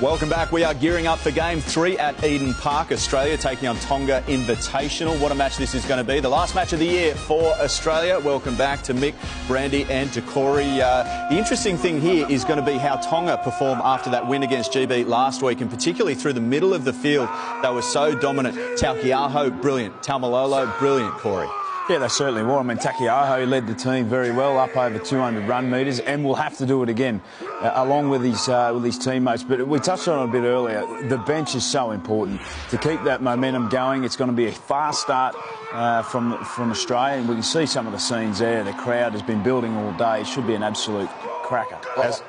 Welcome back. We are gearing up for Game 3 at Eden Park, Australia, taking on Tonga Invitational. What a match this is going to be. The last match of the year for Australia. Welcome back to Mick, Brandy and to Corey. The interesting thing here is going to be how Tonga perform after that win against GB last week, and particularly through the middle of the field. They were so dominant. Taukei'aho, brilliant. Taumalolo, brilliant, Corey. Yeah, they certainly were. I mean, Taukei'aho led the team very well, up over 200 run metres, and will have to do it again, along with his teammates. But we touched on it a bit earlier. The bench is so important to keep that momentum going. It's going to be a fast start from Australia, and we can see some of the scenes there. The crowd has been building all day. It should be an absolute cracker.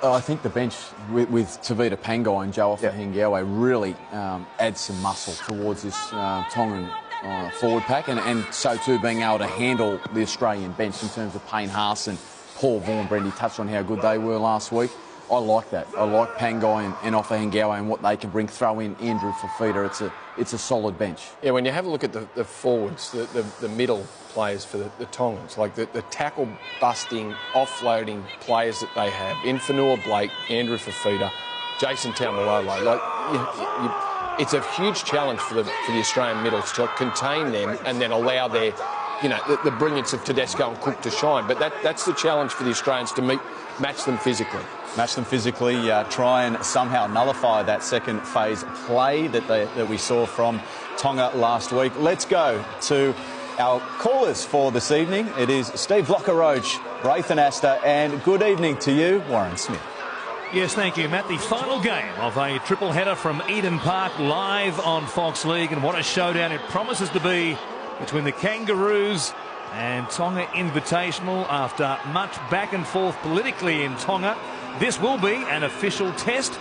I think the bench with Tavita Pangai and Joe Ofahengaue really adds some muscle towards this Tongan forward pack, and so too being able to handle the Australian bench in terms of Payne Haas and Paul Vaughan. Brendy touched on how good they were last week. I like that. I like Pangai and Ofahengaue and what they can bring. Throw in Andrew Fafita. It's a solid bench. Yeah, when you have a look at the forwards, the middle players for the Tongans, like the tackle busting, offloading players that they have, Infanua Blake, Andrew Fafita, Jason Taumalolo, like it's a huge challenge for the Australian middles to contain them and then allow their, the brilliance of Tedesco and Cook to shine. But that's the challenge for the Australians, to match them physically. Match them physically, try and somehow nullify that second phase play that we saw from Tonga last week. Let's go to our callers for this evening. It is Steve Lockeroach, Rathan Astor, and good evening to you, Warren Smith. Yes, thank you, Matt. The final game of a triple header from Eden Park, live on Fox League, and what a showdown it promises to be between the Kangaroos and Tonga Invitational. After much back and forth politically in Tonga, this will be an official test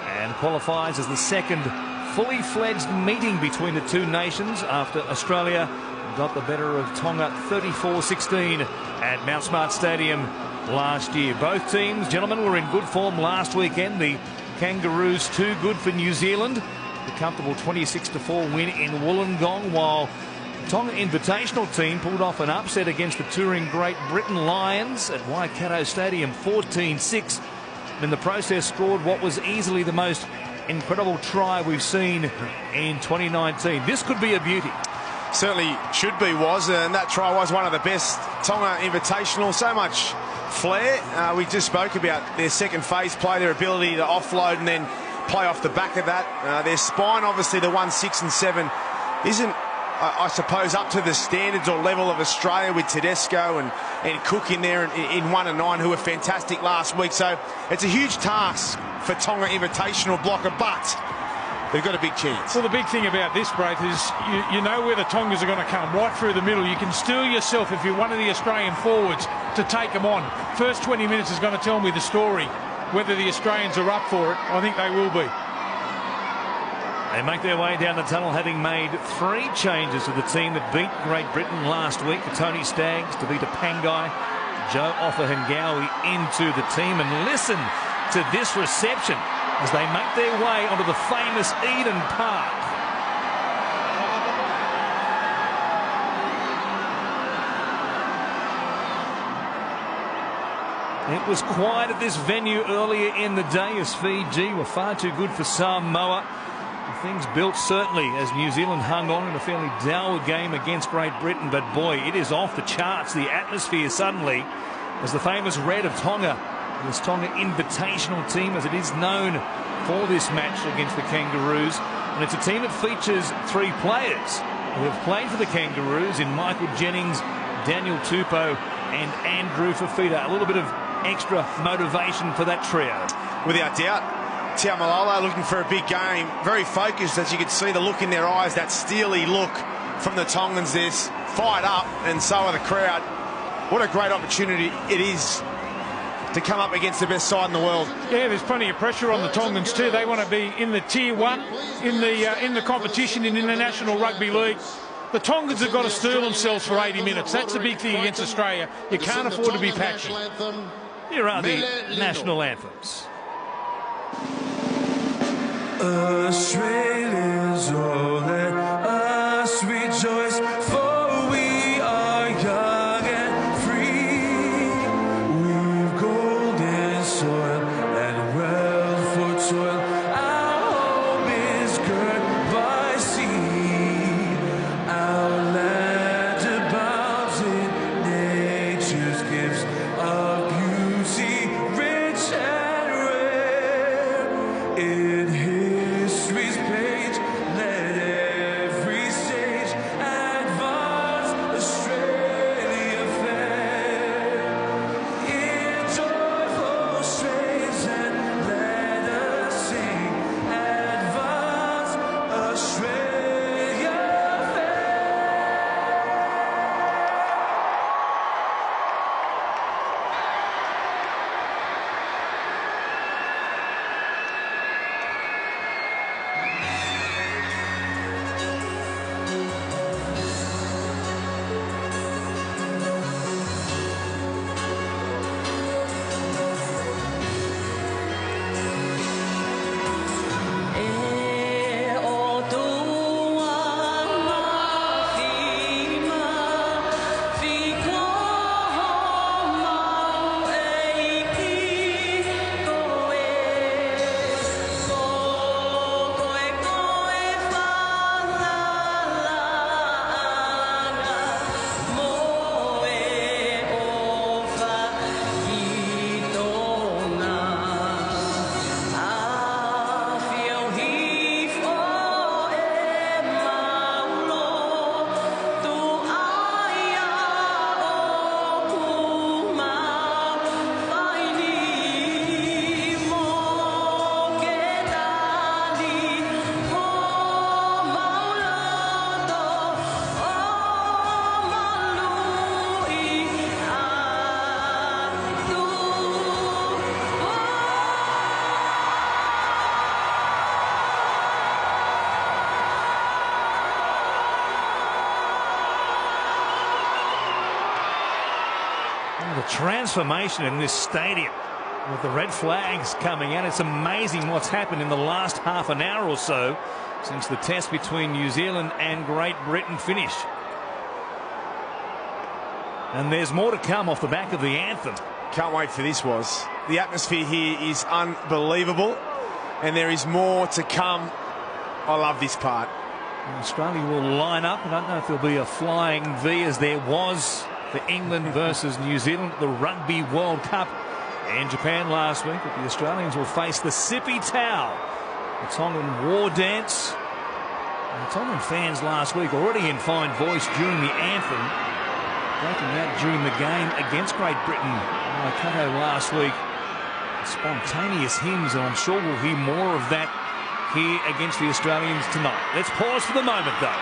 and qualifies as the second fully fledged meeting between the two nations after Australia got the better of Tonga 34-16 at Mount Smart Stadium last year. Both teams, gentlemen, were in good form last weekend. The Kangaroos too good for New Zealand. The comfortable 26-4 win in Wollongong, while the Tonga Invitational team pulled off an upset against the touring Great Britain Lions at Waikato Stadium 14-6. In the process scored what was easily the most incredible try we've seen in 2019. This could be a beauty. Certainly should be, and that try was one of the best. Tonga Invitational, so much flair. We just spoke about their second phase play, their ability to offload and then play off the back of that. Their spine, obviously the 1, 6 and 7, isn't, I suppose, up to the standards or level of Australia, with Tedesco and Cook in there in 1 and 9, who were fantastic last week. So it's a huge task for Tonga Invitational blocker, but they've got a big chance. Well, the big thing about this, Braith, is you know where the Tongas are going to come, right through the middle. You can steel yourself, if you're one of the Australian forwards, to take them on. First 20 minutes is going to tell me the story. Whether the Australians are up for it, I think they will be. They make their way down the tunnel, having made 3 changes to the team that beat Great Britain last week. Tony Staggs, Tavita Pangai, Joe Ofahengaue into the team. And listen to this reception as they make their way onto the famous Eden Park. It was quiet at this venue earlier in the day as Fiji were far too good for Samoa. Things built certainly as New Zealand hung on in a fairly dour game against Great Britain, but boy, it is off the charts, the atmosphere suddenly, as the famous red of Tonga, this Tonga Invitational team as it is known for this match against the Kangaroos. And it's a team that features 3 players who have played for the Kangaroos in Michael Jennings, Daniel Tupou and Andrew Fafita. A little bit of extra motivation for that trio. Without doubt. Taumalolo looking for a big game, very focused, as you can see the look in their eyes, that steely look from the Tongans. They're fired up, and so are the crowd. What a great opportunity it is to come up against the best side in the world. Yeah, there's plenty of pressure on the Tongans too. They want to be in the Tier 1 in the competition in International Rugby League. The Tongans have got to steel themselves for 80 minutes. That's the big thing against Australia. You can't afford to be patchy. Here are the national anthems. Australia's all let us rejoice, for we are young and free. We've golden soil and wealth for toil. Our The transformation in this stadium with the red flags coming out. It's amazing what's happened in the last half an hour or so since the test between New Zealand and Great Britain finished. And there's more to come off the back of the anthem. Can't wait for this, Was. The atmosphere here is unbelievable, and there is more to come. I love this part. Australia will line up. I don't know if there'll be a flying V as there was for England versus New Zealand at the Rugby World Cup in Japan last week. But the Australians will face the Sippy Tau, the Tongan war dance. And the Tongan fans last week already in fine voice during the anthem, breaking out during the game against Great Britain in Waikato last week. Spontaneous hymns, and I'm sure we'll hear more of that here against the Australians tonight. Let's pause for the moment, though.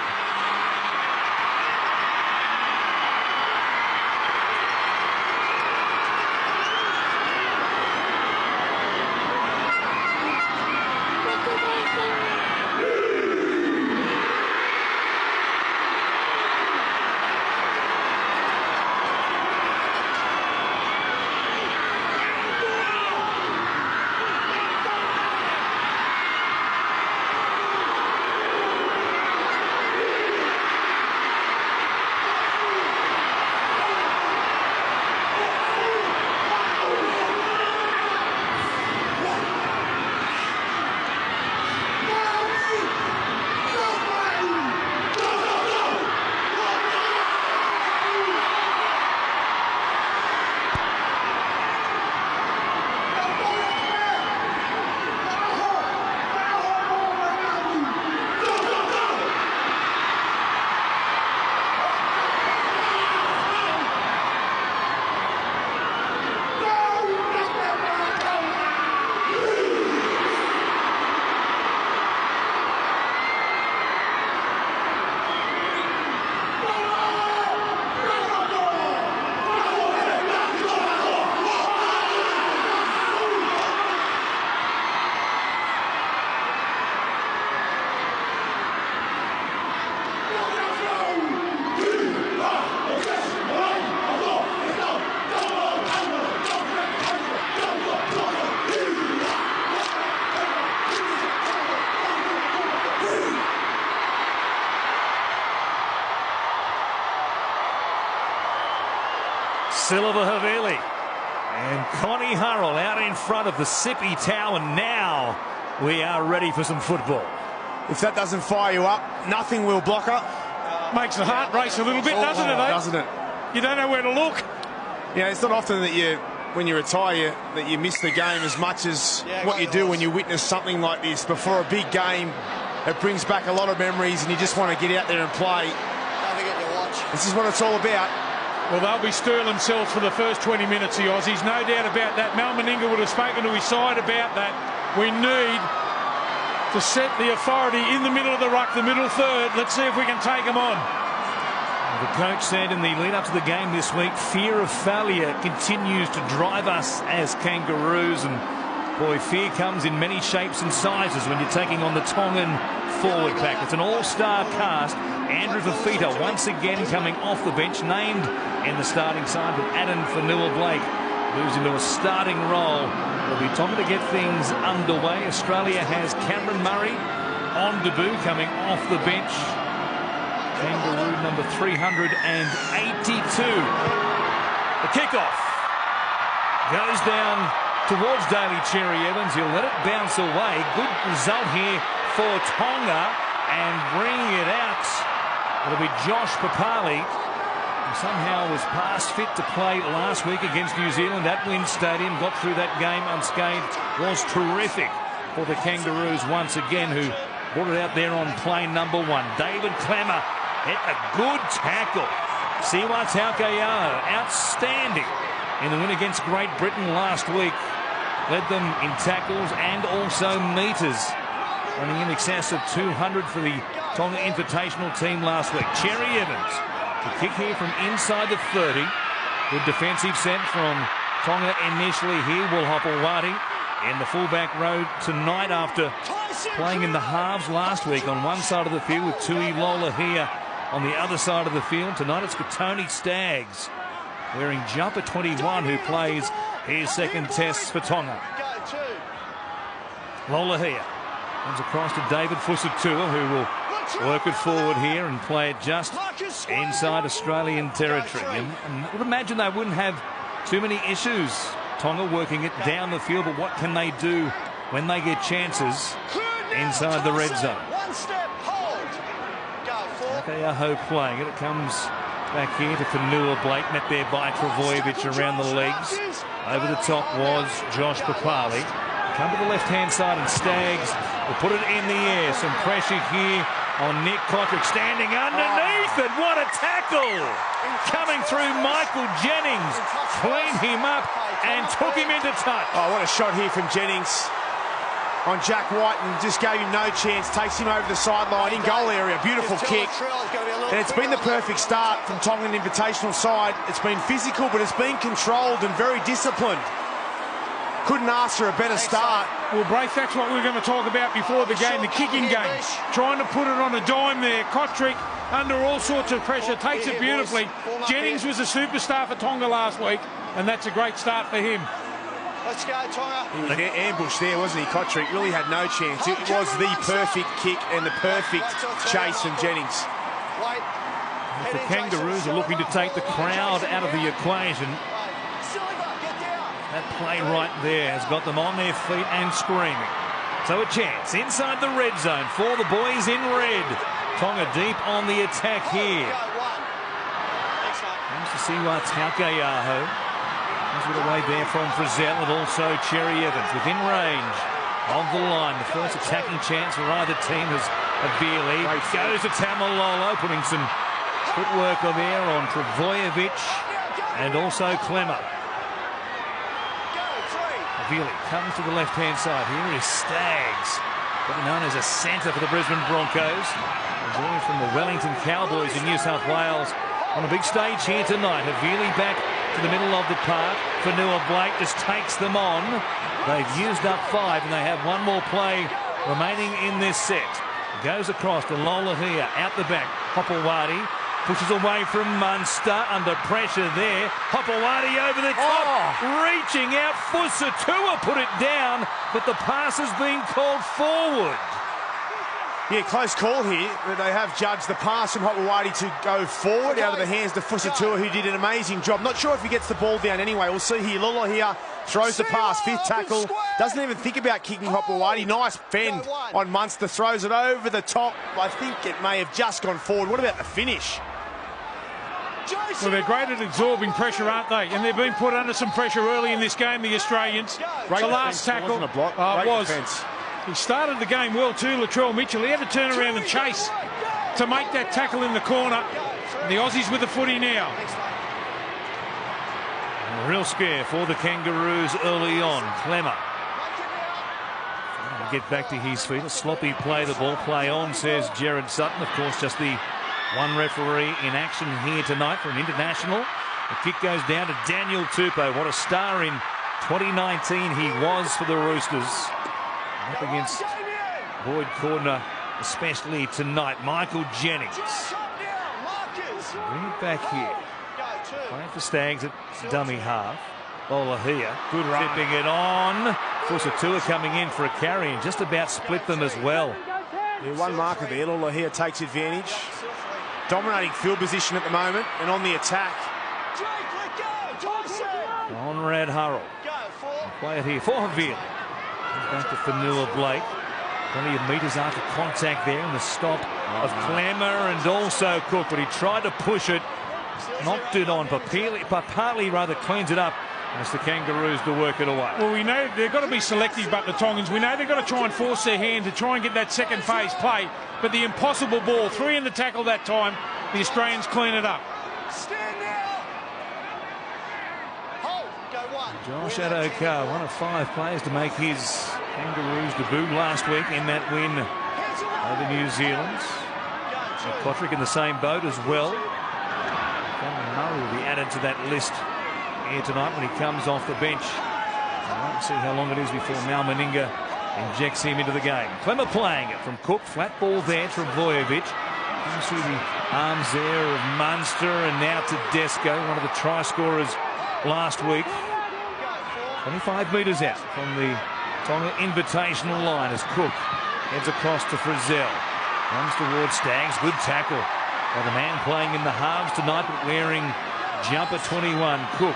Silver Havili and Connie Hurrell out in front of the Sippy Tau, and now we are ready for some football. If that doesn't fire you up, nothing will block her. Makes the heart race a little bit, doesn't it, eh? Doesn't it? You don't know where to look. Yeah, it's not often that when you retire, that you miss the game as much as what you do when you witness something like this. Before a big game, it brings back a lot of memories, and you just want to get out there and play. Don't forget your watch. This is what it's all about. Well, they'll be stirring themselves for the first 20 minutes, the Aussies. No doubt about that. Mal Meninga would have spoken to his side about that. We need to set the authority in the middle of the ruck, the middle third. Let's see if we can take them on. The coach said in the lead-up to the game this week, fear of failure continues to drive us as Kangaroos. And, boy, fear comes in many shapes and sizes when you're taking on the Tongan forward pack. It's an all-star cast. Andrew Fafita once again coming off the bench, named in the starting side, but Adam Fanua-Blake moves into a starting role. It'll be time to get things underway. Australia has Cameron Murray on debut, coming off the bench. Kangaroo number 382. The kickoff goes down towards Daly Cherry Evans. He'll let it bounce away. Good result here for Tonga, and bringing it out, it'll be Josh Papali. Somehow was past fit to play last week against New Zealand at Wynn Stadium. Got through that game unscathed. Was terrific for the Kangaroos once again, who brought it out there on plane number 1. David Clemmer hit a good tackle. Siwa Taukei'aho, outstanding in the win against Great Britain last week. Led them in tackles and also metres, running in excess of 200 for the Tonga Invitational team last week. Cherry Evans, the kick here from inside the 30. Good defensive set from Tonga initially here. Will Hopewadi in the fullback row tonight after playing in the halves last week on one side of the field with Tui Lola here on the other side of the field. Tonight it's Katoni Staggs wearing jumper 21, who plays his second test for Tonga. Lolohea comes across to David Fusatua, who will work it forward here and play it just inside Australian territory. And I would imagine they wouldn't have too many issues, Tonga, working it down the field, but what can they do when they get chances inside the red zone? Kangaroo playing it. It comes back here to Fanua Blake, met there by Travojevic around the legs. Over the top was Josh Papali. Come to the left-hand side, and Staggs will put it in the air. Some pressure here on Nick Kotrick, standing underneath it. What a tackle! Coming through, Michael Jennings cleaned him up and took him into touch. Oh, what a shot here from Jennings on Jack White, and just gave him no chance. Takes him over the sideline in goal area. Beautiful kick. And it's been the perfect start from Tongan Invitational side. It's been physical, but it's been controlled and very disciplined. Couldn't ask for a better start. Well, Braith, that's what we were going to talk about before the game, the kicking game. Trying to put it on a dime there. Kotrick, under all sorts of pressure, takes it beautifully. Jennings was a superstar for Tonga last week, and that's a great start for him. Let's go, Tonga. He was ambushed there, wasn't he, Kotrick? Really had no chance. It was the perfect kick and the perfect chase from Jennings. The Kangaroos are looking to take the crowd out of the equation. That play right there has got them on their feet and screaming. So a chance inside the red zone for the boys in red. Tonga deep on the attack here. Comes to Siwa Taukeiaho. Comes it away there from Frizzell, and also Cherry Evans within range of the line. The first attacking chance for either team is Avili. Goes to Tamalolo, putting some footwork there on Travojevic and also Clemmer. Avili comes to the left-hand side. Here is Staggs, better known as a centre for the Brisbane Broncos. They're from the Wellington Cowboys in New South Wales on a big stage here tonight. Avili back to the middle of the park. Fanua Blake just takes them on. They've used up 5, and they have one more play remaining in this set. Goes across to Lolohea, out the back. Hopewadi pushes away from Munster, under pressure there. Hopewadi over the top, reaching out. Fusatua put it down, but the pass has been called forward. Yeah, close call here. They have judged the pass from Hopewadi to go forward out of the hands of Fusatua, who did an amazing job. Not sure if he gets the ball down anyway. We'll see here. Lolohea throws the pass, 5th tackle. Doesn't even think about kicking Hopewadi. Nice fend on Munster. Throws it over the top. I think it may have just gone forward. What about the finish? Well, they're great at absorbing pressure, aren't they? And they've been put under some pressure early in this game, the Australians. The last tackle was. He started the game well too, Latrell Mitchell. He had to turn around and chase to make that tackle in the corner. And the Aussies with the footy now. A real scare for the Kangaroos early on. Clemmer. Get back to his feet. A sloppy play, the ball play on, says Jared Sutton. Of course, just the one referee in action here tonight for an international. The kick goes down to Daniel Tupou. What a star in 2019 he was for the Roosters. Up against Boyd Cordner, especially tonight. Michael Jennings. Bring it back here. Playing for Staggs at dummy half. Lolohea, good run. Tipping it on. Fusatua coming in for a carry and just about split them as well. Yeah, one marker there. Lolohea takes advantage. Dominating field position at the moment and on the attack. Conrad Hurrell. Play it here for Havili. Back to Fanua Blake. Plenty of metres after contact there, and the stop of Clemmer and also Cook, but he tried to push it, knocked it on. Papali rather cleans it up. As the Kangaroos to work it away. Well, we know they've got to be selective, but the Tongans, we know they've got to try and force their hand to try and get that second phase play. But the impossible ball, 3 in the tackle that time, the Australians clean it up. Josh Adokar, one of 5 players to make his Kangaroos debut last week in that win over New Zealand. Kotrick in the same boat as well. Murray will be added to that list here tonight when he comes off the bench. We'll see how long it is before Mal Meninga injects him into the game. Clemmer playing it from Cook. Flat ball there. Travojevic Comes through the arms there of Munster, and now Tedesco, one of the try scorers last week. 25 metres out from the Tonga Invitational line as Cook heads across to Frizzell. Runs towards Staggs. Good tackle by the man playing in the halves tonight, but wearing jumper 21. Cook,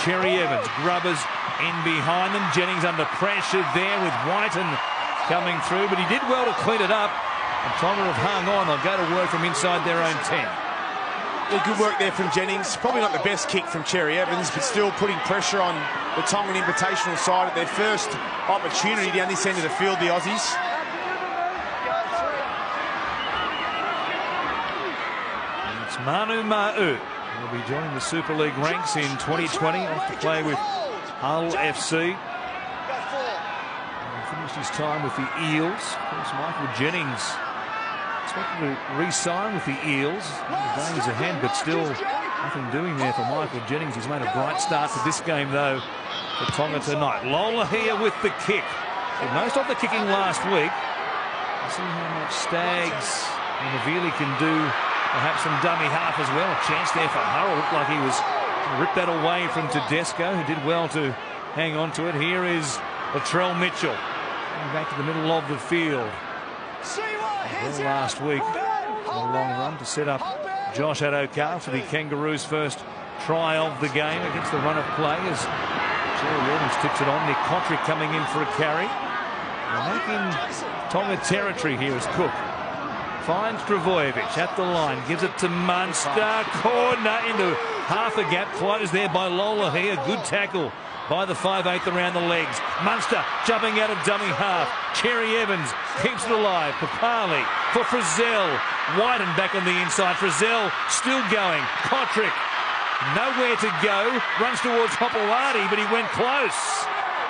Cherry Evans, Grubbers in behind them. Jennings under pressure there with Whiten coming through, but he did well to clean it up. And Tonga have hung on. They'll go to work from inside their own 10. Yeah, good work there from Jennings. Probably not the best kick from Cherry Evans, but still putting pressure on the Tongan Invitational side at their first opportunity down this end of the field, the Aussies. And it's Manu Ma'u. He'll be joining the Super League ranks in 2020, off to play with Hull FC. And finished his time with the Eels. Of course, Michael Jennings expected to re-sign with the Eels. The days ahead, but still nothing doing there for Michael Jennings. He's made a bright start to this game, though, for Tonga tonight. Lola here with the kick. Did most of the kicking last week. We'll see how much Staggs and Avili can do. Perhaps some dummy half as well. A chance there for Hurrell. Looked like he was ripped that away from Tedesco, who did well to hang on to it. Here is Latrell Mitchell. Going back to the middle of the field. Well, last week, a long run to set up Josh Adokar for the Kangaroos' first try of the game against the run of play as Jerry Williams tips it on. Nick Kotrick coming in for a carry. We're back in Tonga territory here as Cook finds Travojevic at the line, gives it to Munster. Corner into half a gap, closed there by Lola here. Good tackle by the 5'8" around the legs. Munster jumping out of dummy half. Cherry Evans keeps it alive. Papali for Frizzell. Whiten back on the inside. Frizzell still going. Kotrick nowhere to go. Runs towards Hopewadi, but he went close.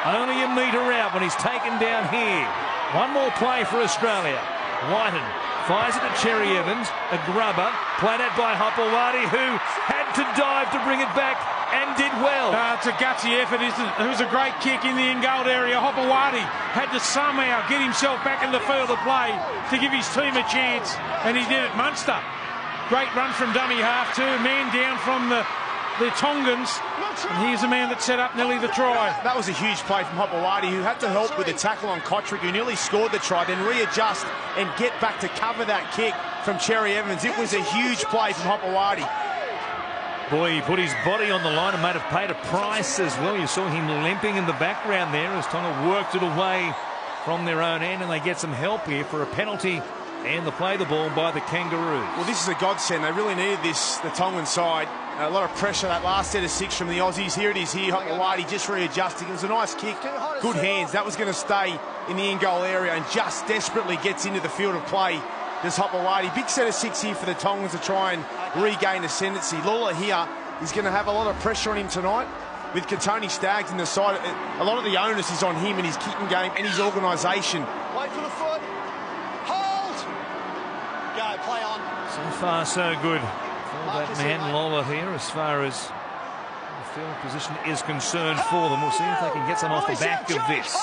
Only a metre out when he's taken down here. One more play for Australia. Whiten fires it to Cherry Evans. A grubber played out by Hopewadi, who had to dive to bring it back and did well. It's a gutsy effort, isn't it? It was a great kick in the in-goal area. Hopewadi had to somehow get himself back in the field of play to give his team a chance, and he did it. Munster, great run from dummy half too. Man down from the Tongans, and here's the man that set up nearly the try. That was a huge play from Hopewadi, who had to help with the tackle on Kotrick, who nearly scored the try, then readjust and get back to cover that kick from Cherry Evans. It was a huge play from Hopewadi. Boy, he put his body on the line and might have paid a price as well. You saw him limping in the background there as Tonga worked it away from their own end, and they get some help here for a penalty and the play the ball by the Kangaroos. Well, this is a godsend. They really needed this, the Tongan side. A lot of pressure that last set of 6 from the Aussies. Here it is here. Hopewadi just readjusting. It was a nice kick. Good hands. That was going to stay in the in-goal area and just desperately gets into the field of play. There's Hopewadi. Big set of 6 here for the Tongans to try and regain ascendancy. Lula here is going to have a lot of pressure on him tonight with Katoni Staggs in the side. A lot of the onus is on him and his kicking game and his organisation. Wait for the foot. Hold. Go, play on. So far, so good for that man Lola here as far as the field position is concerned for them. We'll see if they can get some off the back of this.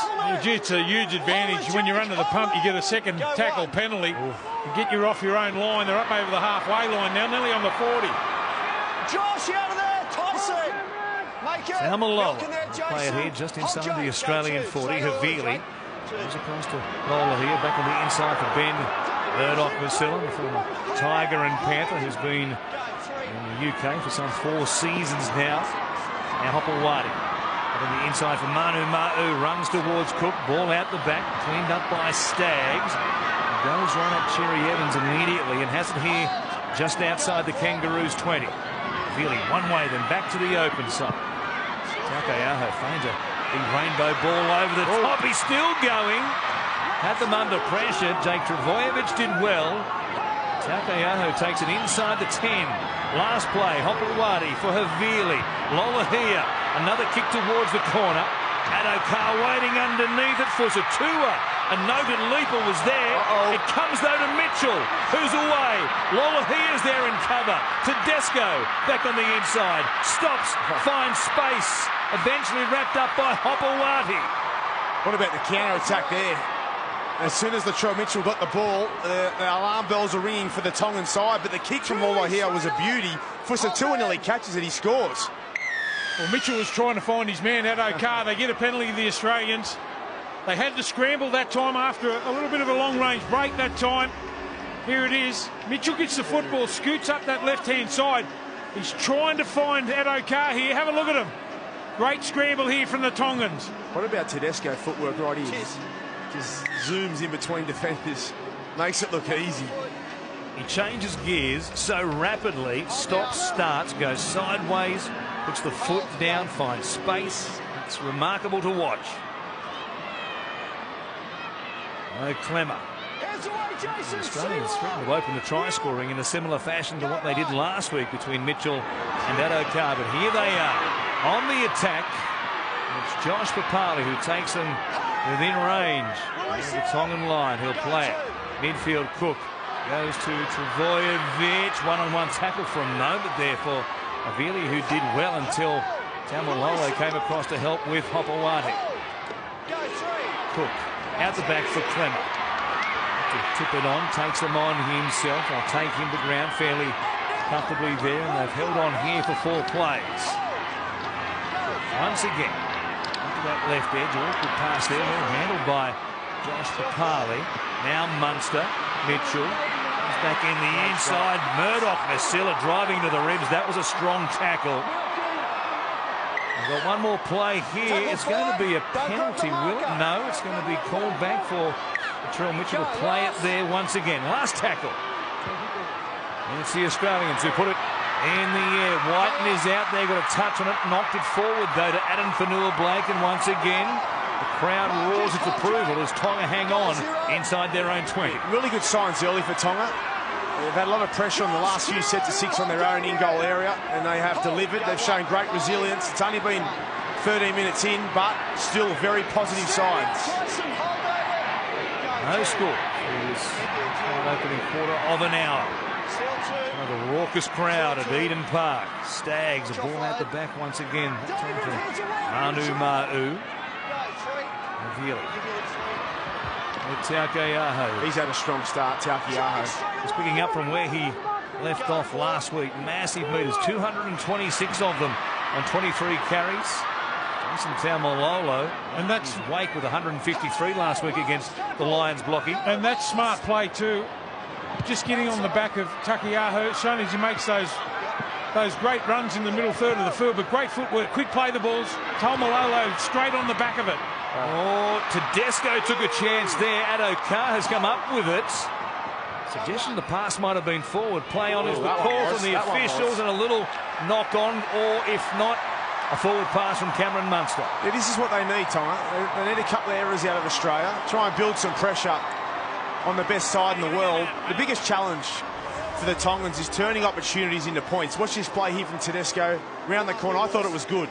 It's a huge advantage. When you're under the pump, you get a second tackle penalty. You get you off your own line. They're up over the halfway line now, nearly on the 40. Josh, out of there. Tyson. Make it. Samalola play it here just inside the Australian 40. Havili goes across to Lola here, back on the inside for Ben Murdoch-Vasilla, the former Tiger and Panther, who's been in the UK for some 4 seasons now. Now Hopewadi on the inside for Manu Ma'u, runs towards Cook, ball out the back, cleaned up by Staggs. Goes right at Cherry Evans immediately and has it here just outside the Kangaroos 20. Really one way, then back to the open side. Taukeiaho finds a big rainbow ball over the top. He's still going. Had them under pressure. Jake Travojevic did well. Taukeiaho takes it inside the 10. Last play, Hopewadi for Havili. Lola here. Another kick towards the corner. Adokar waiting underneath it for Satua. A noted leaper was there. It comes though to Mitchell, who's away. Lola is there in cover. Tedesco back on the inside. Stops, finds space. Eventually wrapped up by Hopewadi. What about the counter-attack there? As soon as Latrell Mitchell got the ball, the alarm bells are ringing for the Tongan side, but the kick from Lolo here was a beauty. Fusatua nearly catches it, he scores. Well, Mitchell was trying to find his man, Addo-Carr. They get a penalty, the Australians. They had to scramble that time after a little bit of a long-range break that time. Here it is. Mitchell gets the football, scoots up that left-hand side. He's trying to find Addo-Carr here. Have a look at him. Great scramble here from the Tongans. What about Tedesco footwork right here? Just zooms in between defenders. Makes it look easy. He changes gears so rapidly, stops, starts, goes sideways, puts the foot down, finds space. It's remarkable to watch. No Clemmer. The Australians threatened to open the try scoring in a similar fashion to what they did last week between Mitchell and Addo-Carr. But here they are on the attack. It's Josh Papali who takes them within range. The Tongan line, he'll play it. Midfield, Cook goes to Travojevic. One-on-one tackle from Nobert there for Avili, who did well until Tamalolo came across to help with Hopewadi. Cook out the back for Clemmer. To tip it on, takes them on himself. I'll take him to ground fairly comfortably there, and they've held on here for 4 plays. Once again, into that left edge, awkward pass there, well handled by Josh Papali. Now Munster, Mitchell, comes back in the inside. Murdoch, Masilla driving to the ribs. That was a strong tackle. We've got one more play here. It's going to be a penalty, will it? No, it's going to be called back for Latrell Mitchell to play it there once again. Last tackle. And it's the Australians who put it in the air. Whiten is out there, got a touch on it, knocked it forward though to Adam Fanua-Blake, and once again the crowd roars its approval as Tonga hang on inside their own 20. Really good signs early for Tonga. They've had a lot of pressure on the last few sets of 6 on their own in-goal area, and they have delivered. They've shown great resilience. It's only been 13 minutes in, but still very positive signs. No score for this opening quarter of an hour. The raucous crowd at Eden Park. Stags, a ball out the back once again. Time for Manu Ma'u. Taukei'aho. He's had a strong start, Taukei'aho. He's picking up from where he left off last week. Massive metres, 226 of them on 23 carries. Jason Taumalolo, and that's Wake with 153 last week against the Lions blocking. And that's smart play too. Just getting on the back of Taukei'aho, showing as he makes those great runs in the middle third of the field, but great footwork, quick play the balls. Taumalolo straight on the back of it. Oh, Tedesco took a chance there. Addo-Carr has come up with it. Suggestion the pass might have been forward. Play on is the call from the officials, and a little knock on, or if not, a forward pass from Cameron Munster. Yeah, this is what they need, Tonga. They need a couple of errors out of Australia. Try and build some pressure on the best side in the world. The biggest challenge for the Tongans is turning opportunities into points. Watch this play here from Tedesco. Round the corner, I thought it was good.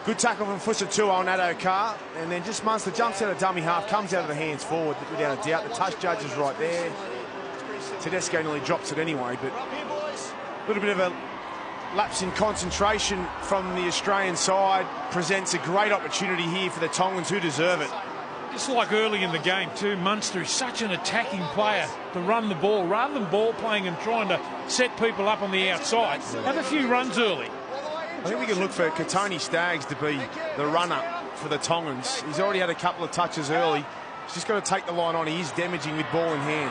Good tackle from Fusatua on Addo-Carr. And then just Munster jumps out of dummy half, comes out of the hands forward without a doubt. The touch judge is right there. Tedesco nearly drops it anyway, but a little bit of a lapse in concentration from the Australian side presents a great opportunity here for the Tongans, who deserve it. Just like early in the game too, Munster is such an attacking player to run the ball rather than ball playing and trying to set people up on the outside. Have a few runs early. I think we can look for Katoni Staggs to be the runner for the Tongans. He's already had a couple of touches early. He's just got to take the line on. He is damaging with ball in hand.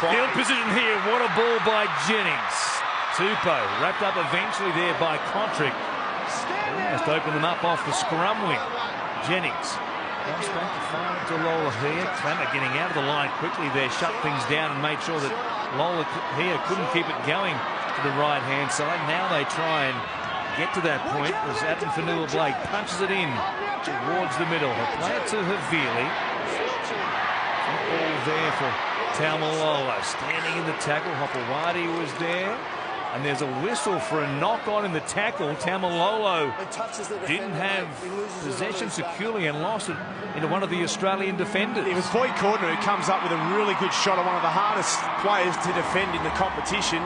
Field position here. What a ball by Jennings. Tupou wrapped up eventually there by Kontrick. Almost opened them up off the scrum wing. Jennings comes back to find Lola here. Clemmer getting out of the line quickly there, shut things down and made sure that Lola here couldn't keep it going to the right-hand side. Now they try and get to that point as Adam Fanua-Blake punches it in towards the middle. He'll play it to Havili. All there for Taumalolo. Standing in the tackle, Hopewadi was there. And there's a whistle for a knock-on in the tackle. Taumalolo didn't have possession securely and lost it into one of the Australian defenders. It was Boyd Cordner who comes up with a really good shot on one of the hardest players to defend in the competition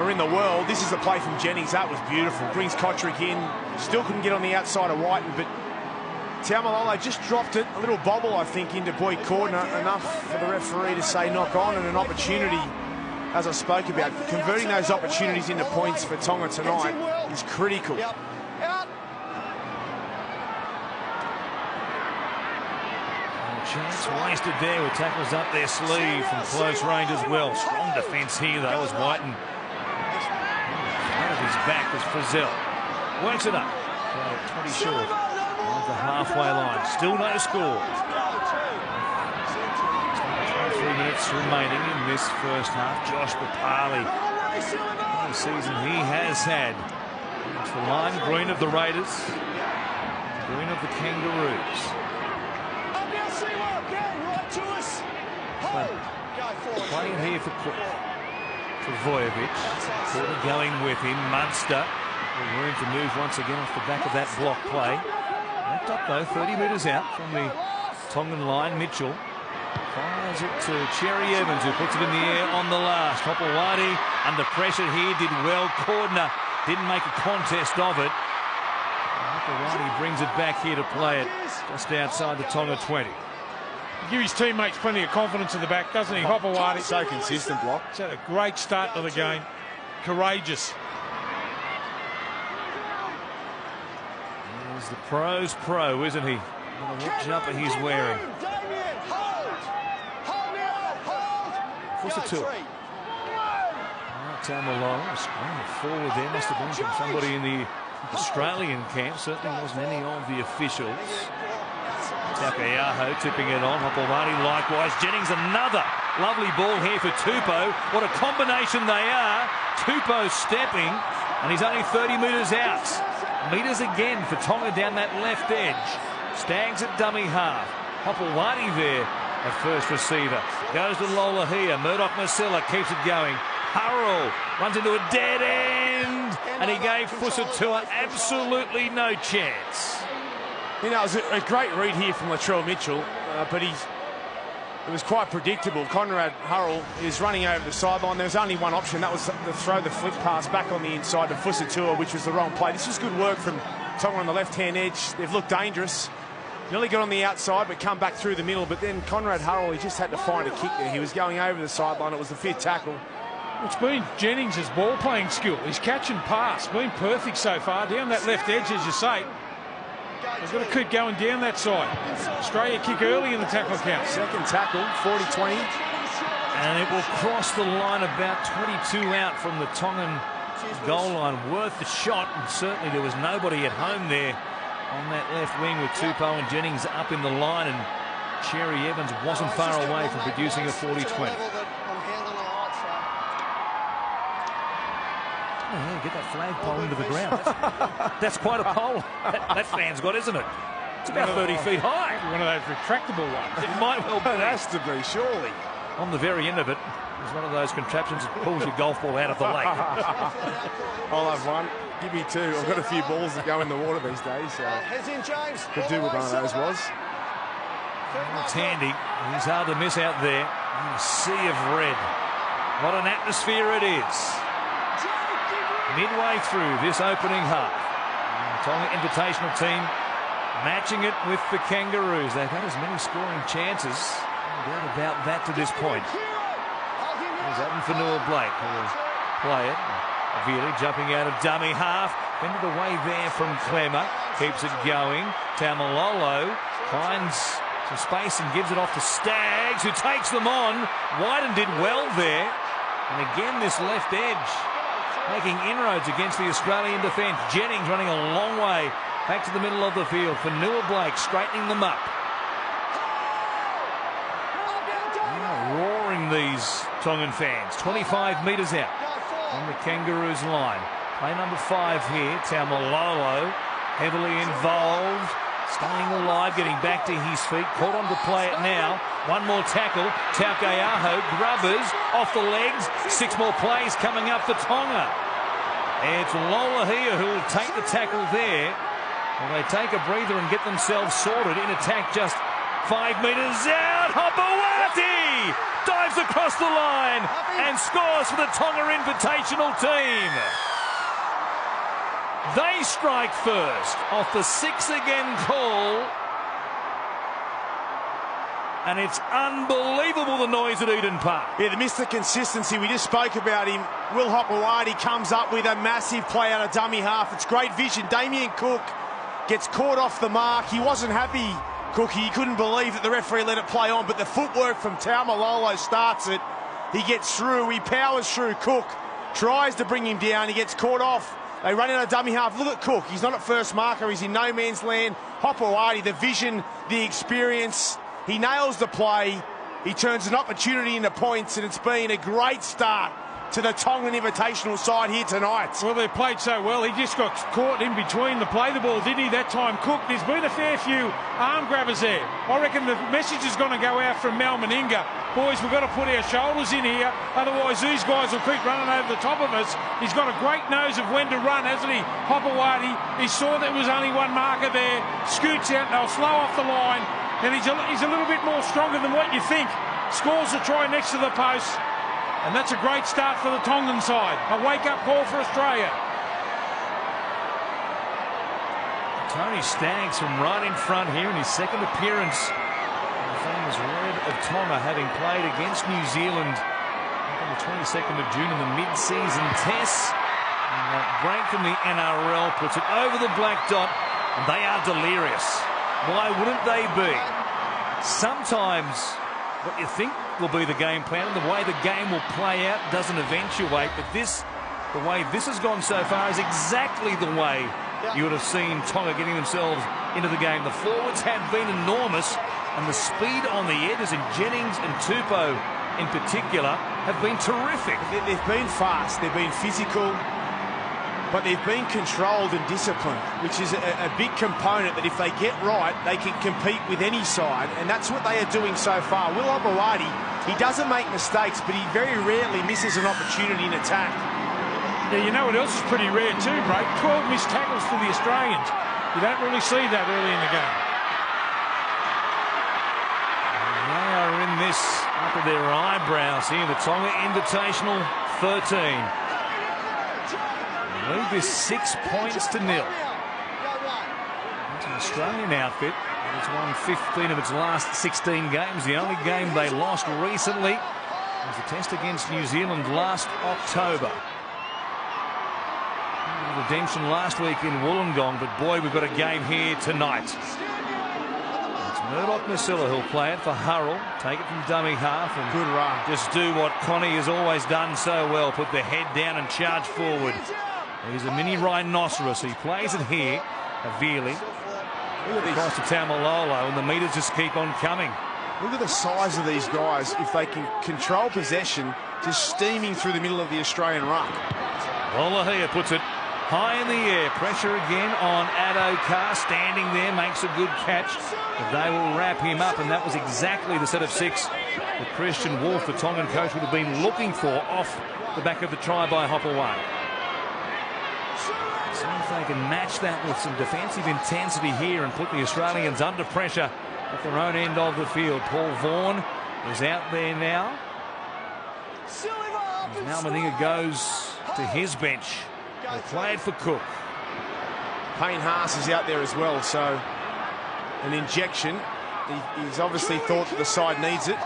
or in the world. This is the play from Jennings. That was beautiful. Brings Kotrick in. Still couldn't get on the outside of Whiten, but Taumalolo just dropped it, a little bobble, I think, into Boy Cordner, enough for the referee to say knock on, and an opportunity, as I spoke about, converting those opportunities into points for Tonga tonight is critical. A chance wasted there with tackles up their sleeve from close range as well. Strong defence here, though, as Whiten out of his back as Frizzell works it up. 20 short of the halfway line. Still no score. 23 minutes remaining in this first half. Josh Papali, what a season he has had. It's the lime green of the Raiders, green of the Kangaroos. Playing here for Vojovic. Porter going with him. Munster. Room to move once again off the back of that block play. Left up though, 30 metres out from the Tongan line. Mitchell fires it to Cherry Evans, who puts it in the air on the last. Hopewadi under pressure here, did well. Cordner didn't make a contest of it. Hopewadi brings it back here to play it just outside the Tonga 20. Give his teammates plenty of confidence in the back, doesn't he? Hopewadi. So consistent, Block. He's had a great start to the game. Courageous. He's the pro's pro, isn't he? What jumper he's wearing. Fusitu'a. Taumalolo screaming forward there. Must have been from somebody in the Australian camp. Certainly wasn't any of the officials. Taukeiaho tipping it on. Hopewadi likewise. Jennings another lovely ball here for Tupou. What a combination they are. Tupou stepping, and he's only 30 metres out. Metres again for Tonga down that left edge. Staggs at dummy half. Hopewadi there at first receiver. Goes to Lolohea. Murdoch Masilla keeps it going. Hurrell runs into a dead end, and he gave Fusitu'a absolutely no chance. You know, it was a great read here from Latrell Mitchell, but it was quite predictable. Conrad Hurrell is running over the sideline. There was only one option. That was to throw the flick pass back on the inside to Fusitu'a, which was the wrong play. This was good work from Tonga on the left-hand edge. They've looked dangerous. Nearly got on the outside, but come back through the middle. But then Conrad Hurrell, he just had to find a kick there. He was going over the sideline. It was the fifth tackle. It's been Jennings' ball-playing skill. His catch and pass been perfect so far. Down that left edge, as you say. He's got to keep going down that side. Australia kick early in the tackle count. Second tackle, 40-20. And it will cross the line about 22 out from the Tongan goal line. Worth the shot, and certainly there was nobody at home there on that left wing with Tupou and Jennings up in the line, and Cherry Evans wasn't far away from producing a 40-20. Oh, get that flagpole into the ground. That's quite a pole that fan's got, isn't it? It's about 30 feet high. One of those retractable ones. It might well be. It has to be, surely. On the very end of it is one of those contraptions that pulls your golf ball out of the lake. I'll have one. Give me two. I've got a few balls that go in the water these days. So could do what one of those was. It's handy. He's hard to miss out there. A sea of red. What an atmosphere it is. Midway through this opening half. Tonga Invitational team matching it with the Kangaroos. They've had as many scoring chances, no doubt about that, to this point. There's Adam Fanua-Blake who will play it. Avili jumping out of dummy half. Bended away there from Clemmer. Keeps it going. Taumalolo finds some space and gives it off to Staggs, who takes them on. Whiten did well there. And again, this left edge making inroads against the Australian defence. Jennings running a long way back to the middle of the field. Fanua-Blake straightening them up. Roaring these Tongan fans. 25 metres out on the Kangaroos line. Play number 5 here. Taumalolo heavily involved. Staying alive, getting back to his feet. Caught on to play it now. One more tackle. Taukeiaho, grubbers, off the legs. 6 more plays coming up for Tonga. It's Lolohea who will take the tackle there. Well, they take a breather and get themselves sorted in attack just 5 metres out. Hopewadi dives across the line and scores for the Tonga Invitational team. They strike first off the 6 again call and it's unbelievable the noise at Eden Park. Yeah, the Mr. Consistency, we just spoke about him. Will Hopewadi comes up with a massive play out of dummy half. It's great vision. Damien Cook gets caught off the mark. He wasn't happy, Cookie. He couldn't believe that the referee let it play on, but the footwork from Taumalolo starts it. He gets through, he powers through. Cook tries to bring him down, he gets caught off. They run out of dummy half. Look at Cook, he's not at first marker, he's in no man's land. Hopewadi, the vision, the experience, he nails the play. He turns an opportunity into points, and it's been a great start to the Tongan Invitational side here tonight. Well, they played so well. He just got caught in between to play the ball, did he, that time? Cook, there's been a fair few arm grabbers there. I reckon the message is going to go out from Mal Meninga. Boys, we've got to put our shoulders in here, otherwise these guys will keep running over the top of us. He's got a great nose of when to run, hasn't he? Hopewadi, he saw there was only one marker there, scoots out, they'll slow off the line, and he's a little bit more stronger than what you think. Scores a try next to the post. And that's a great start for the Tongan side. A wake-up call for Australia. Tony Staggs from right in front here in his second appearance. The famous Red of Tonga, having played against New Zealand on the 22nd of June in the mid-season tests. And that break from the NRL puts it over the black dot, and they are delirious. Why wouldn't they be? Sometimes what you think will be the game plan and the way the game will play out doesn't eventuate, but the way this has gone so far is exactly the way you would have seen Tonga getting themselves into the game. The forwards have been enormous, and the speed on the edges, and Jennings and Tupou in particular have been terrific. They've been fast, they've been physical, but they've been controlled and disciplined, which is a big component that if they get right, they can compete with any side, and that's what they are doing so far. Will Hopewadi, he doesn't make mistakes, but he very rarely misses an opportunity in attack. Yeah, you know what else is pretty rare too, Brake? 12 missed tackles for the Australians. You don't really see that early in the game. They are in this up at their eyebrows here. The Tonga Invitational 13. Lead this 6 points to nil. It's an Australian outfit. It's won 15 of its last 16 games. The only game they lost recently was the test against New Zealand last October. Redemption last week in Wollongong, but boy, we've got a game here tonight. It's Murdoch Masila who'll play it for Hurrell. Take it from dummy half and good run. Just do what Connie has always done so well. Put the head down and charge forward. He's a mini rhinoceros. He plays it here. Avili. Across to Taumalolo, and the meters just keep on coming. Look at the size of these guys. If they can control possession, just steaming through the middle of the Australian ruck. Olahia puts it high in the air. Pressure again on Addo-Carr. Standing there, makes a good catch. But they will wrap him up, and that was exactly the set of six that Christian Wolf, the Tongan coach, would have been looking for off the back of the try by Hopewadi. See if they can match that with some defensive intensity here and put the Australians under pressure at their own end of the field. Paul Vaughan is out there now. Now Meninga goes to his bench. They played for Cook. Payne Haas is out there as well, so an injection. He's obviously thought that the side needs it.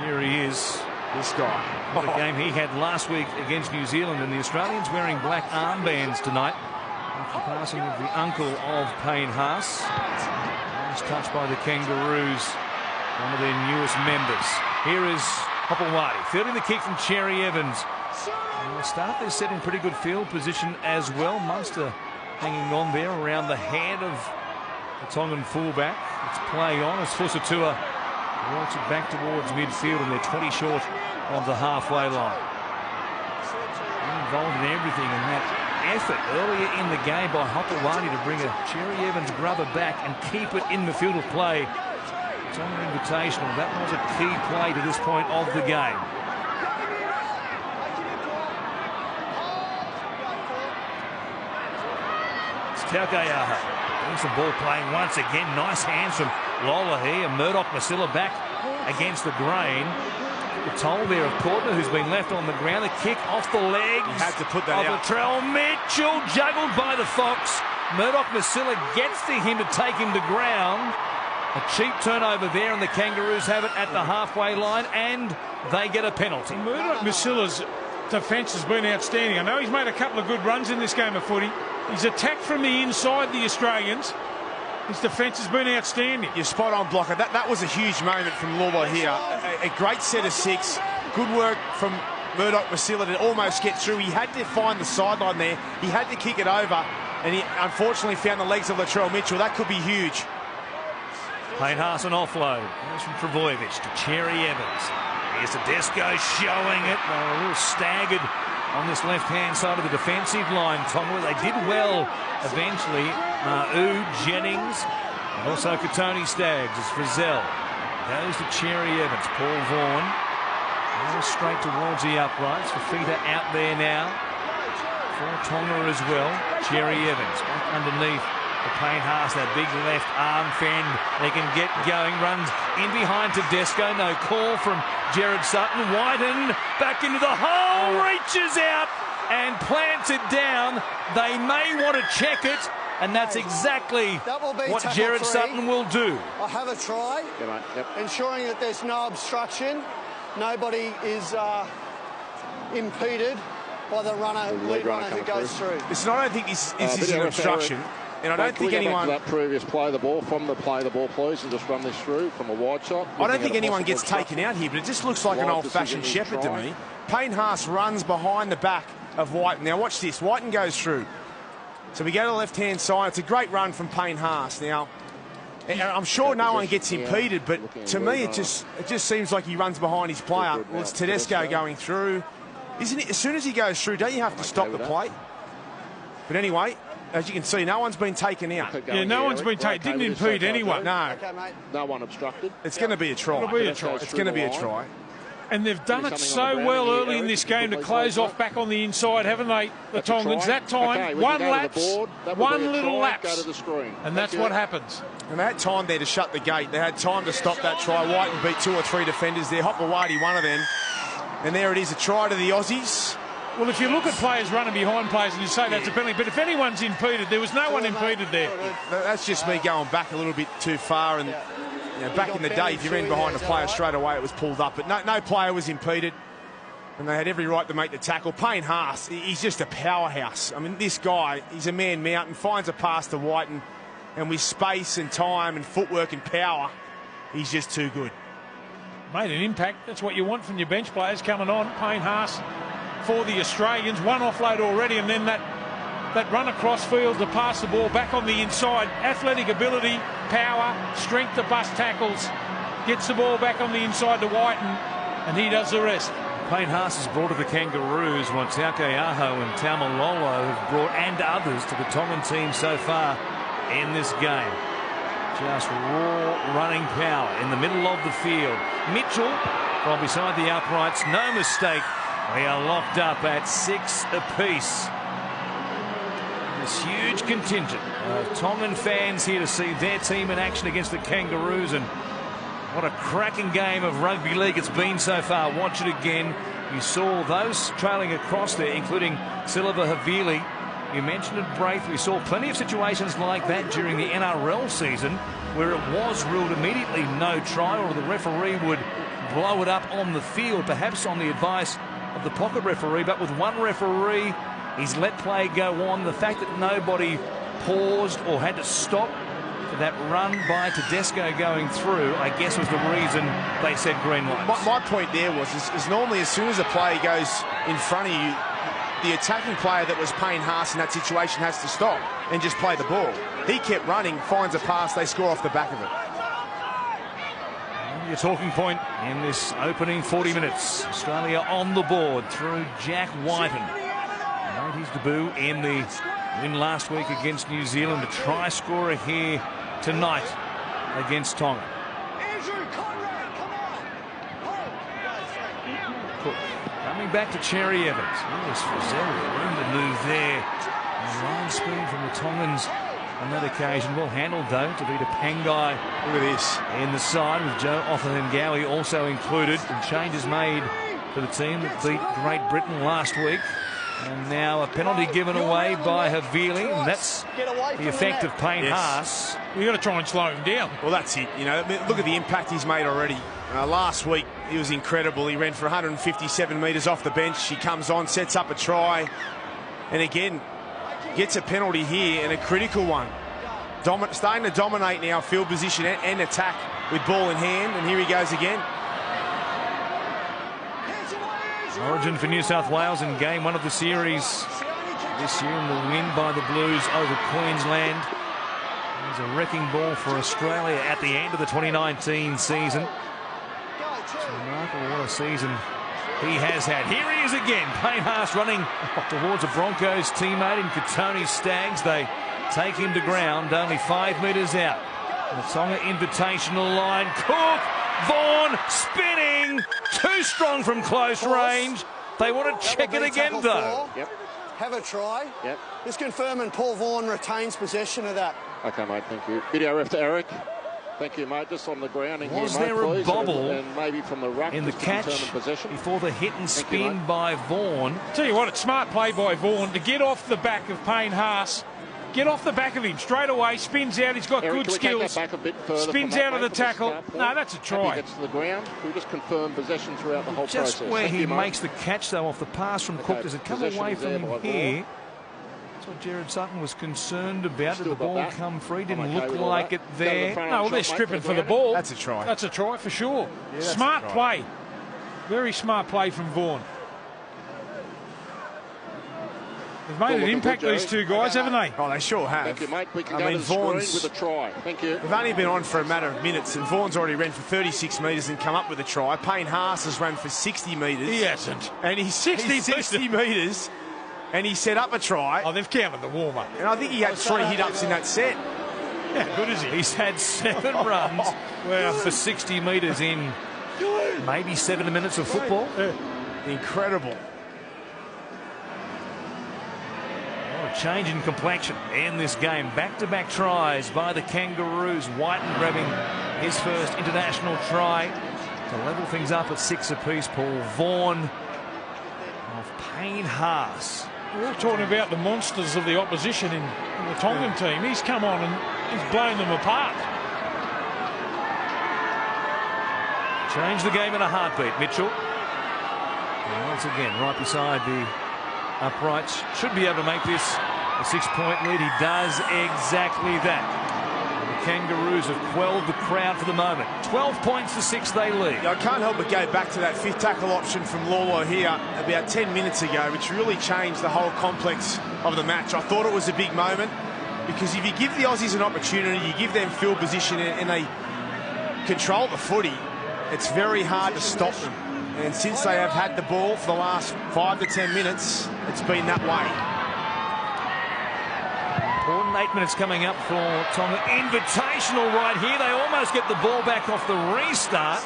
Here he is. This guy. What a game he had last week against New Zealand, and the Australians wearing black armbands tonight after passing of the uncle of Payne Haas. Nice touch by the Kangaroos, one of their newest members. Here is Hopewadi fielding the kick from Cherry Evans. And the start they set in pretty good field position as well. Munster hanging on there around the head of the Tongan fullback. It's play on as Fusatua works it back towards midfield, and they're 20 short of the halfway line. Involved in everything, and that effort earlier in the game by Hopewadi to bring a Cherry Evans grubber back and keep it in the field of play. It's on an invitational. That was a key play to this point of the game. It's Taukeaha. Doing some ball playing once again. Nice hands from Lola here. Murdoch Masila back against the grain. The toll there of Courtney, who's been left on the ground. The kick off the legs had to put that of out. Latrell Mitchell, juggled by the Fox. Murdoch Masila gets to him to take him to ground. A cheap turnover there, and the Kangaroos have it at the halfway line, and they get a penalty. Murdoch-Masilla's defence has been outstanding. I know he's made a couple of good runs in this game of footy. He's attacked from the inside, the Australians. His defence has been outstanding. You're spot on, Blocker. That was a huge moment from Lawler here. A great set of 6. Good work from Murdoch-Masila to almost get through. He had to find the sideline there. He had to kick it over, and he unfortunately found the legs of Latrell Mitchell. That could be huge. Payne Haas an offload. Goes from Trbojevic to Cherry Evans. Here's Tedesco showing it. They were a little staggered on this left-hand side of the defensive line, Tonga. They did well eventually. Jennings and also Katoni Staggs as Frizzell goes to Cherry Evans. Paul Vaughan goes straight towards the uprights. Fafita out there now for Tonga as well. Cherry Evans back underneath the Payne Haas, that big left arm fend. They can get going. Runs in behind Tedesco. No call from Jared Sutton. Whiten back into the hole. Reaches out and plants it down. They may want to check it, and that's exactly what Jared Sutton will do. I have a try, ensuring that there's no obstruction. Nobody is impeded by the lead runner who goes through. Listen, I don't think this is an obstruction. And I don't think anyone... that previous play the ball, please, and just run this through from a wide shot. I don't think anyone gets taken out here, but it just looks like an old-fashioned shepherd to me. Payne Haas runs behind the back of Whiten. Now watch this. Whiten goes through. So we go to the left-hand side. It's a great run from Payne Haas. Now, I'm sure no one gets impeded, but to me it just seems like he runs behind his player. Well, it's Tedesco going through. Isn't it? As soon as he goes through, don't you have to stop the play? But anyway, as you can see, no one's been taken out. Yeah, no one's been taken. Didn't impede anyone. No. No one obstructed. It's going to be a try. It'll be a try. It's going to be a try. And they've done it so well early in this game to close off back on the inside, haven't they, the Tongans? That time, one lapse, one little lapse, and that's what happens. And they had time there to shut the gate. They had time to stop that try. Whiten beat 2 or 3 defenders there. Hopewadi, one of them. And there it is, a try to the Aussies. Well, if you look at players running behind players and you say that's a penalty, but if anyone's impeded, there was no one impeded there. That's just me going back a little bit too far. And you know, back in the day, if you're in behind a player straight away, it was pulled up. But no player was impeded. And they had every right to make the tackle. Payne Haas, he's just a powerhouse. I mean, this guy, he's a man mountain, finds a pass to Whiten. And with space and time and footwork and power, he's just too good. Made an impact. That's what you want from your bench players coming on. Payne Haas for the Australians. One offload already, and then that run across field to pass the ball back on the inside. Athletic ability, power, strength to bust tackles. Gets the ball back on the inside to Whiten, and he does the rest. Payne Haas has brought to the Kangaroos what Taukei'aho and Taumalolo have brought, and others, to the Tongan team so far in this game. Just raw running power in the middle of the field. Mitchell from beside the uprights, no mistake. We are locked up at 6 apiece. This huge contingent of Tongan fans here to see their team in action against the Kangaroos, and what a cracking game of rugby league it's been so far. Watch it again. You saw those trailing across there, including Silva Havili. You mentioned it, Braith. We saw plenty of situations like that during the NRL season where it was ruled immediately no try, or the referee would blow it up on the field, perhaps on the advice of the pocket referee. But with one referee, he's let play go on. The fact that nobody paused or had to stop for that run by Tedesco going through, I guess, was the reason they said green light. My point there was is normally as soon as a play goes in front of you, the attacking player that was Payne Haas in that situation has to stop and just play the ball. He kept running, finds a pass, they score off the back of it. Your talking point in this opening 40 minutes. Australia on the board through Jack Whiten. Made his debut in the win last week against New Zealand. A try scorer here tonight against Tonga. Cook coming back to Cherry Evans. Yes, Frizzell, room to move there. Line speed from the Tongans on that occasion. Well handled, though. Tavita Pangai. Look at this. In the side with Joe Offahengawi also included. And changes made for the team that beat Great Britain last week. And now a penalty given away by Havili, and that's the effect of Payne Haas. We've got to try and slow him down. Well, that's it. You know, look at the impact he's made already. Last week, he was incredible. He ran for 157 metres off the bench. He comes on, sets up a try, and again, gets a penalty here, and a critical one. Starting to dominate now field position and attack with ball in hand, and here he goes again. Origin for New South Wales in game 1 of the series this year, and the win by the Blues over Queensland. There's a wrecking ball for Australia at the end of the 2019 season. It's remarkable what a season he has had. Here he is again. Payne Haas running towards a Broncos teammate in Katoni Staggs. They take him to ground, only 5 metres out. The Tonga Invitational line. Cook, Vaughan, spinning. Too strong from close range. They want to check it again, though. Yep. Have a try. Yep. Just confirming Paul Vaughan retains possession of that. Okay, mate, thank you. Video ref to Eric. Thank you, mate. Just on the grounding here, mate, Was there a bobble and maybe from the ruck in the catch before the hit and spin by Vaughan? Tell you what, it's smart play by Vaughan to get off the back of Payne Haas. Get off the back of him straight away. Spins out. He's got Eric, good skills. Spins out of the tackle. No, that's a try. Gets to the ground. We just confirm possession throughout the whole process. Just where he makes the catch, though, off the pass from Cook. Does it come away from him here? That's what Jared Sutton was concerned about. Did the ball come free? Didn't look like it there. No, well, they're stripping for the ball. That's a try. That's a try for sure. Yeah, smart play. Very smart play from Vaughan. They've made an impact, these two guys, haven't they? Oh, they sure have. Thank you, mate. We can go to the screen with a try. Thank you. They've only been on for a matter of minutes, and Vaughan's already ran for 36 metres and come up with a try. Payne Haas has run for 60 metres. He hasn't. And he's 60 metres, and he set up a try. Oh, they've counted the warm-up. And I think he had 3 hit-ups in that set. How good is he? He's had 7 runs for 60 metres in maybe 7 minutes of football. Incredible. Change in complexion in this game. Back-to-back tries by the Kangaroos. Whiten grabbing his first international try to level things up at 6 apiece. Paul Vaughan of Payne Haas. We're all talking about the monsters of the opposition in the Tongan team. He's come on and he's blown them apart. Change the game in a heartbeat, Mitchell. And once again, right beside the uprights. Should be able to make this a 6-point lead. He does exactly that. And the Kangaroos have quelled the crowd for the moment. 12 points to 6 they lead. I can't help but go back to that 5th tackle option from Lolo here about 10 minutes ago, which really changed the whole complex of the match. I thought it was a big moment because if you give the Aussies an opportunity, you give them field position and they control the footy, it's very hard to stop them. And since they have had the ball for the last 5 to 10 minutes, it's been that way. Important 8 minutes coming up for Tonga. Invitational right here. They almost get the ball back off the restart.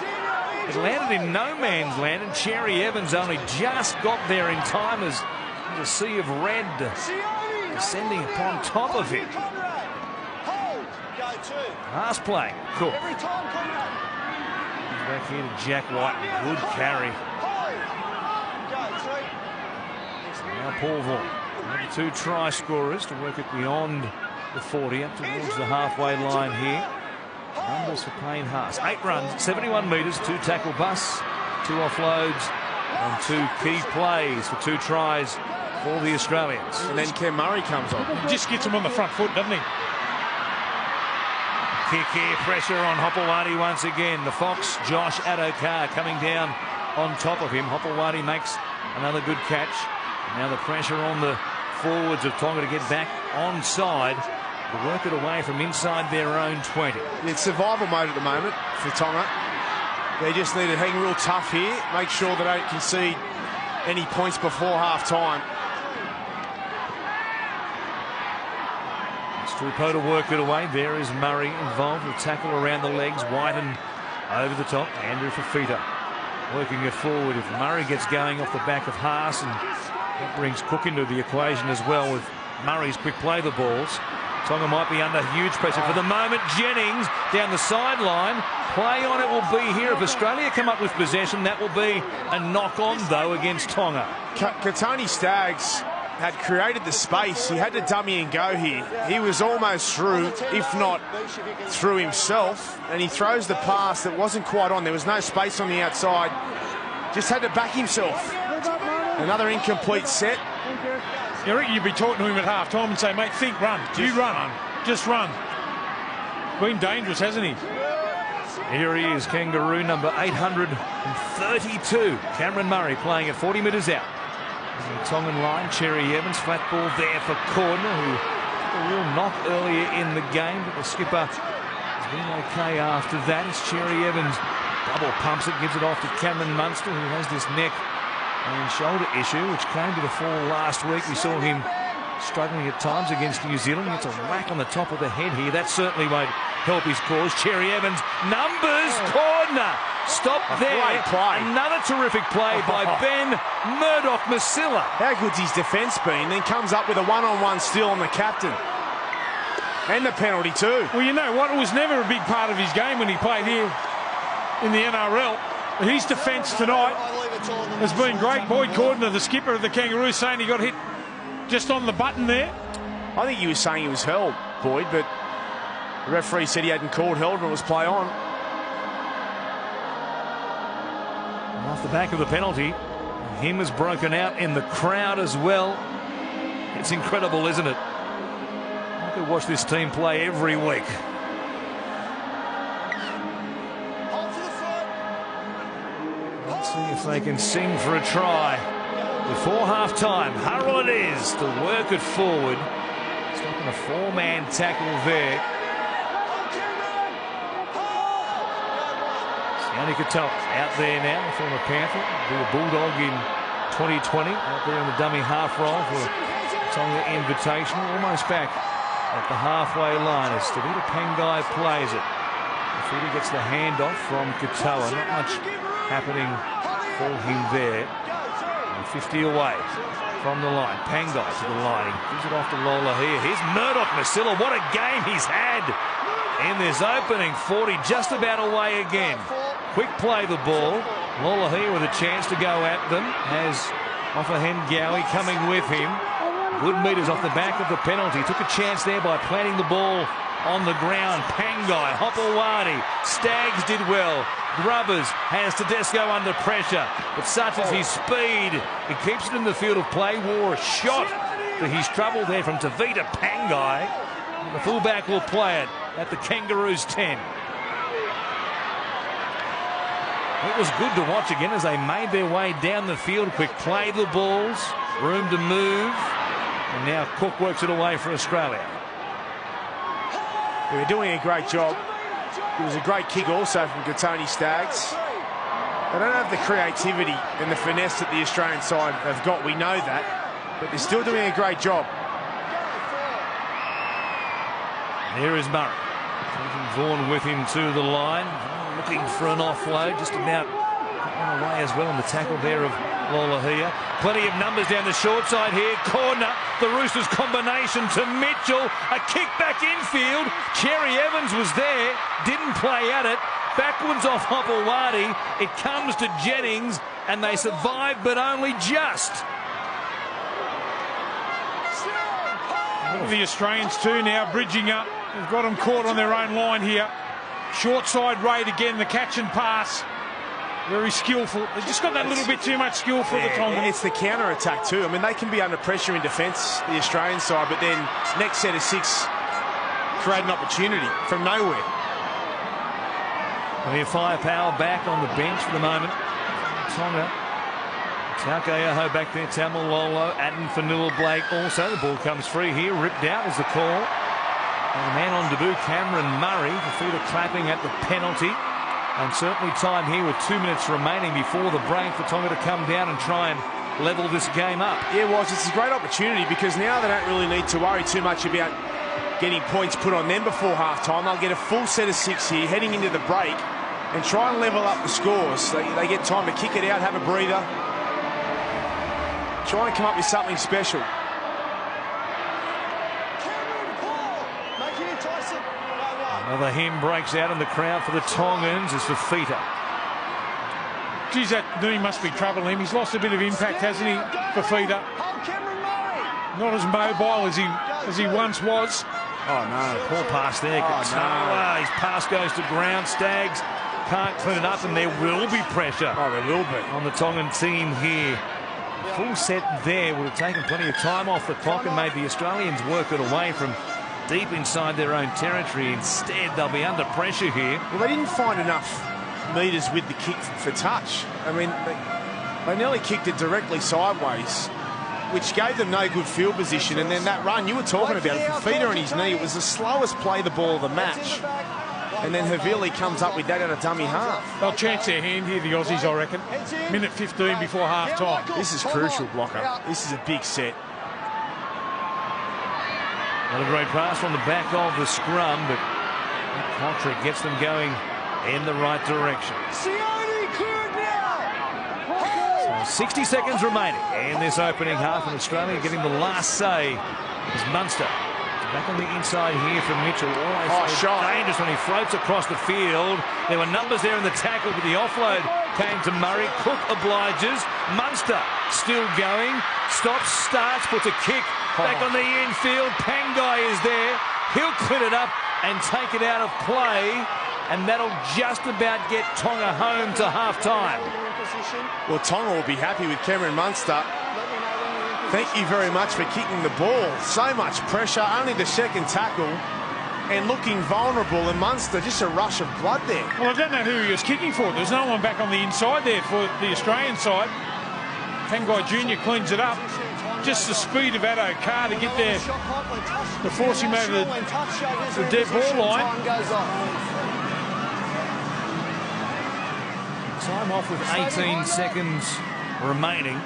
It landed in no man's land, and Cherry Evans only just got there in time as the sea of red descending upon top of him. Last play. Cool. Back here to Jack White. Good carry. Now Paul Vaughan. Another 2 try scorers to work it beyond the 40 up towards the halfway line here. Numbers for Payne Haas. 8 runs, 71 metres, 2 tackle busts, 2 offloads, and 2 key plays for 2 tries for the Australians. And then Ken Murray comes on. He just gets him on the front foot, doesn't he? Kick here, pressure on Hopewadi once again. The Fox, Josh Adokar coming down on top of him. Hopewadi makes another good catch. And now the pressure on the forwards of Tonga to get back onside, to work it away from inside their own 20. It's survival mode at the moment for Tonga. They just need to hang real tough here, make sure they don't concede any points before half-time. Strupo to work it away. There is Murray involved with tackle around the legs. Whiten over the top. Andrew Fafita working it forward. If Murray gets going off the back of Haas, and that brings Cook into the equation as well with Murray's quick play the balls. Tonga might be under huge pressure. For the moment, Jennings down the sideline. Play on it will be here. If Australia come up with possession, that will be a knock-on, though, against Tonga. Katoni Staggs had created the space. He had to dummy and go here. He was almost through, if not through himself, and he throws the pass that wasn't quite on. There was no space on the outside. Just had to back himself. Another incomplete set. You reckon you'd be talking to him at half-time and say, mate, think, run. You run. Just run. Been dangerous, hasn't he? Here he is, Kangaroo number 832. Cameron Murray playing at 40 metres out. The Tongan line, Cherry Evans, flat ball there for Cordner, who took a real knock earlier in the game, but the skipper has been okay after that. As Cherry Evans double pumps it, gives it off to Cameron Munster, who has this neck and shoulder issue, which came to the fore last week. We saw him struggling at times against New Zealand. He gets a whack on the top of the head here. That certainly won't help his cause. Cherry Evans, numbers, Cordner. Stop there. Another terrific play by Ben Murdoch-Masila. How good's his defence been? Then comes up with a one-on-one steal on the captain. And the penalty too. Well, you know what? It was never a big part of his game when he played here in the NRL. His defence tonight has been great. Boyd Cordner, the skipper of the Kangaroos, saying he got hit just on the button there. I think he was saying he was held, Boyd, but the referee said he hadn't called held and it was play on. Off the back of the penalty, him has broken out in the crowd as well. It's incredible, isn't it? I could watch this team play every week. Let's see if they can sing for a try. Before half-time, Hurrell it is to work it forward. Stopping a four-man tackle there. Sione Katoa out there now, former Panther, be a Bulldog in 2020, out there in the dummy half roll for Tonga Invitational, almost back at the halfway line as Tevita Pangai plays it. Tevita gets the handoff from Katoa, not much happening for him there. 50 away from the line. Pangai to the line. He gives it off to Lola here. Here's Murdoch-Masila. What a game he's had in this opening 40. Just about away again. Quick play the ball. Lola here with a chance to go at them. Has Ofahen Gowie coming with him. Good meters off the back of the penalty. Took a chance there by planting the ball on the ground. Pangai, Hopewadi, Staggs did well. Grubbers has Tedesco under pressure, but such is his speed, it keeps it in the field of play. Wore a shot to his trouble there from Tevita Pangai. The fullback will play it at the Kangaroos 10. It was good to watch again as they made their way down the field. Quick play the balls, room to move, and now Cook works it away for Australia. They're doing a great job. It was a great kick also from Katoni Staggs. They don't have the creativity and the finesse that the Australian side have got. We know that. But they're still doing a great job. Here is Murray. Taking Vaughan with him to the line. Looking for an offload. Just about got one away as well on the tackle there of Lola here. Plenty of numbers down the short side here. Corner. The Roosters combination to Mitchell. A kick back infield. Cherry Evans was there. Didn't play at it. Backwards off Hopewadi. It comes to Jennings. And they survive, but only just. The Australians too now bridging up. They've got them caught on their own line here. Short side raid again. The catch and pass. Very skillful. They've just got that little bit too much skill for the Tonga. It's the counter-attack too. I mean, they can be under pressure in defence, the Australian side, but then next set of six create an opportunity from nowhere. We have firepower back on the bench for the moment. Tonga. Taukeaho back there. Tamalolo. Atten Fanua Blake also. The ball comes free here. Ripped out is the call. And the man on debut, Cameron Murray. The feet are clapping at the penalty. And certainly time here with 2 minutes remaining before the break for Tonga to come down and try and level this game up. Yeah, it was. It's a great opportunity because now they don't really need to worry too much about getting points put on them before half-time. They'll get a full set of six here heading into the break and try and level up the scores. They get time to kick it out, have a breather, try and come up with something special. Another hymn breaks out in the crowd for the Tongans as Fafita. Geez, that knee must be troubling him. He's lost a bit of impact, hasn't he, Fafita? Not as mobile as he once was. Oh, no. Poor pass there. Katoa. His pass goes to ground. Staggs can't clean it up, and there will be pressure. Oh, there will be. On the Tongan team here. Full set there would have taken plenty of time off the clock and made the Australians work it away from deep inside their own territory. Instead, they'll be under pressure here. Well, they didn't find enough metres with the kick for touch. I mean, they nearly kicked it directly sideways, which gave them no good field position. And then that run, you were talking about it, Fafita and his knee, it was the slowest play the ball of the match. And then Havili comes up with that at a dummy half. They'll chance their hand here, the Aussies, I reckon. Minute 15 before half-time. This is crucial, Blocker. This is a big set. Another great pass from the back of the scrum, but Kotrick gets them going in the right direction. So 60 seconds remaining in this opening half, and Australia getting the last say is Munster. Back on the inside here from Mitchell. Always dangerous when he floats across the field. There were numbers there in the tackle, but the offload came to Murray. Cook obliges. Munster still going. Stops, starts, puts a kick. Back on the infield. Pangai is there. He'll clean it up and take it out of play. And that'll just about get Tonga home to half-time. Well, Tonga will be happy with Cameron Munster. Thank you very much for kicking the ball. So much pressure, only the second tackle, and looking vulnerable. And Munster, just a rush of blood there. Well, I don't know who he was kicking for. There's no one back on the inside there for the Australian side. Pangai Jr. cleans it up. Just the speed of Addo Carr to get there to force him over the dead ball line. Time off with 18 seconds remaining.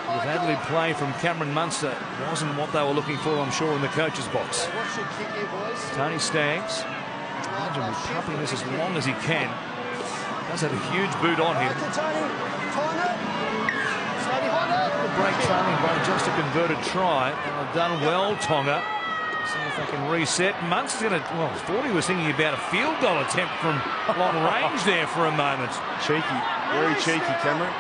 The Adley play from Cameron Munster wasn't what they were looking for, I'm sure, in the coach's box. Tony Staggs, imagine him pumping this as long as he can. Does have a huge boot on him. The break trailing by just a converted try, and they've done well, Tonga. See if they can reset. Munster's going to, well, thought he was thinking about a field goal attempt from long range there for a moment. Cheeky, very cheeky, Cameron.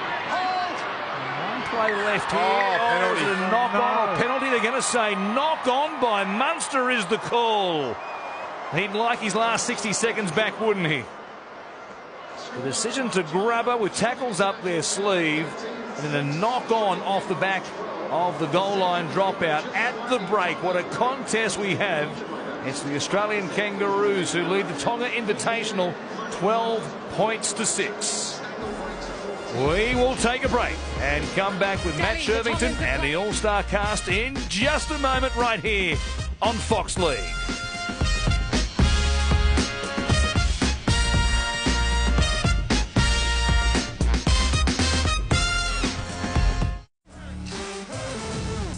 Play left here. Penalty. A knock on or penalty. They're going to say knock on by Munster is the call. He'd like his last 60 seconds back, wouldn't he? The decision to grab her with tackles up their sleeve, and then a knock on off the back of the goal line dropout at the break. What a contest we have. It's the Australian Kangaroos who lead the Tonga Invitational 12 points to 6. We will take a break and come back with Matt Shervington and the All-Star cast in just a moment right here on Fox League.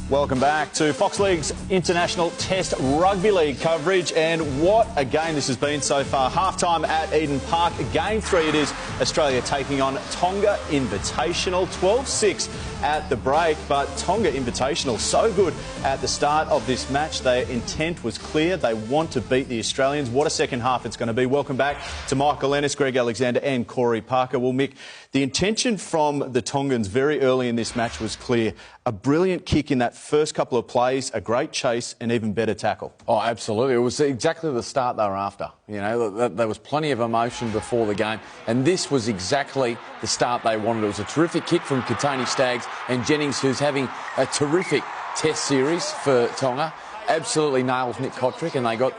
Welcome back to Fox League's International Test Rugby League coverage, and what a game this has been so far. Half-time at Eden Park. Game 3 it is, Australia taking on Tonga Invitational. 12-6 at the break, but Tonga Invitational so good at the start of this match. Their intent was clear. They want to beat the Australians. What a second half it's going to be. Welcome back to Michael Ennis, Greg Alexander and Corey Parker. Well, Mick, the intention from the Tongans very early in this match was clear. A brilliant kick in that first couple of plays, a great chase, and even better tackle. Oh, absolutely. It was exactly the start they were after. You know, there was plenty of emotion before the game, and this was exactly the start they wanted. It was a terrific kick from Tony Staggs and Jennings, who's having a terrific test series for Tonga. Absolutely nails Nick Kotrick, and they got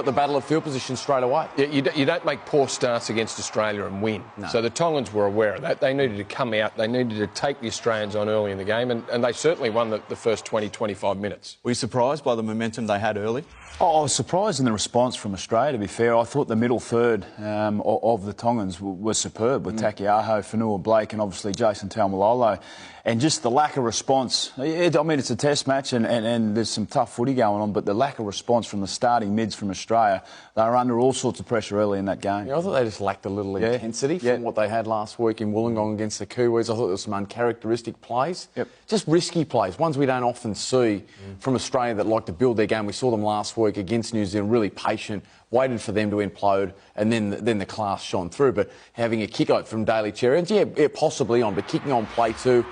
the battle of field position straight away. Yeah, you don't make poor starts against Australia and win. No. So the Tongans were aware of that. They needed to come out. They needed to take the Australians on early in the game, and they certainly won the first 20, 25 minutes. Were you surprised by the momentum they had early? Oh, I was surprised in the response from Australia, to be fair. I thought the middle third of the Tongans was superb, with Takiaho, Fanua Blake and obviously Jason Taumalolo. and just the lack of response. I mean, it's a test match and there's some tough footy going on, but the lack of response from the starting mids from Australia, they were under all sorts of pressure early in that game. Yeah, I thought they just lacked a little intensity from what they had last week in Wollongong against the Kiwis. I thought there were some uncharacteristic plays, just risky plays, ones we don't often see from Australia that like to build their game. We saw them last week against New Zealand, really patient, waited for them to implode, and then the class shone through. But having a kick-out from Daly Cherry, and possibly on, but kicking on play too,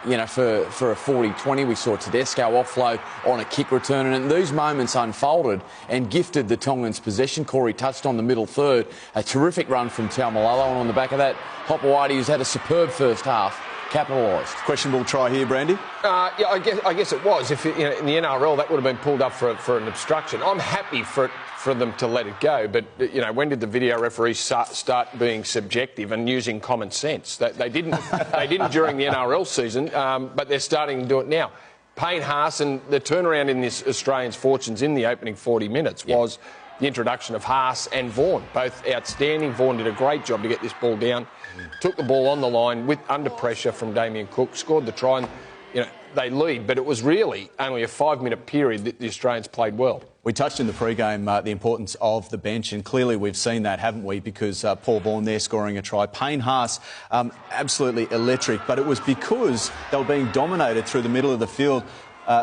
you know, for a 40-20, we saw Tedesco offload on a kick return, and these moments unfolded and gifted the Tongans possession. Corey touched on the middle third, a terrific run from Taumalolo, and on the back of that, Hopewadi, who's had a superb first half, capitalised. Questionable try here, Brandy? Yeah, I guess it was. If in the NRL, that would have been pulled up for an obstruction. I'm happy for them to let it go, but when did the video referees start being subjective and using common sense? They didn't. They didn't during the NRL season, but they're starting to do it now. Payne Haas, and the turnaround in this Australians' fortunes in the opening 40 minutes was the introduction of Haas and Vaughan, both outstanding. Vaughan did a great job to get this ball down, took the ball on the line under pressure from Damien Cook, scored the try, and they lead, but it was really only a 5-minute period that the Australians played well. We touched in the pre-game the importance of the bench, and clearly we've seen that, haven't we? Because Paul Vaughan there scoring a try. Payne Haas, absolutely electric, but it was because they were being dominated through the middle of the field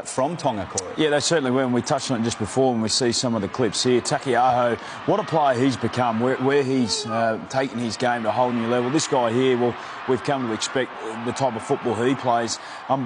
from Tonga, Corey. Yeah, they certainly were, and we touched on it just before when we see some of the clips here. Takiaho, what a player he's become, where he's taken his game to a whole new level. This guy here, well, we've come to expect the type of football he plays.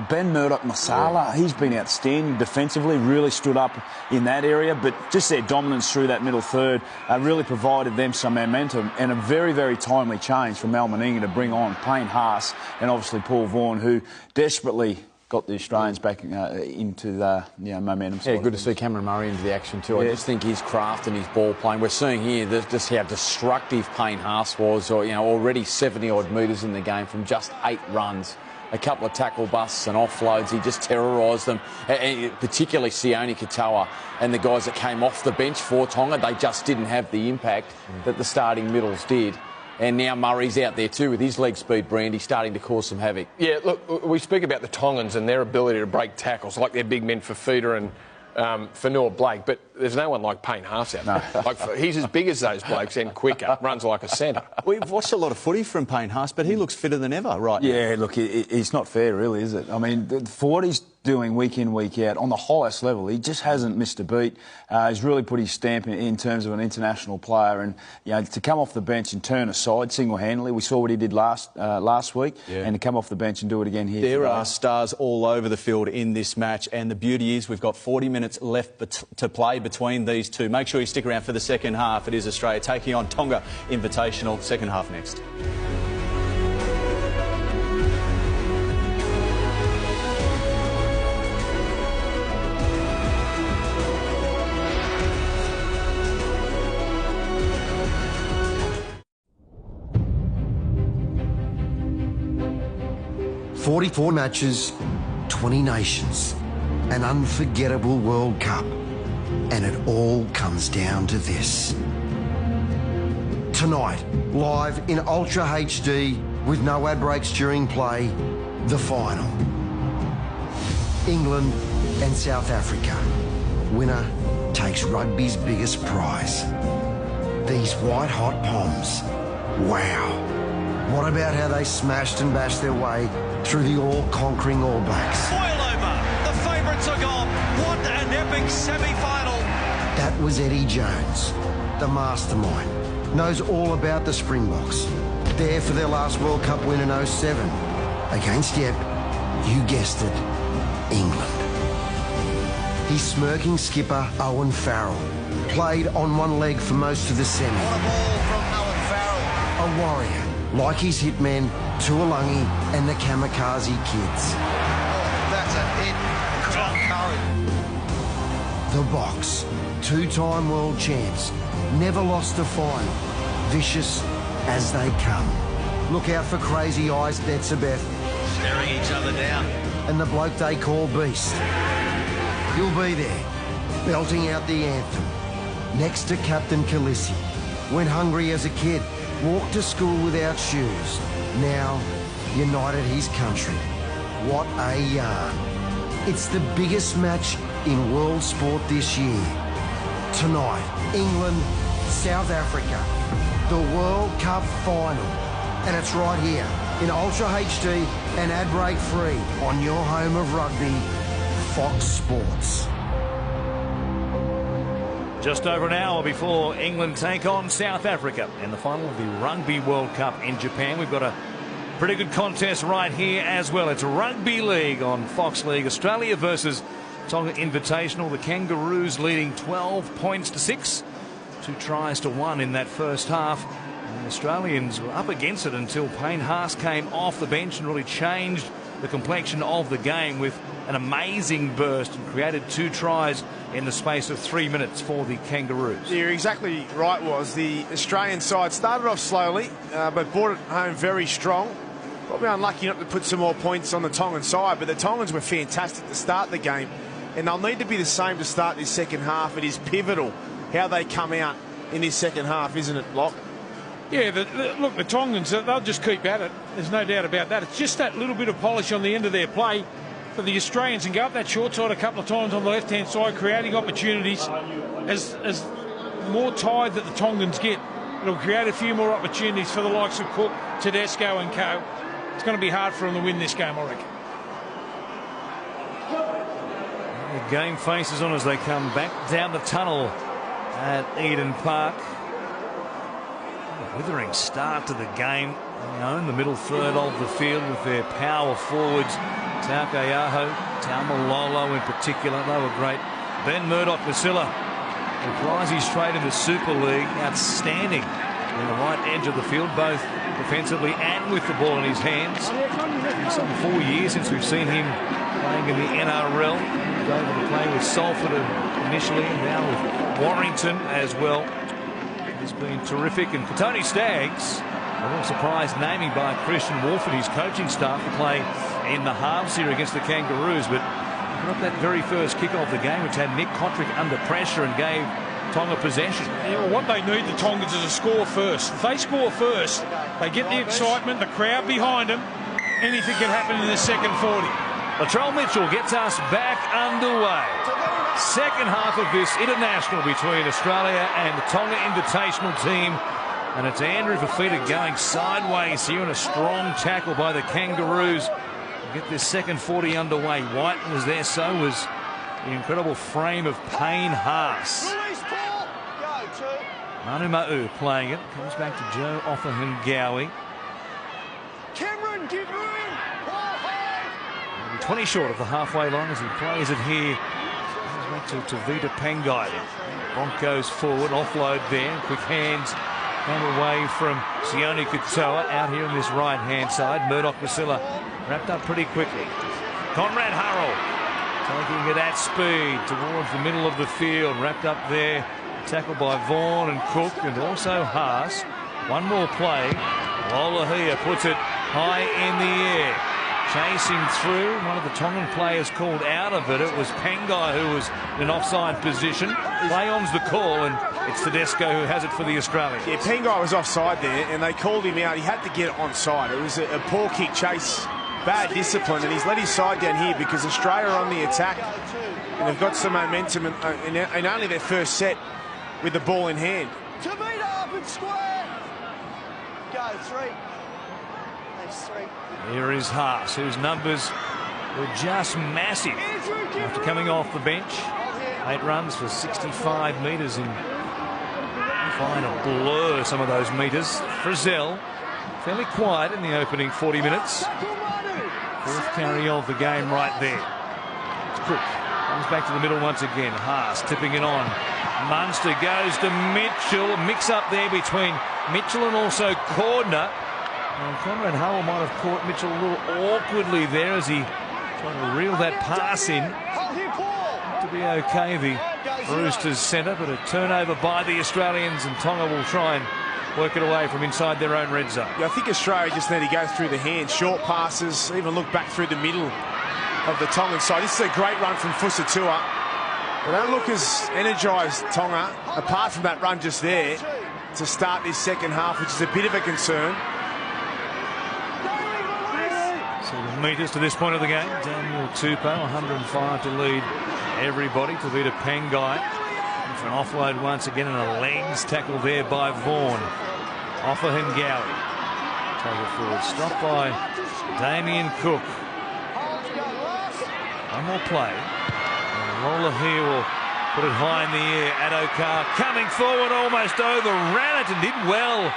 Ben Murdoch-Masala, he's been outstanding defensively, really stood up in that area, but just their dominance through that middle third really provided them some momentum, and a very, very timely change from Mal Meninga to bring on Payne Haas and obviously Paul Vaughan, who desperately got the Australians back into the momentum. Yeah, good to see Cameron Murray into the action too. I just think his craft and his ball playing. We're seeing here just how destructive Payne Haas was. Already 70-odd metres in the game from just 8 runs. A couple of tackle busts and offloads. He just terrorised them, and particularly Sione Katoa and the guys that came off the bench for Tonga. They just didn't have the impact that the starting middles did. And now Murray's out there too with his leg speed, Brandy, starting to cause some havoc. Yeah, look, we speak about the Tongans and their ability to break tackles, like their big men Fafita and Fanua Blake, but there's no one like Payne Haas out there. He's as big as those blokes and quicker, runs like a centre. We've watched a lot of footy from Payne Haas, but he looks fitter than ever right now. Yeah, look, it's not fair really, is it? I mean, for what he's doing week in, week out, on the highest level, he just hasn't missed a beat. He's really put his stamp in terms of an international player, and to come off the bench and turn aside single-handedly, we saw what he did last week, and to come off the bench and do it again here. There are stars all over the field in this match, and the beauty is we've got 40 minutes left to play between these two. Make sure you stick around for the second half. It is Australia taking on Tonga Invitational. Second half next. "44 matches, 20 nations, an unforgettable World Cup, and it all comes down to this." Tonight, live in Ultra HD with no ad breaks during play, the final. England and South Africa. Winner takes rugby's biggest prize. These white-hot Poms. Wow. What about how they smashed and bashed their way through the all-conquering All Blacks? Boil over. The favourites are gone. What an epic semi-final. That was Eddie Jones, the mastermind. Knows all about the Springboks. There for their last World Cup win in 07. Against, yep, you guessed it, England. His smirking skipper, Owen Farrell, played on one leg for most of the semi. What a ball from Owen Farrell. A warrior, like his hitmen, Tuolungi and the Kamikaze Kids. Oh, that's a hit. John Curry. The Box, 2-time world champs, never lost a final. Vicious as they come. Look out for Crazy Eyes Betsabeth. Staring each other down. And the bloke they call Beast. You'll be there, belting out the anthem. Next to Captain Khaleesi. Went hungry as a kid, walked to school without shoes. Now, united his country. What a yarn. It's the biggest match in world sport this year. Tonight, England, South Africa, the World Cup final. And it's right here in Ultra HD and ad break free on your home of rugby, Fox Sports. Just over an hour before England take on South Africa in the final of the Rugby World Cup in Japan. We've got a pretty good contest right here as well. It's Rugby League on Fox League. Australia versus Tonga Invitational. The Kangaroos leading 12 points to 6. 2 tries to 1 in that first half. And the Australians were up against it until Payne Haas came off the bench and really changed the complexion of the game with an amazing burst and created 2 tries in the space of 3 minutes for the Kangaroos. You're exactly right, Was. The Australian side started off slowly, but brought it home very strong. Probably unlucky not to put some more points on the Tongan side, but the Tongans were fantastic to start the game, and they'll need to be the same to start this second half. It is pivotal how they come out in this second half, isn't it, Locke? Yeah, look, the Tongans, they'll just keep at it. There's no doubt about that. It's just that little bit of polish on the end of their play for the Australians, and go up that short side a couple of times on the left-hand side, creating opportunities. As more tired that the Tongans get, it'll create a few more opportunities for the likes of Cook, Tedesco and co. It's going to be hard for them to win this game, I reckon. The game faces on as they come back down the tunnel at Eden Park. A withering start to the game. They own the middle third of the field with their power forwards. Taukeaho, Taumalolo in particular, they were great. Ben Murdoch-Masila replies his trade in the Super League. Outstanding in the right edge of the field, both defensively and with the ball in his hands. It's been some 4 years since we've seen him playing in the NRL. He's over to play with Salford initially, and now with Warrington as well. He's been terrific. And for Tony Staggs, a little surprise naming by Christian Wolf and his coaching staff to play in the halves here against the Kangaroos, but put up that very first kick of the game, which had Nick Kotrick under pressure and gave Tonga possession. Yeah, well, what they need, the Tongans, is a score first. If they score first, they get the excitement, the crowd behind them. Anything can happen in the second 40. Latrell Mitchell gets us back underway. Second half of this international between Australia and the Tonga Invitational team. And it's Andrew Fafita going sideways here, and a strong tackle by the Kangaroos. Get this second 40 underway. White was there, so was the incredible frame of Payne Haas. Manu Ma'u playing it. Comes back to Joe Offahengawi. 20 short of the halfway line as he plays it here. Comes back to Tavita Pangai. Broncos forward, offload there. Quick hands come away from Sione Katoa out here on this right-hand side. Murdoch-Masila wrapped up pretty quickly. Conrad Hurrell taking it at speed towards the middle of the field. Wrapped up there. Tackled by Vaughan and Cook and also Haas. One more play. Lolohea puts it high in the air. Chasing through. One of the Tongan players called out of it. It was Pangai who was in an offside position. Play on's the call, and it's Tedesco who has it for the Australians. Yeah, Pangai was offside there, and they called him out. He had to get onside. It was a poor kick chase. Bad discipline, and he's let his side down here because Australia are on the attack, and they've got some momentum in only their first set with the ball in hand. Tavita up and square. Go, 3. That's 3. Here is Haas, whose numbers were just massive after coming off the bench. 8 runs for 65 metres, and trying to blur some of those metres. Frizzell fairly quiet in the opening 40 minutes. Fourth carry of the game right there. It's Cook. Comes back to the middle once again. Haas tipping it on. Munster goes to Mitchell. A mix up there between Mitchell and also Cordner. And Conrad Howell might have caught Mitchell a little awkwardly there as he tried to reel that pass in. To be okay, the Roosters centre, but a turnover by the Australians, and Tonga will try and work it away from inside their own red zone. Yeah, I think Australia just need to go through the hands, short passes, even look back through the middle of the Tongan side. This is a great run from Fusatua. They don't look as energised, Tonga, apart from that run just there to start this second half, which is a bit of a concern. So the metres to this point of the game. Daniel Tupou, 105 to lead everybody. Tavita Pangai for an offload once again, and a legs tackle there by Vaughan. Offa Hengawi. Take it forward. Stopped by Damien Cook. One more play. And Lola here will put it high in the air. Adokar coming forward, almost overran it and did well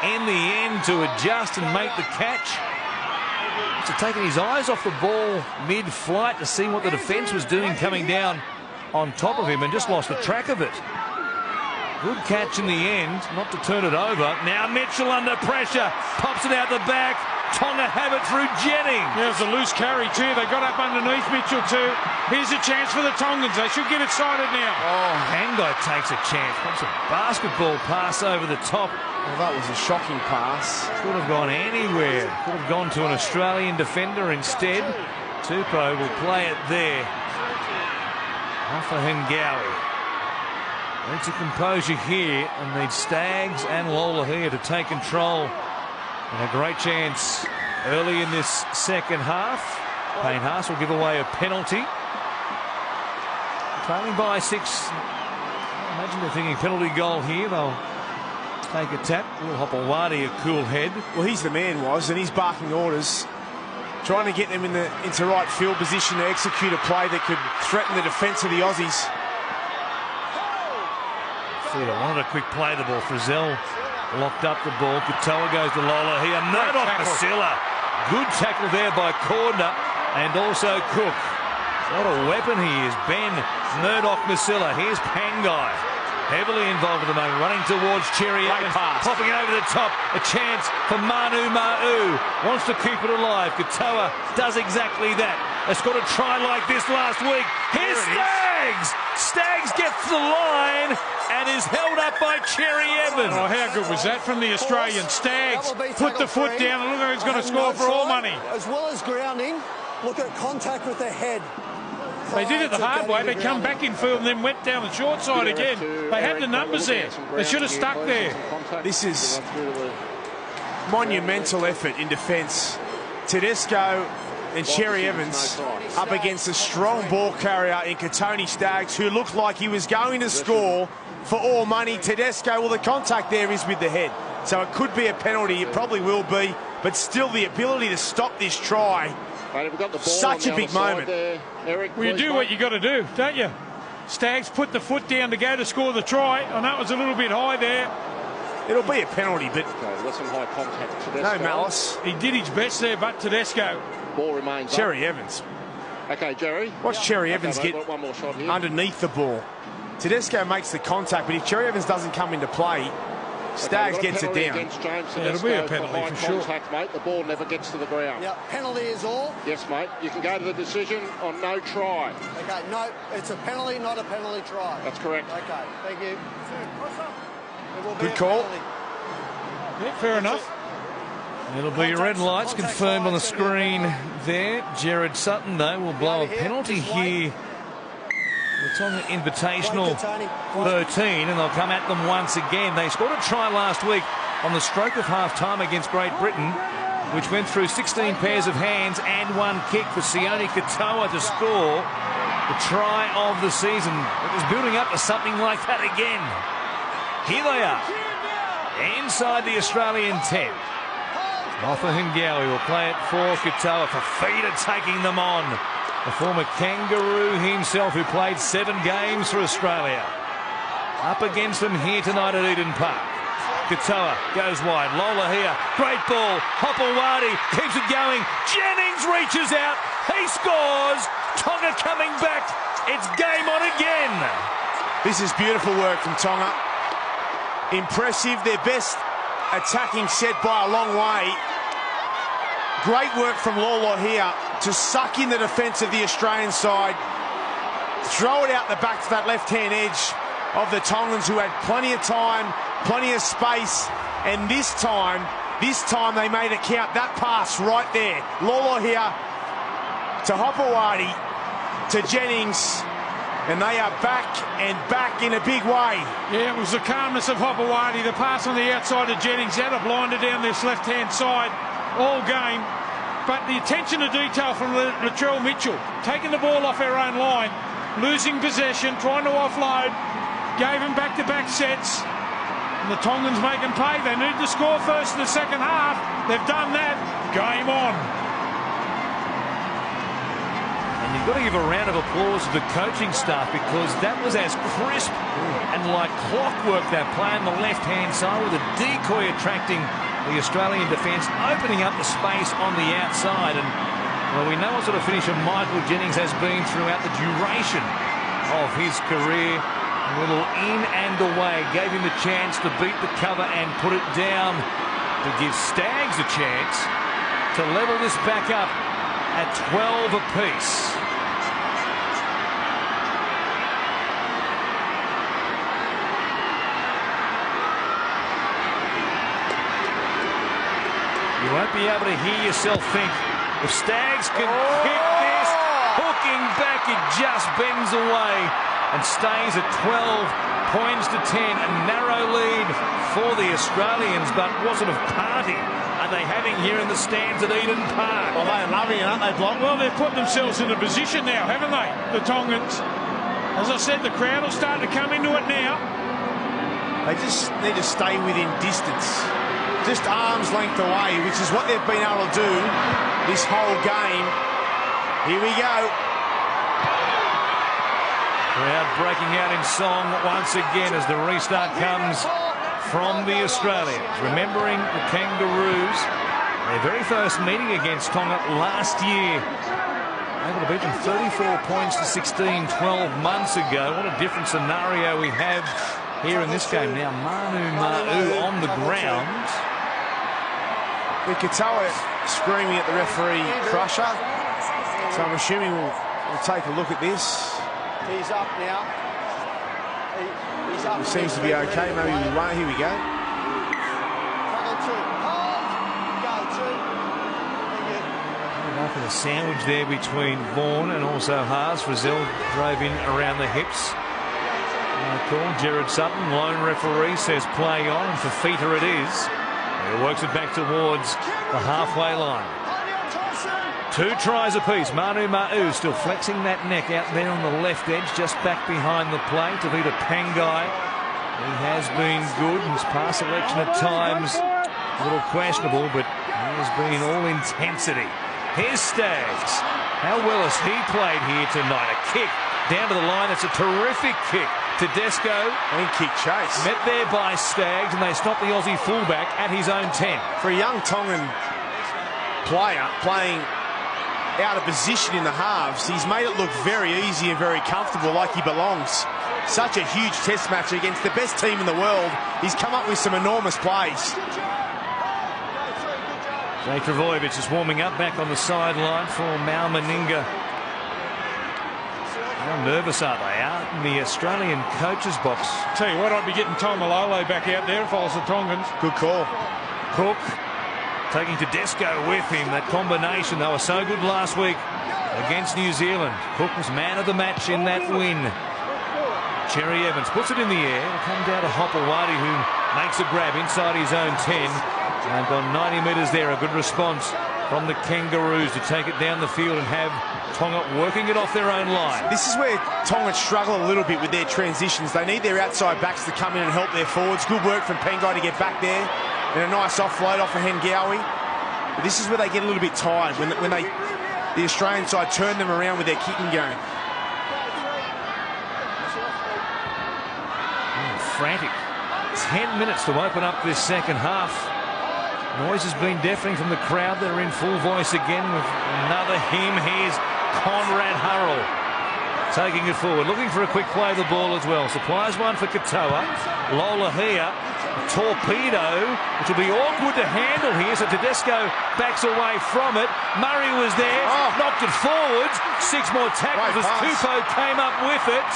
in the end to adjust and make the catch. After taking his eyes off the ball mid-flight to see what the defence was doing coming down on top of him, and just lost the track of it. Good catch in the end, not to turn it over. Now Mitchell under pressure, pops it out the back. Tonga have it through Jennings. There's a loose carry too. They got up underneath Mitchell too. Here's a chance for the Tongans. They should get excited now. Oh, Hangai takes a chance. Pops a basketball pass over the top. Well, that was a shocking pass. Could have gone anywhere. Could have gone to an Australian defender instead. Tupou will play it there. Offa Hengawi. Needs a composure here, and needs Staggs and Lola here to take control. And a great chance early in this second half. Payne Haas will give away a penalty. Trailing by 6. I imagine they're thinking penalty goal here. They'll take a tap. Will Hopewadi a cool head. Well, he's the man, and he's barking orders, trying to get them into right field position to execute a play that could threaten the defence of the Aussies. Feeder wanted a quick play the ball. Frizzell locked up the ball. Katoa goes to Lola here. Murdoch-Masila. Good tackle there by Cordner and also Cook. What a weapon he is, Ben Murdoch-Masila. Here's Pangai. Heavily involved at the moment, running towards Cherry Evans, popping over the top. A chance for Manu Ma'u. Wants to keep it alive. Katoa does exactly that. They scored a try like this last week. Here's Staggs. Staggs gets the line and is held up by Cherry Evans. Oh, how good was that from the Australian? Staggs put the foot down and look like he's going to score for all money. As well as grounding, look at contact with the head. They did it the hard way. They come back in field and then went down the short side again. They had the numbers there. They should have stuck there. This is monumental effort in defence. Tedesco and Cherry Evans up against a strong ball carrier in Katoni Staggs, who looked like he was going to score for all money. Tedesco, well, the contact there is with the head, so it could be a penalty. It probably will be, but still the ability to stop this try. Such a big moment. Well, you do what you got to do, don't you? Staggs put the foot down to go to score the try. I know it was a little bit high there. It'll be a penalty, but some high contact. No malice. He did his best there, but Tedesco. Ball remains Cherry Evans. Okay, Jerry. Watch Cherry Evans get one more shot here. Underneath the ball. Tedesco makes the contact, but if Cherry Evans doesn't come into play, Staggs gets it down. It'll be a penalty for sure. Contact, mate. The ball never gets to the ground. Yeah, penalty is all. Yes, mate. You can go to the decision on no try. Okay, no, it's a penalty, not a penalty try. That's correct. Okay, thank you. Good call. Yeah, fair enough. It'll be red lights confirmed on the screen there. Jared Sutton, though, will blow a penalty here. The Tonga Invitational 13, and they'll come at them once again. They scored a try last week on the stroke of half-time against Great Britain, which went through 16 pairs of hands and one kick for Sione Katoa to score the try of the season. It was building up to something like that again. Here they are, inside the Australian 10. Offa Hengawi will play it for Katoa. For Feeder taking them on. The former Kangaroo himself, who played 7 games for Australia. Up against them here tonight at Eden Park. Katoa goes wide. Lola here. Great ball. Hopewadi keeps it going. Jennings reaches out. He scores. Tonga coming back. It's game on again. This is beautiful work from Tonga. Impressive. Their best attacking set by a long way. Great work from Lola here to suck in the defence of the Australian side. Throw it out the back to that left-hand edge of the Tongans, who had plenty of time, plenty of space, and this time they made it count. That pass right there. Lola here to Hopewadi, to Jennings, and they are back and back in a big way. Yeah, it was the calmness of Hopewadi. The pass on the outside of Jennings, that a blinder down this left-hand side all game. But the attention to detail from Latrell Mitchell, taking the ball off our own line, losing possession, trying to offload, gave him back-to-back sets. And the Tongans make them pay. They need to score first in the second half. They've done that. Game on. And you've got to give a round of applause to the coaching staff, because that was as crisp and like clockwork, that play on the left-hand side with a decoy attracting the Australian defence, opening up the space on the outside. And well, we know what sort of finisher Michael Jennings has been throughout the duration of his career. A little in and away, gave him the chance to beat the cover and put it down to give Staggs a chance to level this back up at 12 apiece. You won't be able to hear yourself think, if Staggs can hit this, hooking back, it just bends away and stays at 12 points to 10. A narrow lead for the Australians, but what sort of party are they having here in the stands at Eden Park? Well, they're loving it, aren't they, Block? Well, they've put themselves in a position now, haven't they, the Tongans? As I said, the crowd will start to come into it now. They just need to stay within distance, just arm's length away, which is what they've been able to do this whole game. Here we go. Crowd breaking out in song once again as the restart comes from the Australians. Remembering the Kangaroos, their very first meeting against Tonga last year. Able to beat them 34 points to 16 12 months ago. What a different scenario we have here in this game now. Manu on the ground. With Katoa screaming at the referee, Crusher. So I'm assuming we'll take a look at this. He's up now. He's up. It seems to be okay. Maybe we won't. Here we go. Up in a sandwich there between Vaughan and also Haas. Frizzell drove in around the hips. Call. Jared Sutton, lone referee, says play on, and Fafita it is. He works it back towards the halfway line. 2 tries apiece. Manu still flexing that neck out there on the left edge, just back behind the plate. Tavita Pangai, he has been good. His pass selection at times a little questionable, but he has been all intensity. Here's Staggs. How well has he played here tonight? A kick down to the line. It's a terrific kick. Tedesco. Clean kick chase. Met there by Staggs, and they stop the Aussie fullback at his own 10. For a young Tongan player playing out of position in the halves, he's made it look very easy and very comfortable, like he belongs. Such a huge test match against the best team in the world. He's come up with some enormous plays. Jake Travojevic is warming up back on the sideline for Mal Meninga. How nervous are they out in the Australian coach's box? Tell you what, I'd be getting Tom Malolo back out there if I was the Tongans. Good call. Cook taking Tedesco with him. That combination, they were so good last week against New Zealand. Cook was man of the match in that win. Cherry Evans puts it in the air. It'll come down to Hopewadi, who makes a grab inside his own 10. And gone 90 metres there. A good response from the Kangaroos to take it down the field and have Tonga working it off their own line. This is where Tonga struggle a little bit with their transitions. They need their outside backs to come in and help their forwards. Good work from Pangai to get back there. And a nice offload off of Hengawi. But this is where they get a little bit tired, when the Australian side turn them around with their kicking game. Frantic. 10 minutes to open up this second half. Noise has been deafening from the crowd. They're in full voice again with another hymn. Here's Conrad Hurrell taking it forward, looking for a quick play of the ball as well. Supplies one for Katoa. Lola here. Torpedo, which will be awkward to handle here, so Tedesco backs away from it. Murray was there, knocked it forwards. 6 more tackles as Tupou came up with it.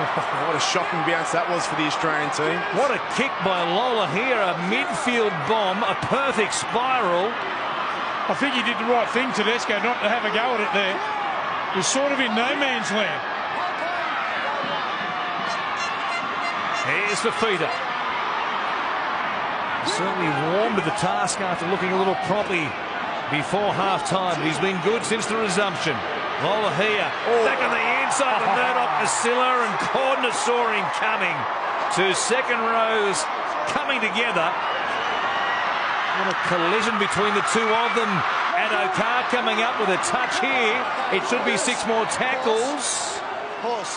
What a shocking bounce that was for the Australian team. What a kick by Lola here, a midfield bomb, a perfect spiral. I think he did the right thing, Tedesco, not to have a go at it there. He was sort of in no man's land. Here's Fafita. Certainly warmed to the task after looking a little proppy before half-time. He's been good since the resumption. Lola here, back on the inside to Murdoch-Masila, and Cordner saw him coming. Two second rows coming together. What a collision between the two of them. Adokar coming up with a touch here. It should be 6 more tackles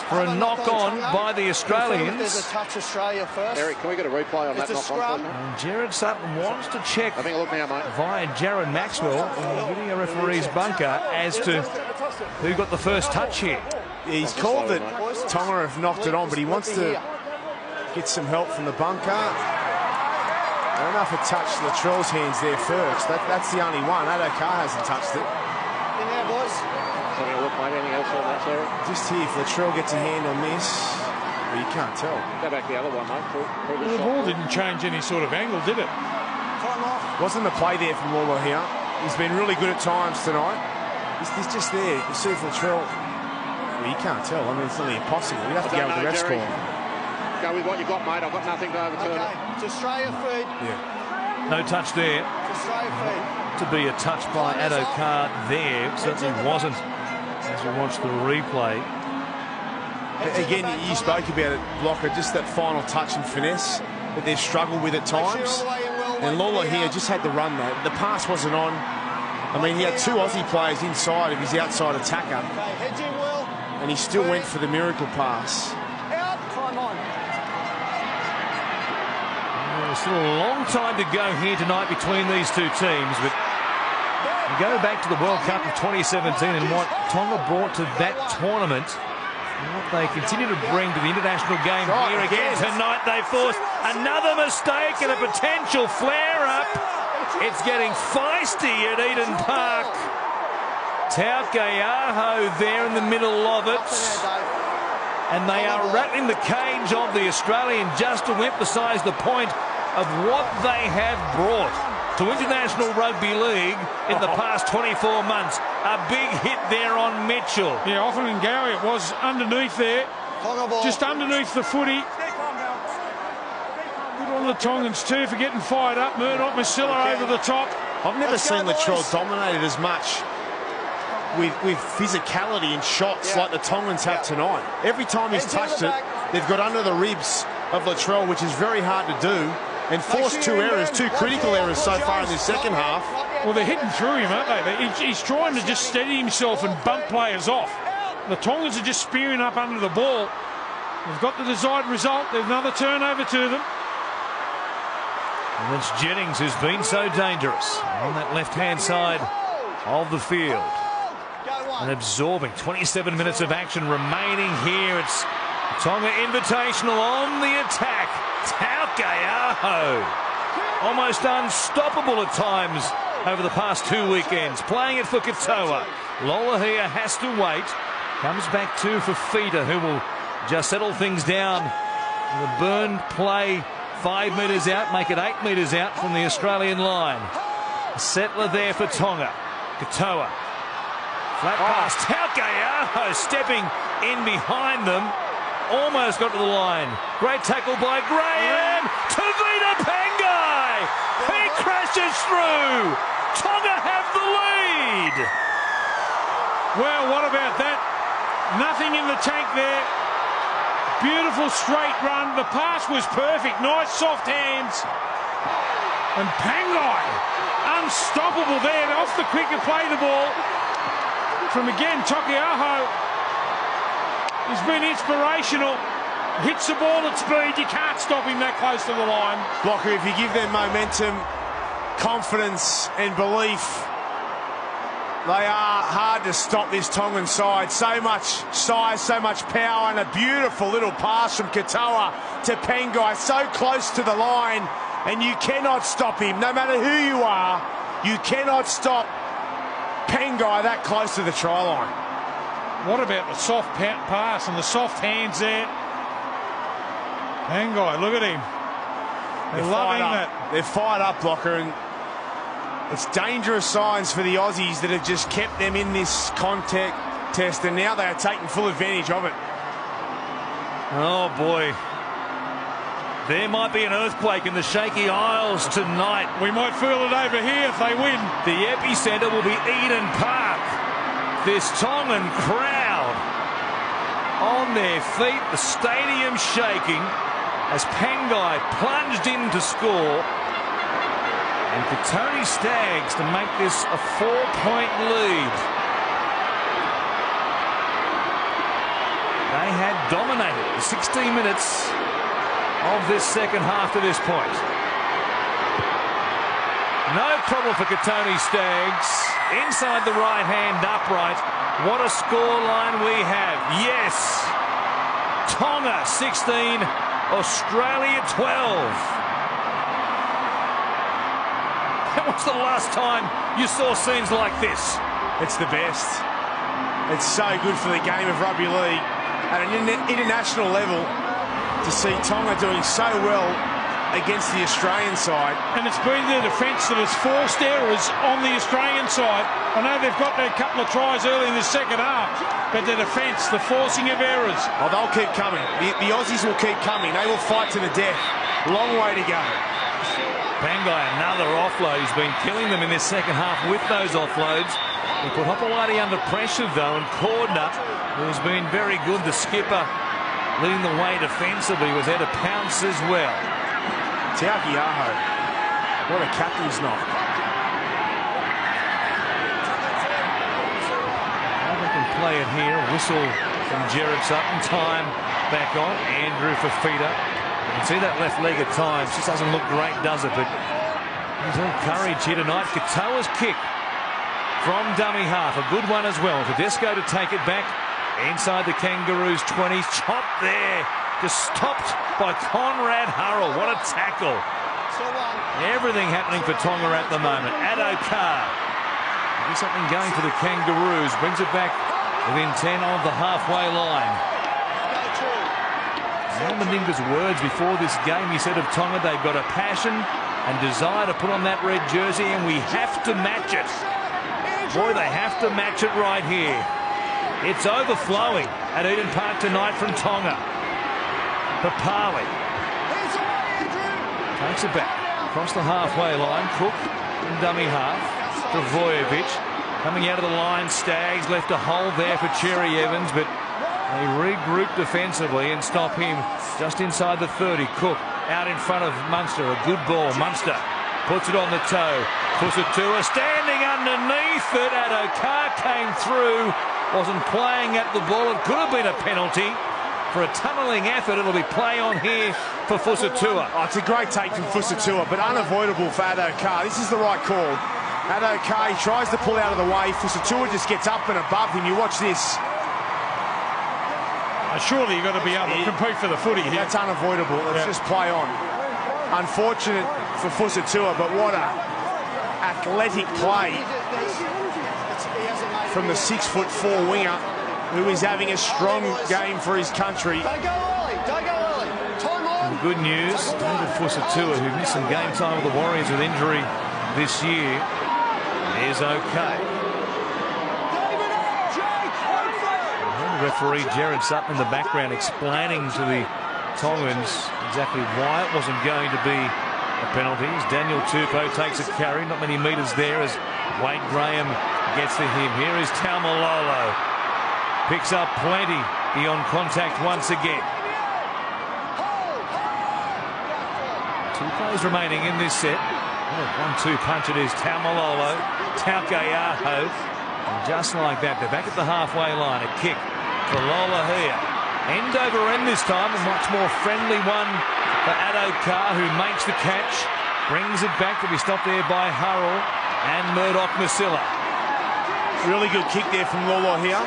for a knock-on by the Australians. There's a touch Australia first. Eric, can we get a replay on that knock-on? And Jared Sutton wants to check Having a look now, mate. via Jared Maxwell in the video referee's bunker as to who got the first touch here. He's called that Tonga have knocked it on, but he wants to get some help from the bunker. I don't know if it touched Latrell's hands there first. That's the only one. Adokar hasn't touched it. In there, boys. Having a look, mate. Anything else on that, Sarah? Just here, if Latrell gets a hand on this, well, you can't tell. Go back the other one, mate. The ball didn't change any sort of angle, did it? Wasn't the play there from Lawler here. He's been really good at times tonight. He's just there. You see if Latrell... Well, you can't tell. I mean, it's nearly impossible. You have to go with the ref score. Go with what you got, mate. I've got nothing to overturn it. It's Australia feed. Yeah. No touch there. It's Australia feed. To be a touch by Adokar there. It certainly wasn't as we watched the replay. Again, you spoke about it, Blocker, just that final touch and finesse that they've struggled with at times. And Lawler here just had to run that. The pass wasn't on. I mean, he had 2 Aussie players inside of his outside attacker. And he still went for the miracle pass. Out, time on. There's still a long time to go here tonight between these two teams, but we go back to the World Cup of 2017 and what Tonga brought to that tournament, and what they continue to bring to the international game here again tonight. They forced another mistake and a potential flare-up. It's getting feisty at Eden Park. Taukeaho there in the middle of it. And they are rattling the cage of the Australian just to emphasise the point of what they have brought to International Rugby League in the past 24 months. A big hit there on Mitchell. Yeah, often in Gowie it was underneath there. Just underneath the footy. Good on the Tongans too for getting fired up. Murdoch-Masila over the top. I've never seen Latrell dominated as much with physicality and shots like the Tongans have tonight. Every time he's touched it, they've got under the ribs of Latrell, which is very hard to do, and forced 2 errors, 2 critical errors so far in this second half. Well, they're hitting through him, aren't they? He's trying to just steady himself and bump players off. The Tongans are just spearing up under the ball. They've got the desired result. There's another turnover to them. And it's Jennings who's been so dangerous on that left-hand side of the field. And absorbing 27 minutes of action remaining here. It's Tonga Invitational on the attack. Taukeaho, almost unstoppable at times over the past 2 weekends. Playing it for Katoa. Lolohea has to wait. Comes back to for Fifita, who will just settle things down. The burn play 5 metres out, make it 8 metres out from the Australian line. A settler there for Tonga. Katoa. Flat pass. Taukeaho stepping in behind them. Almost got to the line. Great tackle by Graham. Tavita Pangai. He crashes through. Tonga have the lead. Well, what about that? Nothing in the tank there. Beautiful straight run. The pass was perfect. Nice soft hands. And Pangai, unstoppable there. Off the quick to play the ball. From again, Taukeaho. He's been inspirational. Hits the ball at speed. You can't stop him that close to the line. Blocker, if you give them momentum, confidence and belief, they are hard to stop this Tongan side. So much size, so much power, and a beautiful little pass from Katoa to Pangai, so close to the line, and you cannot stop him. No matter who you are, you cannot stop Pangai that close to the try line. What about the soft pass and the soft hands there? Pangai, look at him. They're loving that. They're fired up, Blocker, and it's dangerous signs for the Aussies that have just kept them in this contest, and now they are taking full advantage of it. Oh, boy. There might be an earthquake in the Shaky Isles tonight. We might feel it over here if they win. The epicentre will be Eden Park. This Tongan crowd on their feet, the stadium shaking as Pangai plunged in to score. And for Tony Staggs to make this a 4-point lead. They had dominated the 16 minutes of this second half to this point. No problem for Tony Staggs. Inside the right hand upright. What a scoreline we have. Yes. Tonga 16, Australia 12. When was the last time you saw scenes like this? It's the best. It's so good for the game of rugby league at an international level to see Tonga doing so well against the Australian side. And it's been the defence that has forced errors on the Australian side. I know they've got a couple of tries early in the second half, but the defence, the forcing of errors. Oh, they'll keep coming. The Aussies will keep coming. They will fight to the death. Long way to go. Pangai, another offload. He's been killing them in this second half with those offloads. He put Hopewadi under pressure, though, and Cordner, who's been very good, the skipper, leading the way defensively, was there to pounce as well. Taukei'aho, what a captain's knock. Well, they can play it here. Whistle from Jared Sutton. Time back on. Andrew Fafita. You can see that left leg at times. Just doesn't look great, does it? But he's all courage here tonight. Katoa's kick from dummy half. A good one as well. Tedesco to take it back inside the Kangaroos' 20s. Chopped there. Just stopped by Conrad Hurrell. What a tackle. Everything happening for Tonga at the moment. Addo-Carr. There's something going for the Kangaroos. Brings it back within 10 of the halfway line. Al Meninga's words before this game, he said of Tonga, they've got a passion and desire to put on that red jersey, and we have to match it. Boy, they have to match it right here. It's overflowing at Eden Park tonight from Tonga. Papali takes it back across the halfway line. Cook in dummy half. Travojevic coming out of the line. Staggs left a hole there for Cherry Evans, but they regroup defensively and stop him just inside the 30. Cook out in front of Munster. A good ball. Munster puts it on the toe. Fusitu'a standing underneath it. Addo-Carr came through. Wasn't playing at the ball. It could have been a penalty. For a tunnelling effort, it'll be play on here for Fusitu'a. Oh, it's a great take from Fusitu'a, but unavoidable for Addo-Carr. This is the right call. Addo-Carr, he tries to pull out of the way. Fusitu'a just gets up and above him. You watch this. Surely you've got to be able to compete for the footy here. That's unavoidable. Let's just play on. Unfortunate for Fusitu'a, but what a athletic play from the 6'4" winger, who is having a strong game for his country. Don't go early. Don't go early. Time on. Good news, David Fusitu'a, who missed some game time with the Warriors with injury this year, is okay. Referee Jared Sutton in the background explaining to the Tongans exactly why it wasn't going to be a penalty. As Daniel Tupou takes a carry, not many metres there as Wade Graham gets to him. Here is Taumalolo. Picks up plenty beyond contact once again. 2 plays remaining in this set. What a 1-2 punch it is. Taumalolo, Taukei'aho. And just like that, they're back at the halfway line. A kick for Lolohea. End over end this time. A much more friendly one for Addo-Carr, who makes the catch. Brings it back to be stopped there by Hurrell and Murdoch-Masila. Really good kick there from Lolohea.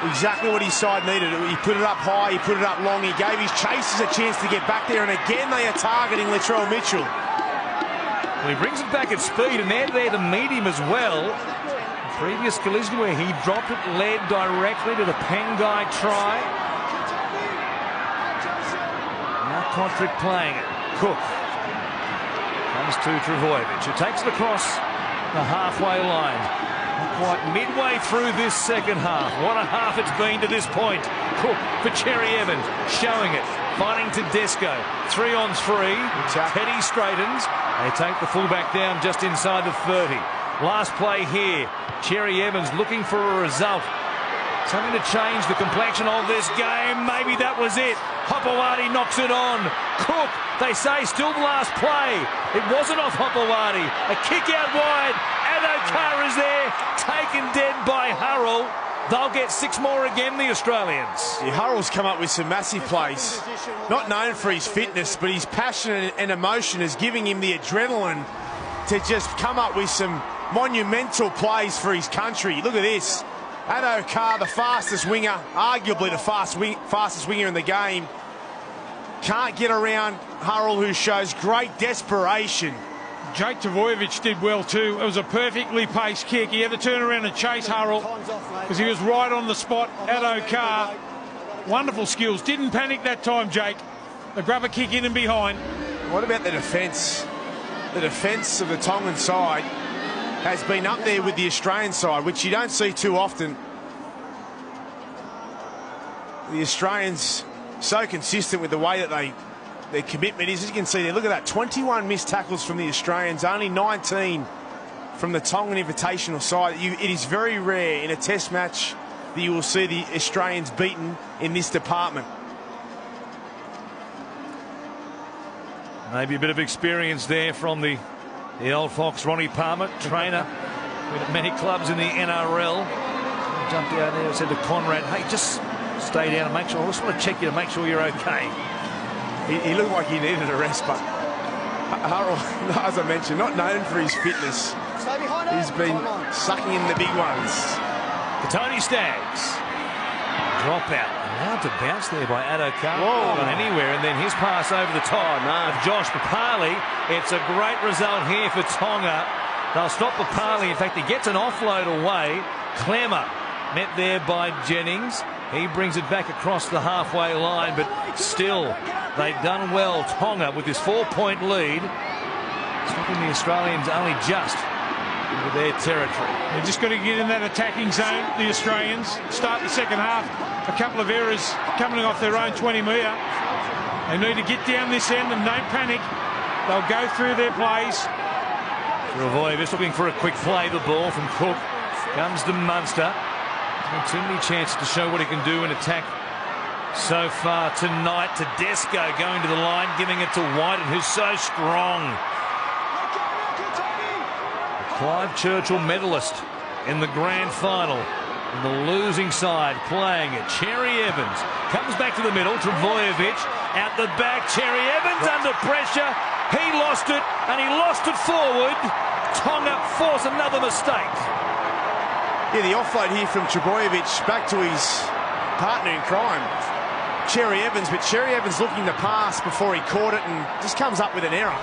Exactly what his side needed. He put it up high, he put it up long. He gave his chasers a chance to get back there. And again, they are targeting Latrell Mitchell. Well, he brings it back at speed, and they're there to meet him as well. Previous collision where he dropped it led directly to the Pangai try. Now Kotrick playing it. Cook comes to Travojevic, who takes it across the halfway line. Quite midway through this second half. What a half it's been to this point. Cook for Cherry Evans, showing it, finding Tedesco. 3 on 3. Teddy straightens. They take the fullback down just inside the 30. Last play here. Cherry Evans looking for a result. Something to change the complexion of this game. Maybe that was it. Hopewadi knocks it on. Cook, they say, still the last play. It wasn't off Hopewadi. A kick out wide. Adokar is there, taken dead by Hurrell. They'll get 6 more again, the Australians. Yeah, Hurrell's come up with some massive plays. Not known for his fitness, but his passion and emotion is giving him the adrenaline to just come up with some monumental plays for his country. Look at this. Adokar, the fastest winger, arguably the fastest winger in the game, can't get around Hurrell, who shows great desperation. Jake Trbojevic did well too. It was a perfectly paced kick. He had to turn around and chase Hurrell because he was right on the spot. Adokar, wonderful skills. Didn't panic that time, Jake. The grubber kick in and behind. What about the defence? The defence of the Tongan side has been up there with the Australian side, which you don't see too often. The Australians so consistent with the way that their commitment is. As you can see there, look at that, 21 missed tackles from the Australians, only 19 from the Tongan Invitational side. It is very rare in a test match that you will see the Australians beaten in this department. Maybe a bit of experience there from the old Fox, Ronnie Palmer, trainer with many clubs in the NRL. Jumped down there and said to Conrad, hey, just stay down and make sure, I just want to check you to make sure you're okay. He looked like he needed a rest, but Hurrell, as I mentioned, not known for his fitness. He's been sucking in the big ones. The Tony Staggs. Drop out. Allowed to bounce there by Adokar. Not anywhere, and then his pass over the top of Josh Papali. It's a great result here for Tonga. They'll stop Papali. In fact, he gets an offload away. Clemmer met there by Jennings. He brings it back across the halfway line, but still, they've done well. Tonga with this 4-point lead, stopping the Australians only just into their territory. They've just got to get in that attacking zone, the Australians. Start the second half. A couple of errors coming off their own 20-metre. They need to get down this end and don't panic. They'll go through their plays. Trbojevic looking for a quick play. The ball from Cook comes to Munster. Too many chances to show what he can do in attack so far tonight. Tedesco going to the line, giving it to White, who's so strong. Clive Churchill medalist in the grand final. And the losing side playing it. Cherry Evans comes back to the middle. Trbojevic out the back. Cherry Evans under pressure. He lost it, and he lost it forward. Tonga force another mistake. Yeah, the offload here from Trbojevic back to his partner in crime, Cherry Evans. But Cherry Evans looking to pass before he caught it and just comes up with an error.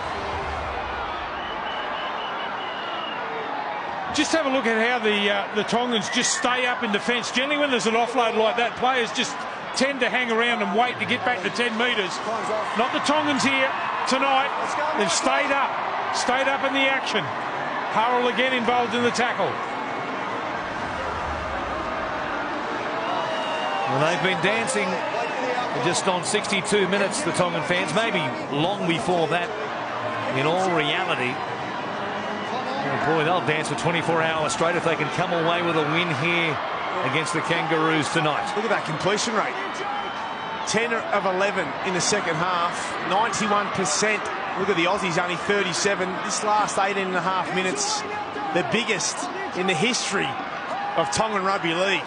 Just have a look at how the Tongans just stay up in defence. Generally, when there's an offload like that, players just tend to hang around and wait to get back to 10 metres. Not the Tongans here tonight. They've stayed up in the action. Hurrell again involved in the tackle. Well, they've been dancing just on 62 minutes, the Tongan fans, maybe long before that in all reality. Oh boy, they'll dance for 24 hours straight if they can come away with a win here against the Kangaroos tonight. Look at that completion rate. 10 of 11 in the second half, 91%. Look at the Aussies, only 37. This last 18 and a half minutes, the biggest in the history of Tongan Rugby League.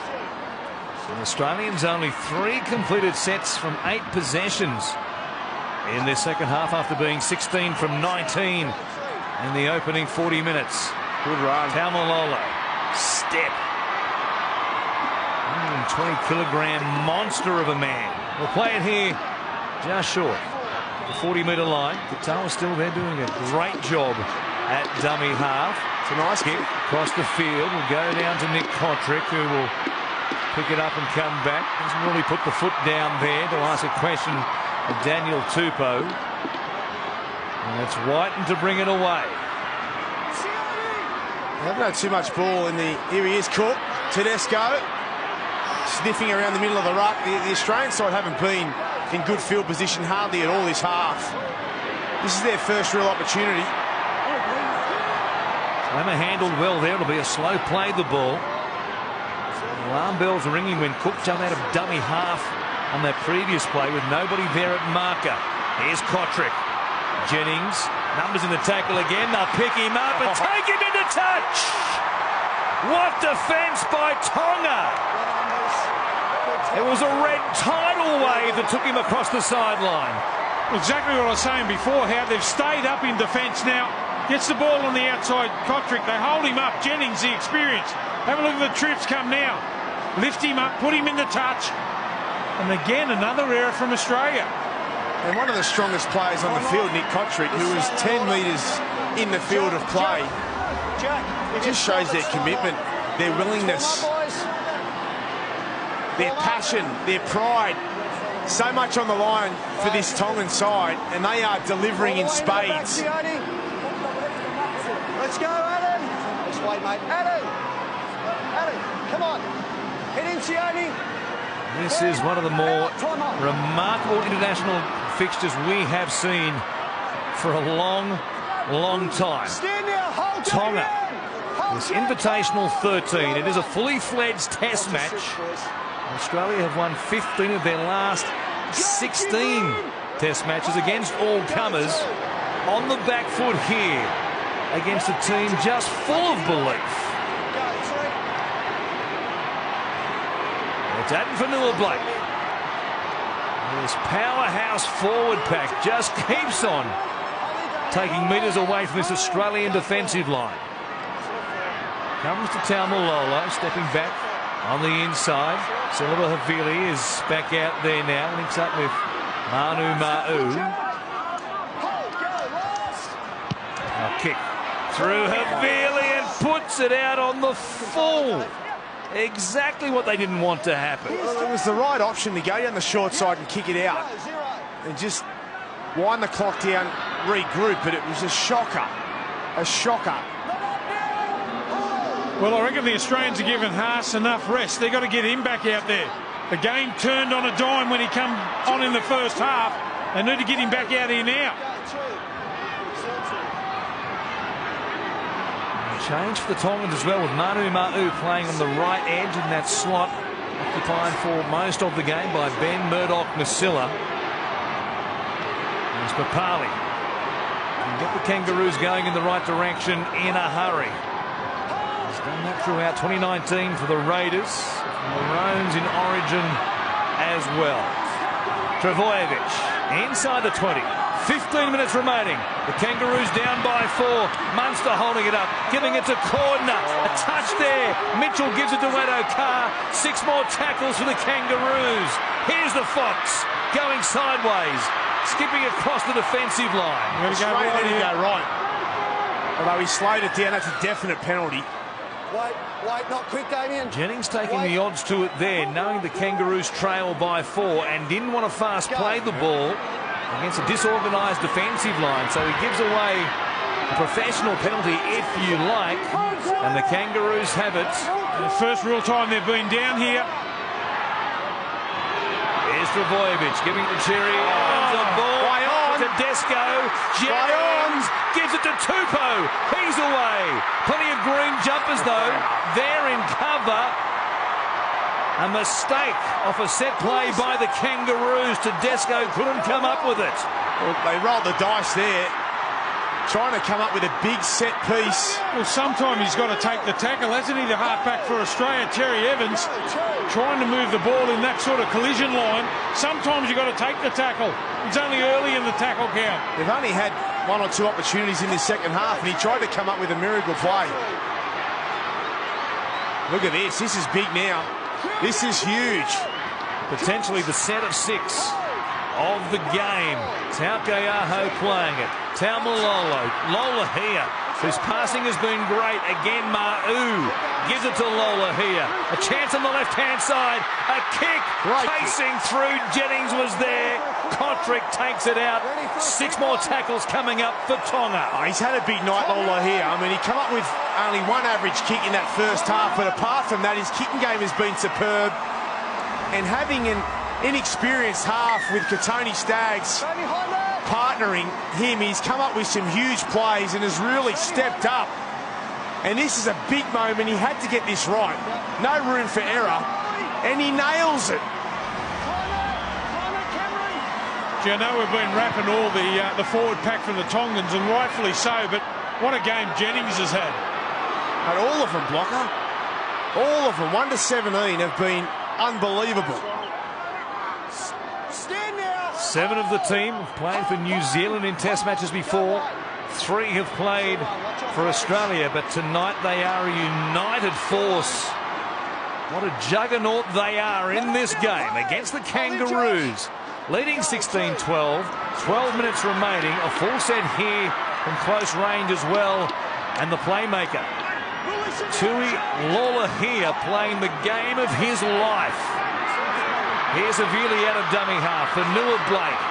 The Australians only 3 completed sets from 8 possessions in their second half after being 16 from 19 in the opening 40 minutes. Good run. Taumalola, step. 120-kilogram monster of a man. We'll play it here just short. The 40-metre line. Katoa's still there doing a great job at dummy half. It's a nice kick. Across the field. Will go down to Nick Kotrick, who will pick it up and come back. Doesn't really put the foot down there to ask a question of Daniel Tupou. And it's Whiten to bring it away. They haven't had too much ball in the... Here he is, Cook. Tedesco. Sniffing around the middle of the ruck. The Australian side haven't been in good field position hardly at all this half. This is their first real opportunity. Emma handled well there. It'll be a slow play, the ball. Alarm bells ringing when Cook jumped out of dummy half on that previous play with nobody there at marker. Here's Kotrick. Jennings. Numbers in the tackle again. They'll pick him up and take him into touch. What defence by Tonga. It was a red tidal wave that took him across the sideline. Exactly what I was saying before, how they've stayed up in defence now. Gets the ball on the outside, Kotrick. They hold him up. Jennings, the experience. Have a look at the trips come now. Lift him up, put him in the touch. And again, another error from Australia. And one of the strongest players on the field, Nick Kotrick, who was 10 metres in the field of play. It just shows their commitment, their willingness, their passion, their pride. So much on the line for this Tongan side, and they are delivering in spades. Let's go, Adam. Let's wait, mate. Adam, come on. Hit him, Sione. This is one of the more remarkable international fixtures we have seen for a long, long time. Tonga, this invitational 13. It is a fully fledged test match. Australia have won 15 of their last 16 test matches against all comers. On the back foot here against a team just full of belief. It's Adam Fanua-Blake. This powerhouse forward pack just keeps on taking metres away from this Australian defensive line. Comes to Taumalola, stepping back on the inside. Silva Havili is back out there now. Links up with Manu Ma'u. A kick through Havili and puts it out on the full. Exactly what they didn't want to happen. Well, it was the right option to go down the short side and kick it out and just wind the clock down, regroup, but it was a shocker. A shocker. Well, I reckon the Australians are giving Haas enough rest. They've got to get him back out there. The game turned on a dime when he came on in the first half. They need to get him back out here now. Change for the Tongans as well, with Manu Ma'u playing on the right edge in that slot, occupied for most of the game by Ben Murdoch-Masila. There's Papali. Can get the Kangaroos going in the right direction in a hurry. He's done that throughout 2019 for the Raiders, and the Maroons in Origin as well. Travojevic inside the 20. 15 minutes remaining. The Kangaroos down by 4. Munster holding it up, giving it to Cordner. A touch there. Mitchell gives it to Addo-Carr. 6 more tackles for the Kangaroos. Here's the Fox going sideways, skipping across the defensive line. Australia let him go right. Although he slowed it down, that's a definite penalty. Wait, not quick, Damien. Jennings taking the odds to it there, knowing the Kangaroos trail by 4 and didn't want to fast play the ball against a disorganised defensive line, so he gives away a professional penalty, if you like, and the Kangaroos have it. The first real time they've been down here. Here's Travojevic giving it to Cherry Evans a ball to Desco. Jennings gives it to Tupou. He's away. Plenty of green jumpers though. They're in cover. A mistake off a set play by the Kangaroos. Tedesco couldn't come up with it. Well, they rolled the dice there, trying to come up with a big set piece. Well, sometimes he's got to take the tackle, hasn't he, the halfback for Australia, Terry Evans, trying to move the ball in that sort of collision line. Sometimes you've got to take the tackle. It's only early in the tackle count. They've only had 1 or 2 opportunities in this second half, and he tried to come up with a miracle play. Look at this. This is big now. This is huge. Potentially the set of 6 of the game. Taukeaho playing it. Taumalola. Lola here, whose passing has been great. Again, Ma'u gives it to Lola here. A chance on the left-hand side. A kick. Chasing through. Jennings was there. Patrick takes it out. 6 more tackles coming up for Tonga. Oh, he's had a big night, Lola, here. I mean, he come up with only 1 average kick in that first half, but apart from that, his kicking game has been superb. And having an inexperienced half with Katoni Staggs partnering him, he's come up with some huge plays and has really stepped up. And this is a big moment. He had to get this right. No room for error. And he nails it. Do you know we've been wrapping all the forward pack from the Tongans, and rightfully so, but what a game Jennings has had. And all of them, Blocker. All of them, 1 to 17, have been unbelievable. 7 of the team have played for New Zealand in Test matches before. 3 have played for Australia, but tonight they are a united force. What a juggernaut they are in this game against the Kangaroos. Leading 16-12, 12 minutes remaining. A full set here from close range as well. And the playmaker, Tui Lolohea, playing the game of his life. Here's a Vili out of dummy half. The Nua Blake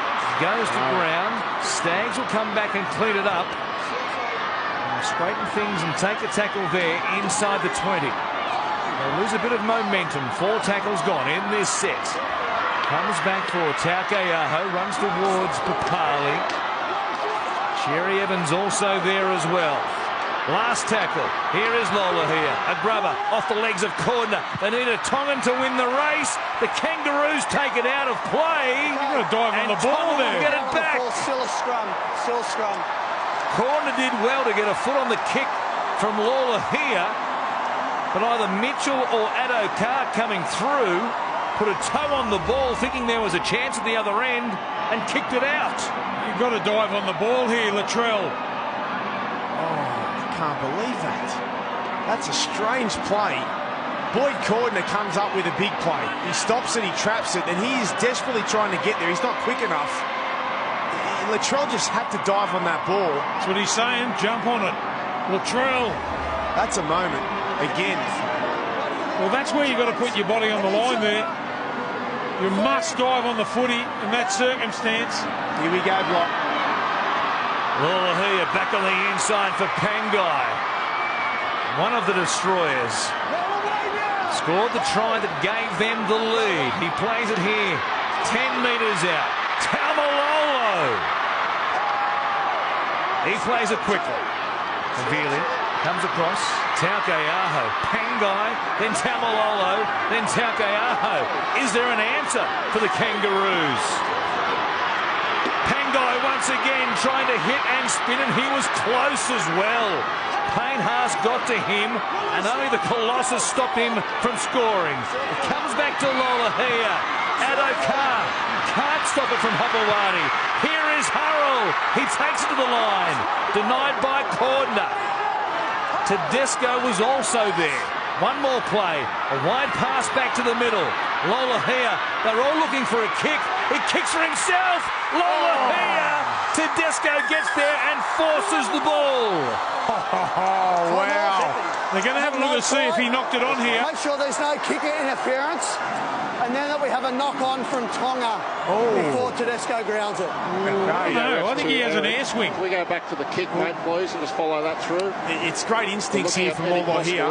goes to ground. Staggs will come back and clean it up. And straighten things and take a tackle there inside the 20. They'll lose a bit of momentum. 4 tackles gone in this set. Comes back for Taukeaho, runs towards Papali. Cherry Evans also there as well. Last tackle. Here is Lolohea. A grubber off the legs of Cordner. They need a Tongan to win the race. The Kangaroos take it out of play. You've got to dive on the ball there. Get it back. Still a scrum. Still a scrum. Cordner did well to get a foot on the kick from Lolohea, but either Mitchell or Adokar coming through put a toe on the ball, thinking there was a chance at the other end, and kicked it out. You've got to dive on the ball here, Latrell. Can't believe that. That's a strange play. Boyd Cordner comes up with a big play. He stops it, he traps it, and he is desperately trying to get there. He's not quick enough. Latrell just had to dive on that ball. That's what he's saying. Jump on it. Latrell. That's a moment. Again. Well, that's where you've got to put your body on the line there. You must dive on the footy in that circumstance. Here we go, Block. Lolohea back on the inside for Pangai. One of the destroyers. Scored the try that gave them the lead. He plays it here. 10 metres out. Taumalolo. He plays it quickly. Vili comes across. Taukeaho. Pangai. Then Taumalolo. Then Taukeaho. Is there an answer for the Kangaroos? Pangai once again trying to hit and spin, and he was close as well. Payne Haas got to him, and only the Colossus stopped him from scoring. It comes back to Lolohea. Adokar can't stop it from Hopewadi. Here is Hurrell. He takes it to the line. Denied by Cordner. Tedesco was also there. One more play. A wide pass back to the middle. Lolohea. They're all looking for a kick. He kicks for himself. Lolohea. Tedesco gets there and forces the ball. Oh, wow. They're going to have a look to see if he knocked it on here. Make sure there's no kicker interference. And then that we have a knock-on from Tonga before Tedesco grounds it. No, I think he has an air swing. Can we go back to the kick, mate, please, and just follow that through? It's great instincts here from Lola here.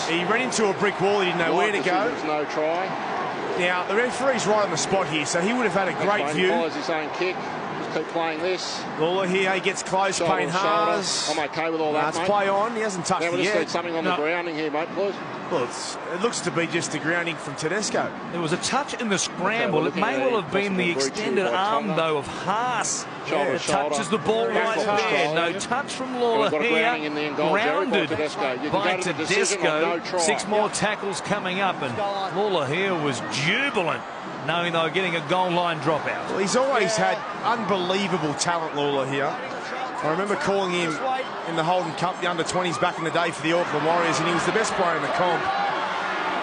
He ran into a brick wall. He didn't know where to go. No try. Now, the referee's right on the spot here, so he would have had a great view. Follows his own kick. Keep playing this. Lola here, he gets close. Payne Haas. I'm okay with all that, mate. Play on. He hasn't touched it yet. Need something on the grounding here, mate, please. Well, it looks to be just the grounding from Tedesco. There was a touch in the scramble. It may well have been the extended arm, though, of Haas. It touches the ball right there. No touch from Lolohea. Grounded by Tedesco. 6 more tackles coming up, and Lolohea was jubilant, knowing they were getting a goal line dropout. Well, he's always had unbelievable talent, Lolohea. I remember calling him in the Holden Cup, the under-20s back in the day for the Auckland Warriors, and he was the best player in the comp.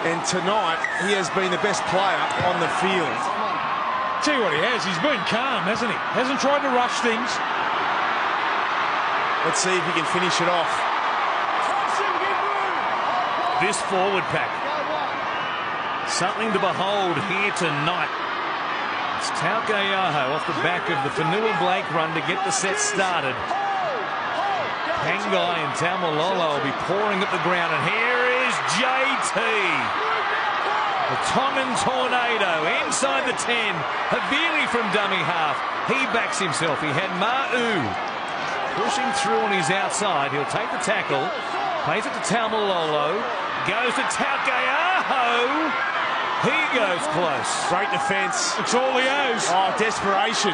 And tonight, he has been the best player on the field. Tell you what he has, he's been calm, hasn't he? Hasn't tried to rush things. Let's see if he can finish it off. This forward pack. Something to behold here tonight. It's Taukeaho off the back of the Fanua-Blake run to get the set started. Pangai and Taumalolo will be pouring at the ground, and here is JT. The Tongan tornado inside the 10. Havili from dummy half. He backs himself. He had Ma'u pushing through on his outside. He'll take the tackle. Plays it to Taumalolo. Goes to Taukeaho. He goes close. Great defence. It's all he owes. Oh, desperation.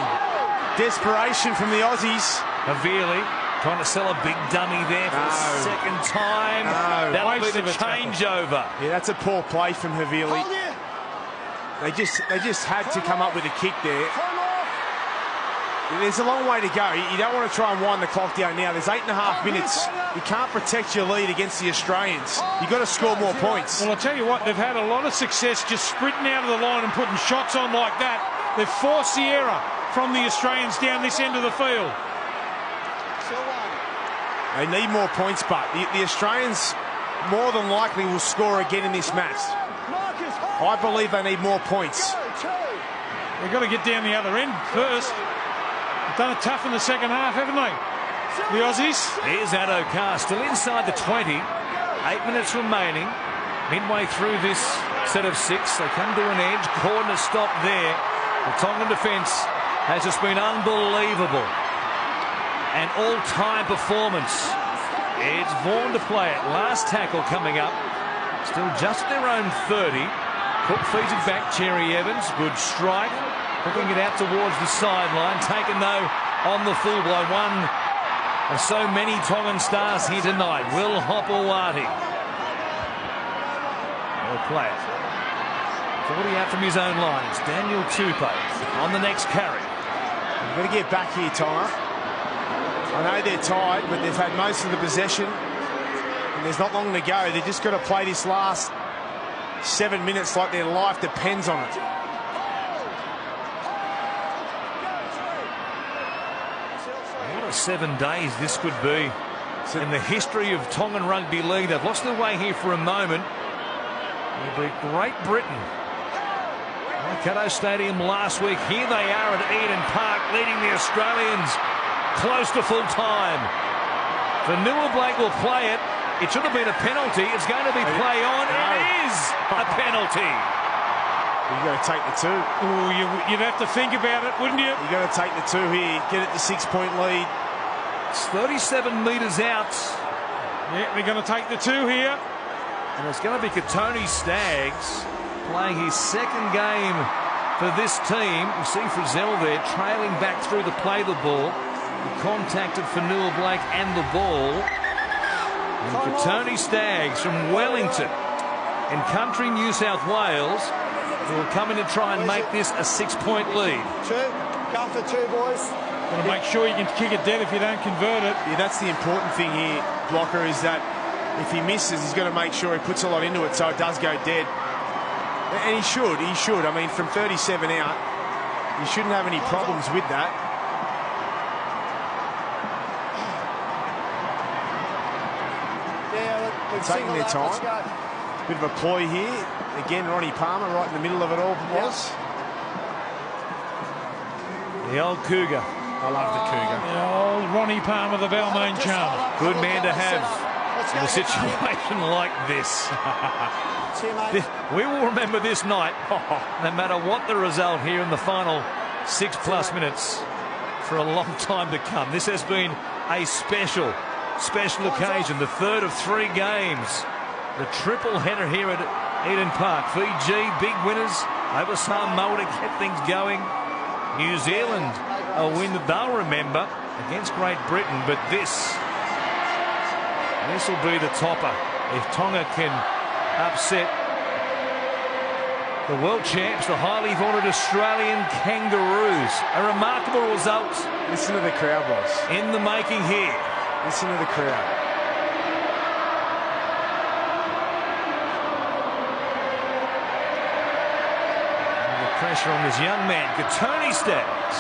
Desperation from the Aussies. Havili trying to sell a big dummy there for the second time. That'll be the changeover. Yeah, that's a poor play from Havili. They just had to come up with a kick there. There's a long way to go. You don't want to try and wind the clock down now. There's 8.5 minutes. You can't protect your lead against the Australians. You've got to score more points. Well, I'll tell you what, they've had a lot of success just sprinting out of the line and putting shots on like that. They've forced the error from the Australians down this end of the field. They need more points, but the Australians more than likely will score again in this match. I believe they need more points. They've got to get down the other end first. They've done it tough in the second half, haven't they? The Aussies. Here's Addo-Carr still inside the 20. 8 minutes remaining. Midway through this set of 6. They come to an edge. Corner stop there. The Tongan defence has just been unbelievable. An all-time performance. It's Vaughan to play it. Last tackle coming up. Still just at their own 30. Cook feeds it back. Cherry Evans. Good strike. Hooking it out towards the sideline. Taken, though, on the full by one of so many Tongan stars here tonight. Will Hopewadi. Will play it. 40 out from his own line. It's Daniel Tupou on the next carry. You've got to get back here, Tonga. I know they're tired, but they've had most of the possession. And there's not long to go. They've just got to play this last 7 minutes like their life depends on it. What a 7 days this could be in the history of Tongan Rugby League. They've lost their way here for a moment. They'll beat Great Britain. Waikato Stadium last week. Here they are at Eden Park, leading the Australians close to full time. Fanua-Blake will play it. It should have been a penalty. It's going to be play on. It is a penalty. You've got to take the 2. Oh, you'd have to think about it, wouldn't you? You've got to take the 2 here. Get it to 6-point lead. It's 37 metres out. Yeah, they're going to take the 2 here. And it's going to be Katoni Staggs playing his second game for this team. You see Frizzell there trailing back through to play the ball. He contacted Fanua-Blake and the ball. And Katoni Staggs from Wellington in country New South Wales will come in and try and make this a 6-point lead. 2. Go for 2, boys. Got to make sure you can kick it dead if you don't convert it. Yeah, that's the important thing here, Blocker, is that if he misses, he's got to make sure he puts a lot into it so it does go dead. And he should. I mean, from 37 out, he shouldn't have any problems with that. Taking their time. Bit of a ploy here. Again, Ronnie Palmer right in the middle of it all was. The old Cougar. I love the Cougar. The old Ronnie Palmer, the Balmain charmer. Good man to have in a situation like this. We will remember this night, no matter what the result here in the final 6+ minutes, for a long time to come. This has been a special occasion, the third of 3 games. The triple header here at Eden Park. Fiji, big winners over Samoa to get things going. New Zealand, a win that they'll remember against Great Britain, but this will be the topper if Tonga can upset the world champs, the highly vaunted Australian Kangaroos. A remarkable result. Listen to the crowd, boys. In the making here. Listen to the crowd. The pressure on this young man, Katoni Staggs.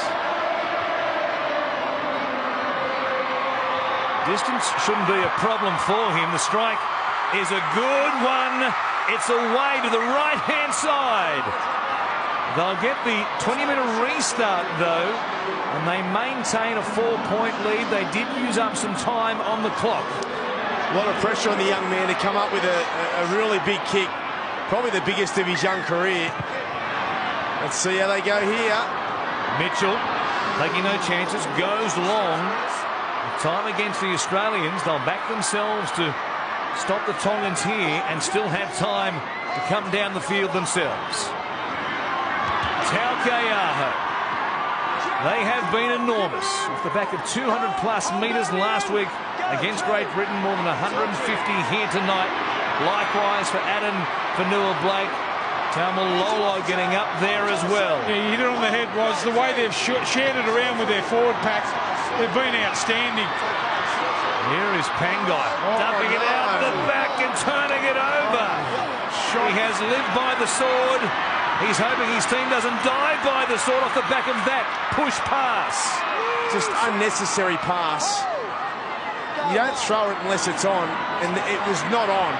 Distance shouldn't be a problem for him. The strike is a good one. It's away to the right-hand side. They'll get the 20-minute restart, though, and they maintain a 4-point lead. They did use up some time on the clock. A lot of pressure on the young man to come up with a really big kick. Probably the biggest of his young career. Let's see how they go here. Mitchell, taking no chances, goes long. Time against the Australians. They'll back themselves to stop the Tongans here and still have time to come down the field themselves. Taukei'aho. They have been enormous. Off the back of 200+ metres last week against Great Britain, more than 150 here tonight. Likewise for Adam Fanua-Blake. Taumalolo getting up there as well. Yeah, you hit it on the head, was the way they've shared it around with their forward pack. They've been outstanding. Here is Pangai, dumping it out the back and turning it over. He has lived by the sword. He's hoping his team doesn't die by the sword off the back of that push pass. Just unnecessary pass. You don't throw it unless it's on, and it was not on.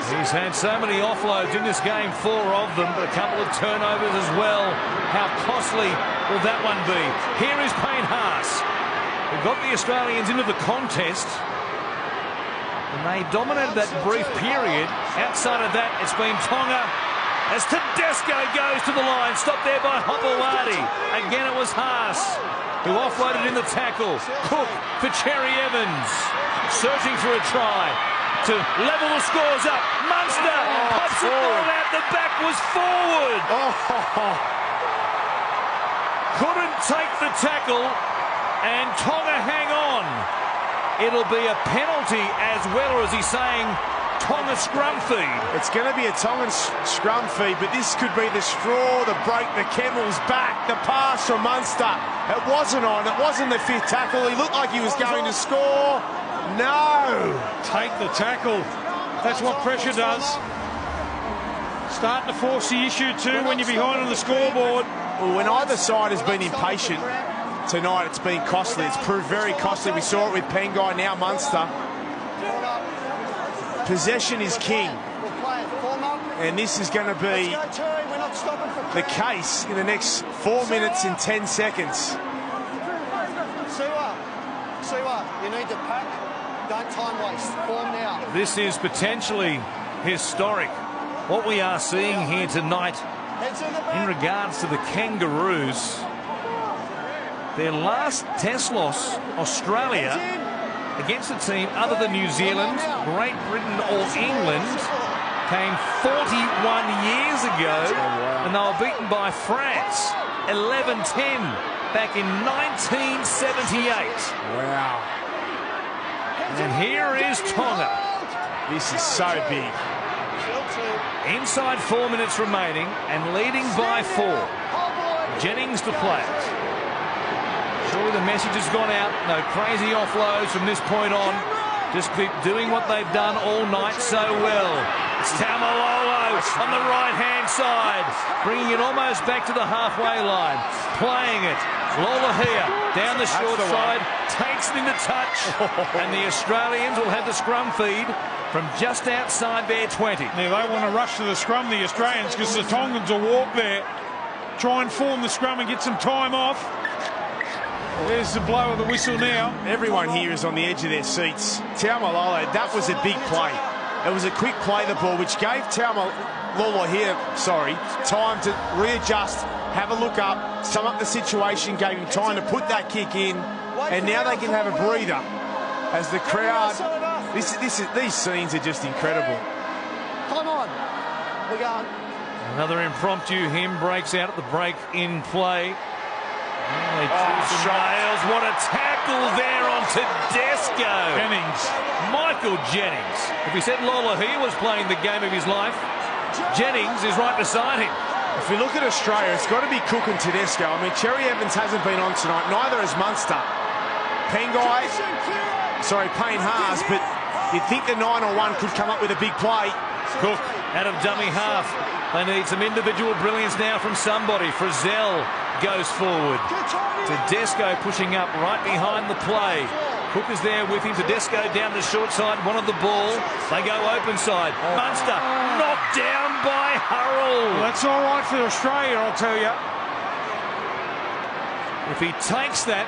He's had so many offloads in this game, 4 of them, but a couple of turnovers as well. How costly will that one be? Here is Payne Haas, who got the Australians into the contest, and they dominated that brief period. Outside of that, it's been Tonga as Tedesco goes to the line, stopped there by Hopewadi. Again, it was Haas who offloaded in the tackle. Cook for Cherry Evans, searching for a try to level the scores up. Munster pops the ball out. The back was forward. Couldn't take the tackle, and Tonga hang on. It'll be a penalty as well, or is he saying Tonga scrum feed? It's going to be a Tongan scrum feed, but this could be the straw to break the camel's back. The pass from Munster. It wasn't on. It wasn't the 5th tackle. He looked like he was going to score. No! Take the tackle. That's what pressure does. Starting to force the issue too when you're behind on the scoreboard. Well, when either side has been impatient tonight, it's been costly. It's proved very costly. We saw it with Pangai, now Munster. Possession is king. And this is going to be the case in the next 4 minutes and 10 seconds. Siwa, you need to pack. Don't time waste. Form now. This is potentially historic. What we are seeing here tonight in regards to the Kangaroos. Their last test loss, Australia, against a team other than New Zealand, Great Britain or England, came 41 years ago, and they were beaten by France 11-10 back in 1978. Wow. And here is Tonga. This is so big. Inside 4 minutes remaining and leading by 4. Jennings to play it. Surely the message has gone out. No crazy offloads from this point on. Just keep doing what they've done all night so well. It's Taumalolo on the right-hand side, bringing it almost back to the halfway line. Playing it. Lolohea down the short side, takes it into touch, and the Australians will have the scrum feed from just outside their 20. Now they want to rush to the scrum, the Australians, because the Tongans will walk there, try and form the scrum and get some time off. There's the blow of the whistle now. Everyone here is on the edge of their seats. Taumalolo, that was a big play. It was a quick play the ball, which gave Taumalolo here, time to readjust, have a look up, sum up the situation, gave him time to put that kick in, and now they can have a breather as the crowd. These scenes are just incredible. Come on, we're going. Another impromptu hymn breaks out at the break in play. Nails. What a tackle there on Tedesco. Jennings. Michael Jennings. If we said Lolohea was playing the game of his life, Jennings is right beside him. If we look at Australia, it's got to be Cook and Tedesco. I mean, Cherry Evans hasn't been on tonight. Neither has Munster. Payne Haas, but you'd think the 9-1 could come up with a big play. Cook out of dummy half. They need some individual brilliance now from somebody. Frizzell goes forward. Tedesco pushing up right behind the play. Cook is there with him. Tedesco down the short side, wanted the ball. They go open side. Munster knocked down by Hurrell. Well, that's all right for Australia, I'll tell you. If he takes that,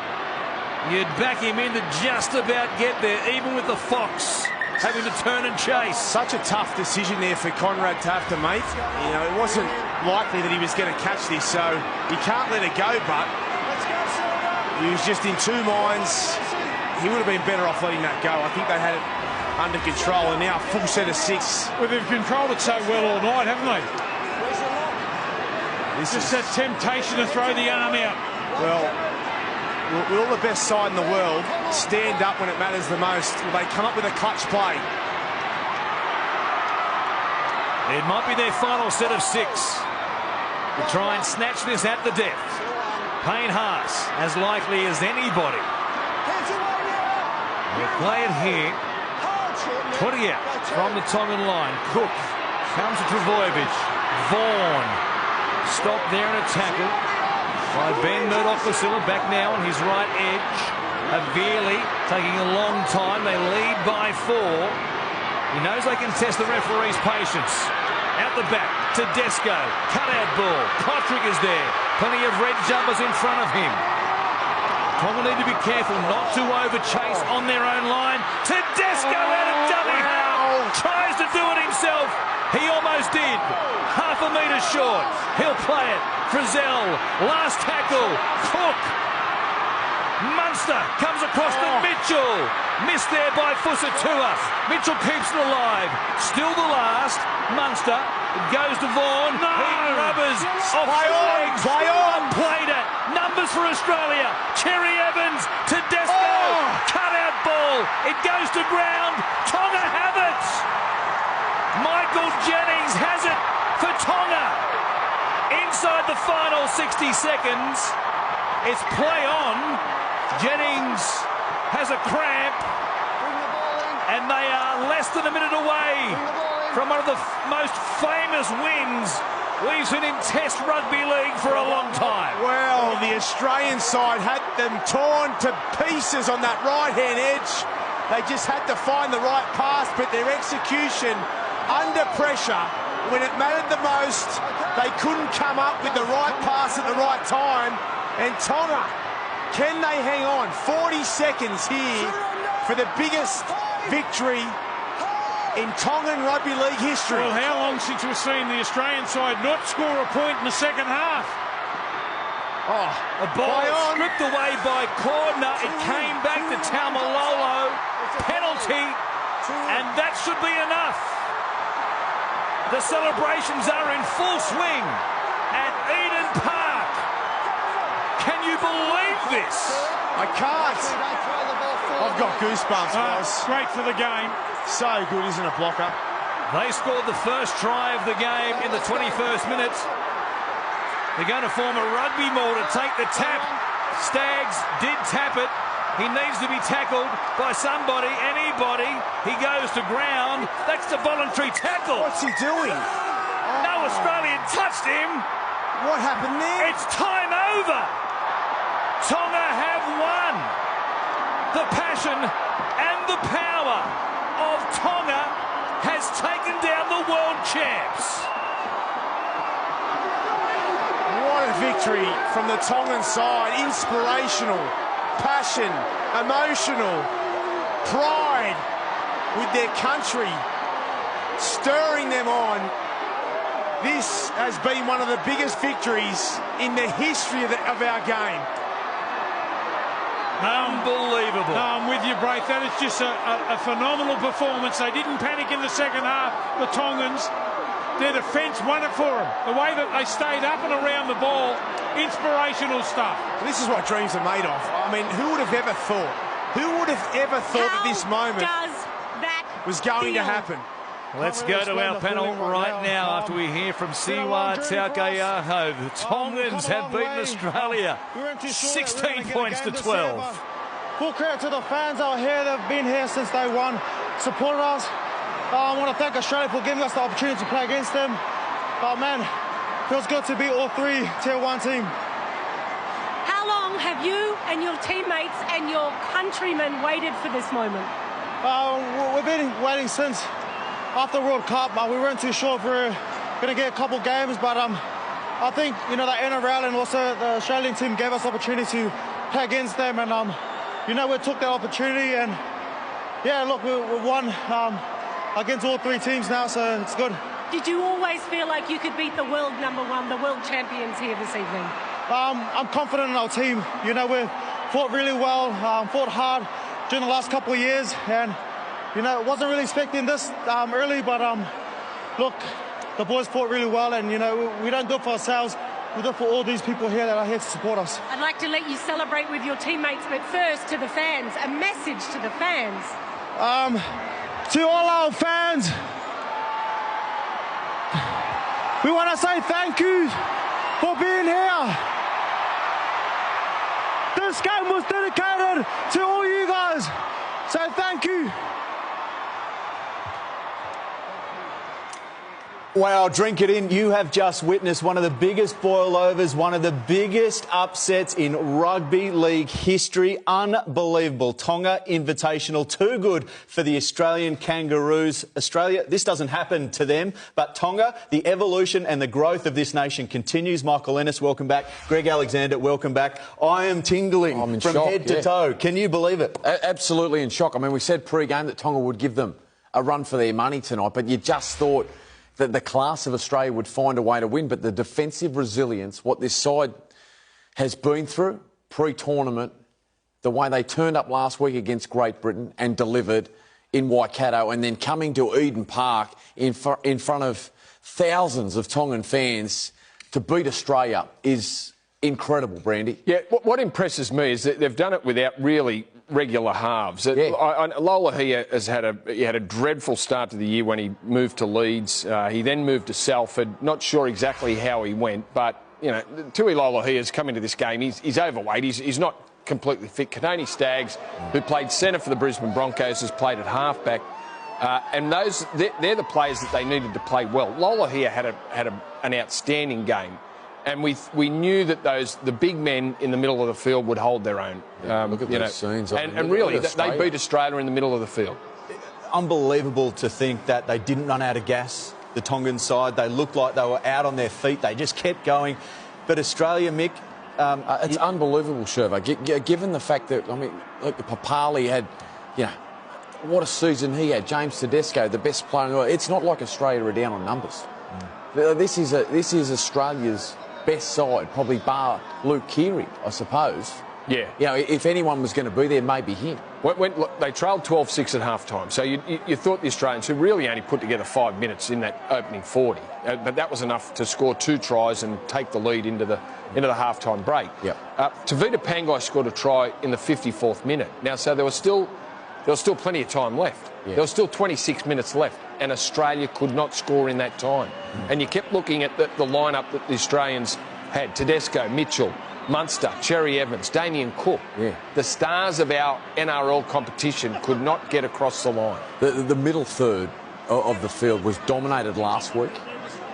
you'd back him in to just about get there, even with the Fox having to turn and chase. Such a tough decision there for Conrad to have to make. You know, it wasn't likely that he was going to catch this, so he can't let it go, but he was just in two minds. He would have been better off letting that go. I think they had it under control, and now a full set of six. Well, they've controlled it so well all night, haven't they? This is that temptation to throw the arm out. Well, will the best side in the world stand up when it matters the most? Will they come up with a clutch play? It might be their final set of six to try and snatch this at the death. Payne Haas, as likely as anybody. They'll play it here. 20 out from the Tongan line. Cook comes to Travojevic. Vaughan stopped there in a tackle by Ben Murdoch-Vasila. Back now on his right edge. Avirli taking a long time. They lead by 4. He knows they can test the referee's patience. Out the back, Tedesco, cut-out ball. Kotrick is there. Plenty of red jumpers in front of him. Tonga need to be careful not to over-chase on their own line. Tedesco out of dummy half. Tries to do it himself. He almost did. Half a metre short. He'll play it. Frizzell, last tackle. Cook. Munster comes across to Mitchell. Missed there by Fusatua. Mitchell keeps it alive. Still the last. Munster. It goes to Vaughan. No. He rubbers off legs. Play on. Played it. Numbers for Australia. Cherry Evans. Tedesco. Cut out ball. It goes to ground. Tonga have it. Michael Jennings has it for Tonga. Inside the final 60 seconds. It's play on. Jennings has a cramp. And they are less than a minute away from one of the most famous wins we've seen in Test Rugby League for a long time. Well, the Australian side had them torn to pieces on that right-hand edge. They just had to find the right pass, but their execution under pressure, when it mattered the most, they couldn't come up with the right pass at the right time. And Tonga, can they hang on? 40 seconds here for the biggest victory in Tongan Rugby League history. Well, how long since we've seen the Australian side not score a point in the second half? A ball stripped away by Cordner. It came back to Taumalolo. Penalty, and that should be enough. The celebrations are in full swing at Eden Park. Can you believe this? I can't. I've got goosebumps, guys. Great for the game. So good, isn't it, blocker? They scored the first try of the game in the 21st minute. They're going to form a rugby maul to take the tap. Staggs did tap it. He needs to be tackled by somebody, anybody. He goes to ground. That's the voluntary tackle. What's he doing? No Australian touched him. What happened there? It's time over. Tonga have won. The passion and the power of Tonga has taken down the world champs. What a victory from the Tongan side. Inspirational, passion, emotional, pride with their country, stirring them on. This has been one of the biggest victories in the history of our game. Unbelievable. No, I'm with you, Braith. That is just a phenomenal performance. They didn't panic in the second half, the Tongans. Their defence won it for them. The way that they stayed up and around the ball, inspirational stuff. This is what dreams are made of. I mean, who would have ever thought? Who would have ever thought that this moment was going to happen? Let's go to our panel right now after we hear from Siwa Taukeiaho. The Tongans have beaten Australia 16 points to 12. Full credit to the fans out here. They've been here since day one, supported us. I want to thank Australia for giving us the opportunity to play against them. Man, feels good to beat all 3 Tier 1 team. How long have you and your teammates and your countrymen waited for this moment? We've been waiting since after the World Cup, we weren't too sure if we were going to get a couple games, but I think, you know, the NRL and also the Australian team gave us the opportunity to play against them, and, you know, we took that opportunity, and, yeah, look, we won against all three teams now, so it's good. Did you always feel like you could beat the world #1, the world champions here this evening? I'm confident in our team. You know, we fought really well, fought hard during the last couple of years, and, you know, wasn't really expecting this early, but look, the boys fought really well, and, you know, we don't do it for ourselves. We do it for all these people here that are here to support us. I'd like to let you celebrate with your teammates, but first to the fans, a message to the fans. To all our fans, we want to say thank you for being here. This game was dedicated to all you guys, so thank you. Wow, drink it in. You have just witnessed one of the biggest boilovers, one of the biggest upsets in rugby league history. Unbelievable. Tonga Invitational, too good for the Australian Kangaroos. Australia, this doesn't happen to them, but Tonga, the evolution and the growth of this nation continues. Michael Ennis, welcome back. Greg Alexander, welcome back. I am tingling from head to toe. Can you believe it? Absolutely in shock. I mean, we said pre-game that Tonga would give them a run for their money tonight, but you just thought that the class of Australia would find a way to win, but the defensive resilience, what this side has been through pre-tournament, the way they turned up last week against Great Britain and delivered in Waikato, and then coming to Eden Park in front of thousands of Tongan fans to beat Australia is incredible, Brandy. Yeah, what impresses me is that they've done it without really regular halves. Lolohea had a dreadful start to the year when he moved to Leeds. He then moved to Salford. Not sure exactly how he went, but, you know, Tui Lolohea's come into this game. He's overweight. He's not completely fit. Kanoni Staggs, who played centre for the Brisbane Broncos, has played at halfback. And they're the players that they needed to play well. Lolohea had an outstanding game. And we knew that the big men in the middle of the field would hold their own. Look at those scenes. And really, they beat Australia in the middle of the field. Unbelievable to think that they didn't run out of gas, the Tongan side. They looked like they were out on their feet. They just kept going. But Australia, Mick... it's unbelievable, Shervo. Given the fact that, I mean, look, Papali had, you know, what a season he had. James Tedesco, the best player in the world. It's not like Australia are down on numbers. This is Australia's best side, probably bar Luke Keary, I suppose. Yeah. You know, if anyone was going to be there, maybe him. They trailed 12-6 at half-time, so you thought the Australians, who really only put together 5 minutes in that opening 40, but that was enough to score 2 tries and take the lead into the half-time break. Yep. Tavita Pangai scored a try in the 54th minute. Now, so there was still plenty of time left. Yeah. There was still 26 minutes left, and Australia could not score in that time. And you kept looking at the lineup that the Australians had: Tedesco, Mitchell, Munster, Cherry Evans, Damien Cook. Yeah. The stars of our NRL competition could not get across the line. The middle third of the field was dominated last week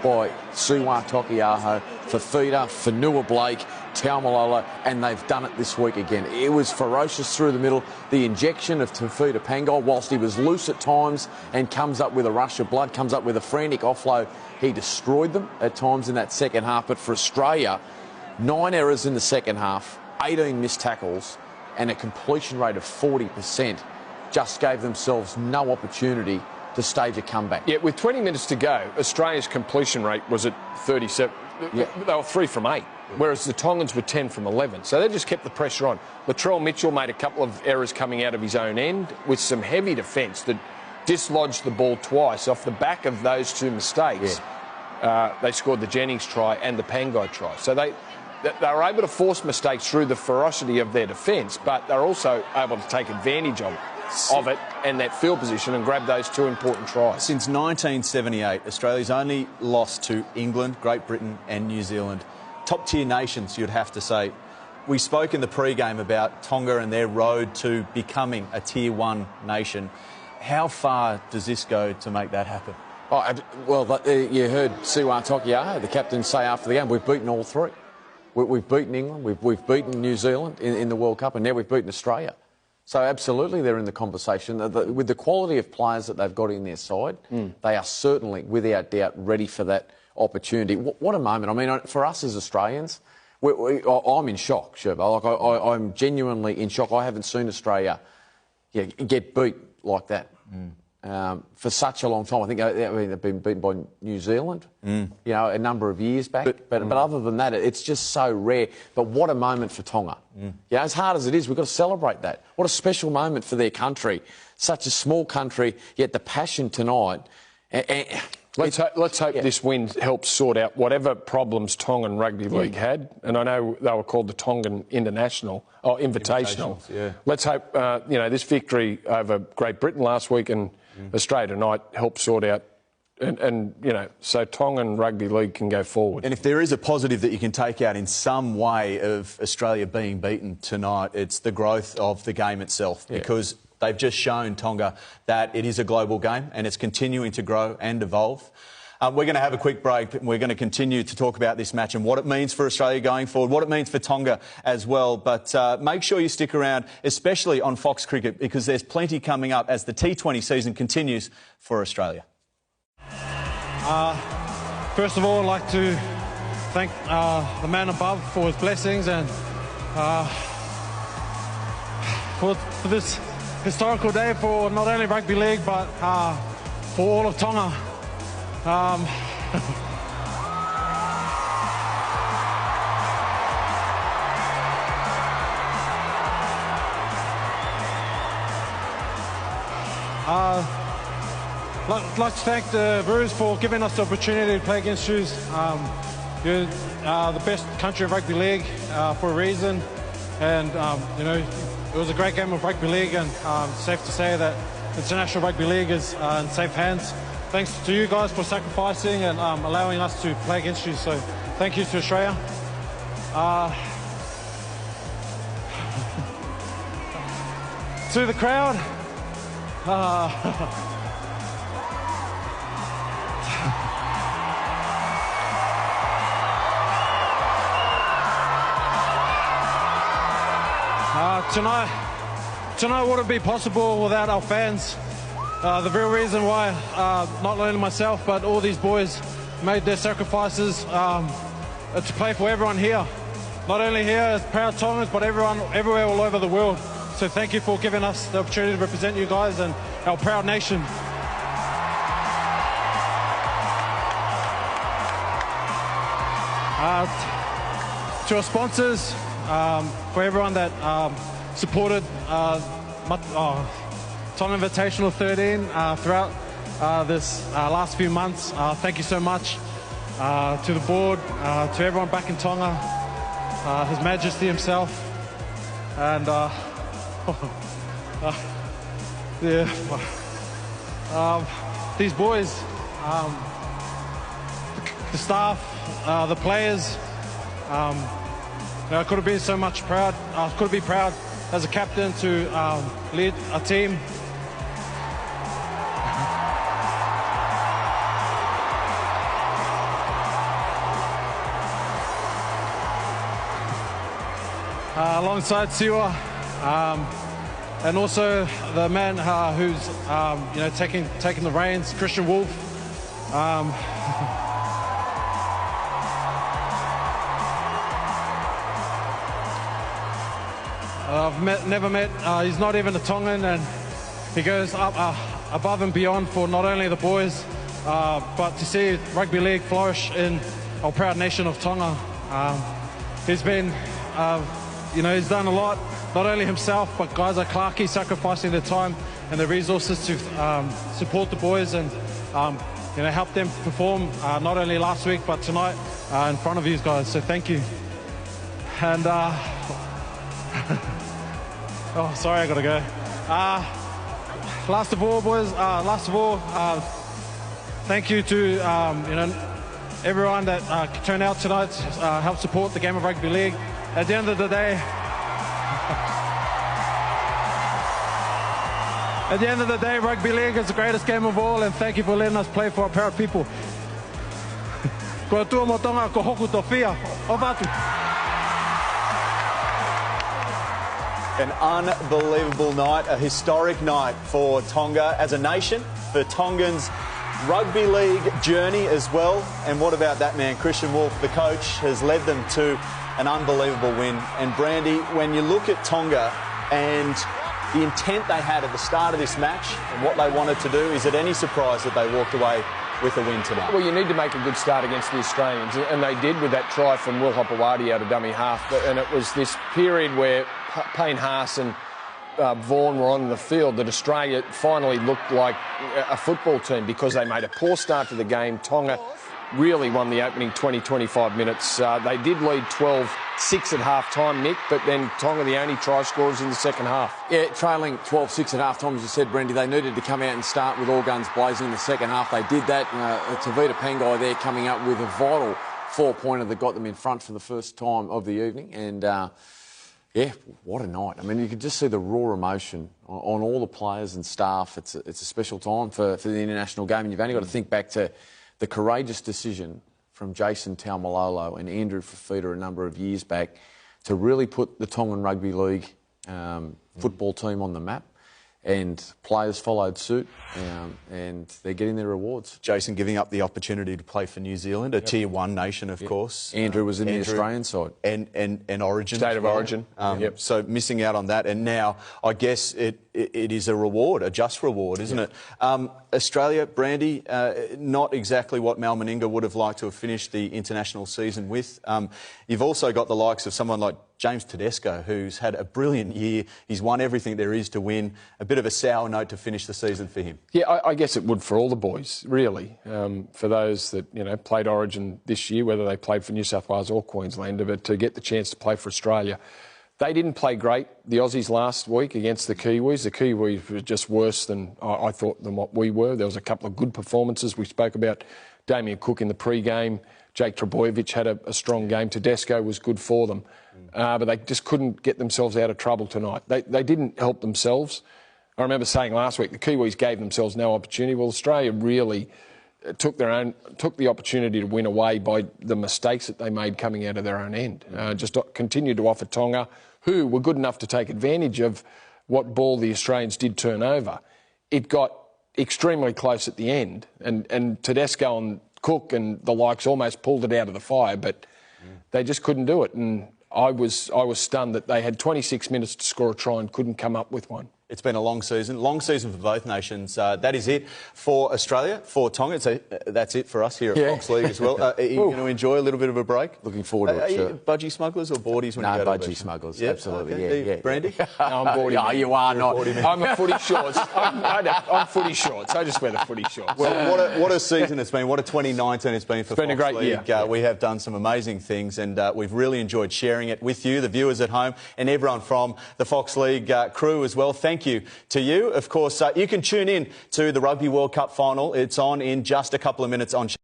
by Siwa Takiaho, Fafita, Fanua Blake, Taumalolo, and they've done it this week again. It was ferocious through the middle. The injection of Tavita Pangai, whilst he was loose at times and comes up with a rush of blood, comes up with a frantic offload, he destroyed them at times in that second half. But for Australia, 9 errors in the second half, 18 missed tackles, and a completion rate of 40% just gave themselves no opportunity to stage a comeback. Yeah, with 20 minutes to go, Australia's completion rate was at 37. Yeah. They were 3 from 8, whereas the Tongans were 10 from 11. So they just kept the pressure on. Latrell Mitchell made a couple of errors coming out of his own end with some heavy defence that dislodged the ball twice. Off the back of those 2 mistakes, they scored the Jennings try and the Pangai try. So they were able to force mistakes through the ferocity of their defence, but they're also able to take advantage of it and that field position and grab those 2 important tries. Since 1978, Australia's only lost to England, Great Britain and New Zealand. Top-tier nations, you'd have to say. We spoke in the pre-game about Tonga and their road to becoming a Tier 1 nation. How far does this go to make that happen? Oh, well, you heard Siwa Takiaho, the captain, say after the game, we've beaten all 3. We've beaten England, we've beaten New Zealand in the World Cup, and now we've beaten Australia. So absolutely they're in the conversation. With the quality of players that they've got in their side, they are certainly, without doubt, ready for that opportunity. What a moment. I mean, for us as Australians, I'm in shock, Sherbo. Like, I'm genuinely in shock. I haven't seen Australia get beat like that for such a long time. I think they've been beaten by New Zealand, a number of years back. But other than that, it's just so rare. But what a moment for Tonga. As hard as it is, we've got to celebrate that. What a special moment for their country. Such a small country, yet the passion tonight. Let's hope this win helps sort out whatever problems Tongan Rugby League had. And I know they were called the Tongan Invitational. Yeah. Let's hope, this victory over Great Britain last week and Australia tonight helps sort out so Tongan Rugby League can go forward. And if there is a positive that you can take out in some way of Australia being beaten tonight, it's the growth of the game itself, because they've just shown, Tonga, that it is a global game and it's continuing to grow and evolve. We're going to have a quick break and we're going to continue to talk about this match and what it means for Australia going forward, what it means for Tonga as well. But make sure you stick around, especially on Fox Cricket, because there's plenty coming up as the T20 season continues for Australia. First of all, I'd like to thank the man above for his blessings and for this historical day for not only Rugby League but for all of Tonga. I'd like to thank the Brewers for giving us the opportunity to play against you. You're the best country of Rugby League for a reason, and it was a great game of Rugby League, and it's safe to say that International Rugby League is in safe hands. Thanks to you guys for sacrificing and allowing us to play against you. So thank you to Australia. To the crowd. Tonight wouldn't be possible without our fans. The real reason why not only myself but all these boys made their sacrifices to play for everyone here. Not only here as proud Tongans, but everywhere all over the world. So thank you for giving us the opportunity to represent you guys and our proud nation. To our sponsors, for everyone that supported Tonga Invitational 13 throughout this last few months. Thank you so much to the board, to everyone back in Tonga, His Majesty himself, and these boys, the staff, the players. I could have been so much proud. I could be proud as a captain to lead a team. Alongside Siwa, and also the man who's taking the reins, Christian Wolf. I've never met, he's not even a Tongan, and he goes up above and beyond for not only the boys, but to see rugby league flourish in our proud nation of Tonga. He's been, he's done a lot, not only himself, but guys like Clarkey sacrificing their time and their resources to support the boys and help them perform not only last week, but tonight in front of you guys. So thank you. And oh, sorry, I gotta go. Last of all, boys. Thank you to everyone that turned out tonight to help support the game of rugby league. At the end of the day, rugby league is the greatest game of all, and thank you for letting us play for our proud people. Ko tua mo Tonga, ko hoku to whia, o watu. An unbelievable night, a historic night for Tonga as a nation, for Tongans' rugby league journey as well. And what about that man, Christian Wolf, the coach, has led them to an unbelievable win. And Brandy, when you look at Tonga and the intent they had at the start of this match and what they wanted to do, is it any surprise that they walked away with a win tonight? Well, you need to make a good start against the Australians, and they did with that try from Will Hopewadi out of dummy half. And it was this period where Payne Haas and Vaughan were on the field that Australia finally looked like a football team because they made a poor start to the game. Tonga really won the opening 20-25 minutes. They did lead 12-6 at half-time, Nick, but then Tonga the only try scorers in the second half. Yeah, trailing 12-6 at half-time, as you said, Brendy, they needed to come out and start with all guns blazing in the second half. They did that. Tavita Pangai there coming up with a vital 4-pointer that got them in front for the first time of the evening. And, yeah, what a night. I mean, you could just see the raw emotion on all the players and staff. It's a special time for the international game, and you've only got to think back to the courageous decision from Jason Taumalolo and Andrew Fafita a number of years back to really put the Tongan Rugby League football team on the map, and players followed suit, and they're getting their rewards. Jason giving up the opportunity to play for New Zealand, a Tier 1 nation, of course. Andrew was in the Australian side. And Origin. State of Origin. So missing out on that, and now I guess it is a reward, a just reward, isn't it? Australia, Brandy, not exactly what Mal Meninga would have liked to have finished the international season with. You've also got the likes of someone like James Tedesco, who's had a brilliant year. He's won everything there is to win. A bit of a sour note to finish the season for him. Yeah, I guess it would for all the boys, really. For those that, you know, played Origin this year, whether they played for New South Wales or Queensland, but to get the chance to play for Australia. They didn't play great, the Aussies, last week against the Kiwis. The Kiwis were just worse than I thought than what we were. There was a couple of good performances. We spoke about Damien Cook in the pre-game. Jake Trebojevic had a strong game. Tedesco was good for them. But they just couldn't get themselves out of trouble tonight. They didn't help themselves. I remember saying last week the Kiwis gave themselves no opportunity. Well, Australia really took the opportunity to win away by the mistakes that they made coming out of their own end. Just continued to offer Tonga, who were good enough to take advantage of what ball the Australians did turn over. It got extremely close at the end, and Tedesco and Cook and the likes almost pulled it out of the fire, but they just couldn't do it. And I was stunned that they had 26 minutes to score a try and couldn't come up with one. It's been a long season for both nations. That is it for Australia, for Tonga. That's it for us here at Fox League as well. Are you going to enjoy a little bit of a break? Looking forward to it, sure. Budgie smugglers or boardies when you go to the beach? Budgie smugglers, yeah? absolutely, okay. yeah. Brandy? I'm boardie. No, you are not. I'm a footy shorts. I'm footy shorts. I just wear the footy shorts. Well, what a season it's been. What a 2019 it's been for Fox League. It's been a great year. We have done some amazing things, and we've really enjoyed sharing it with you, the viewers at home, and everyone from the Fox League crew as well. Thank you to you. Of course, you can tune in to the Rugby World Cup final. It's on in just a couple of minutes on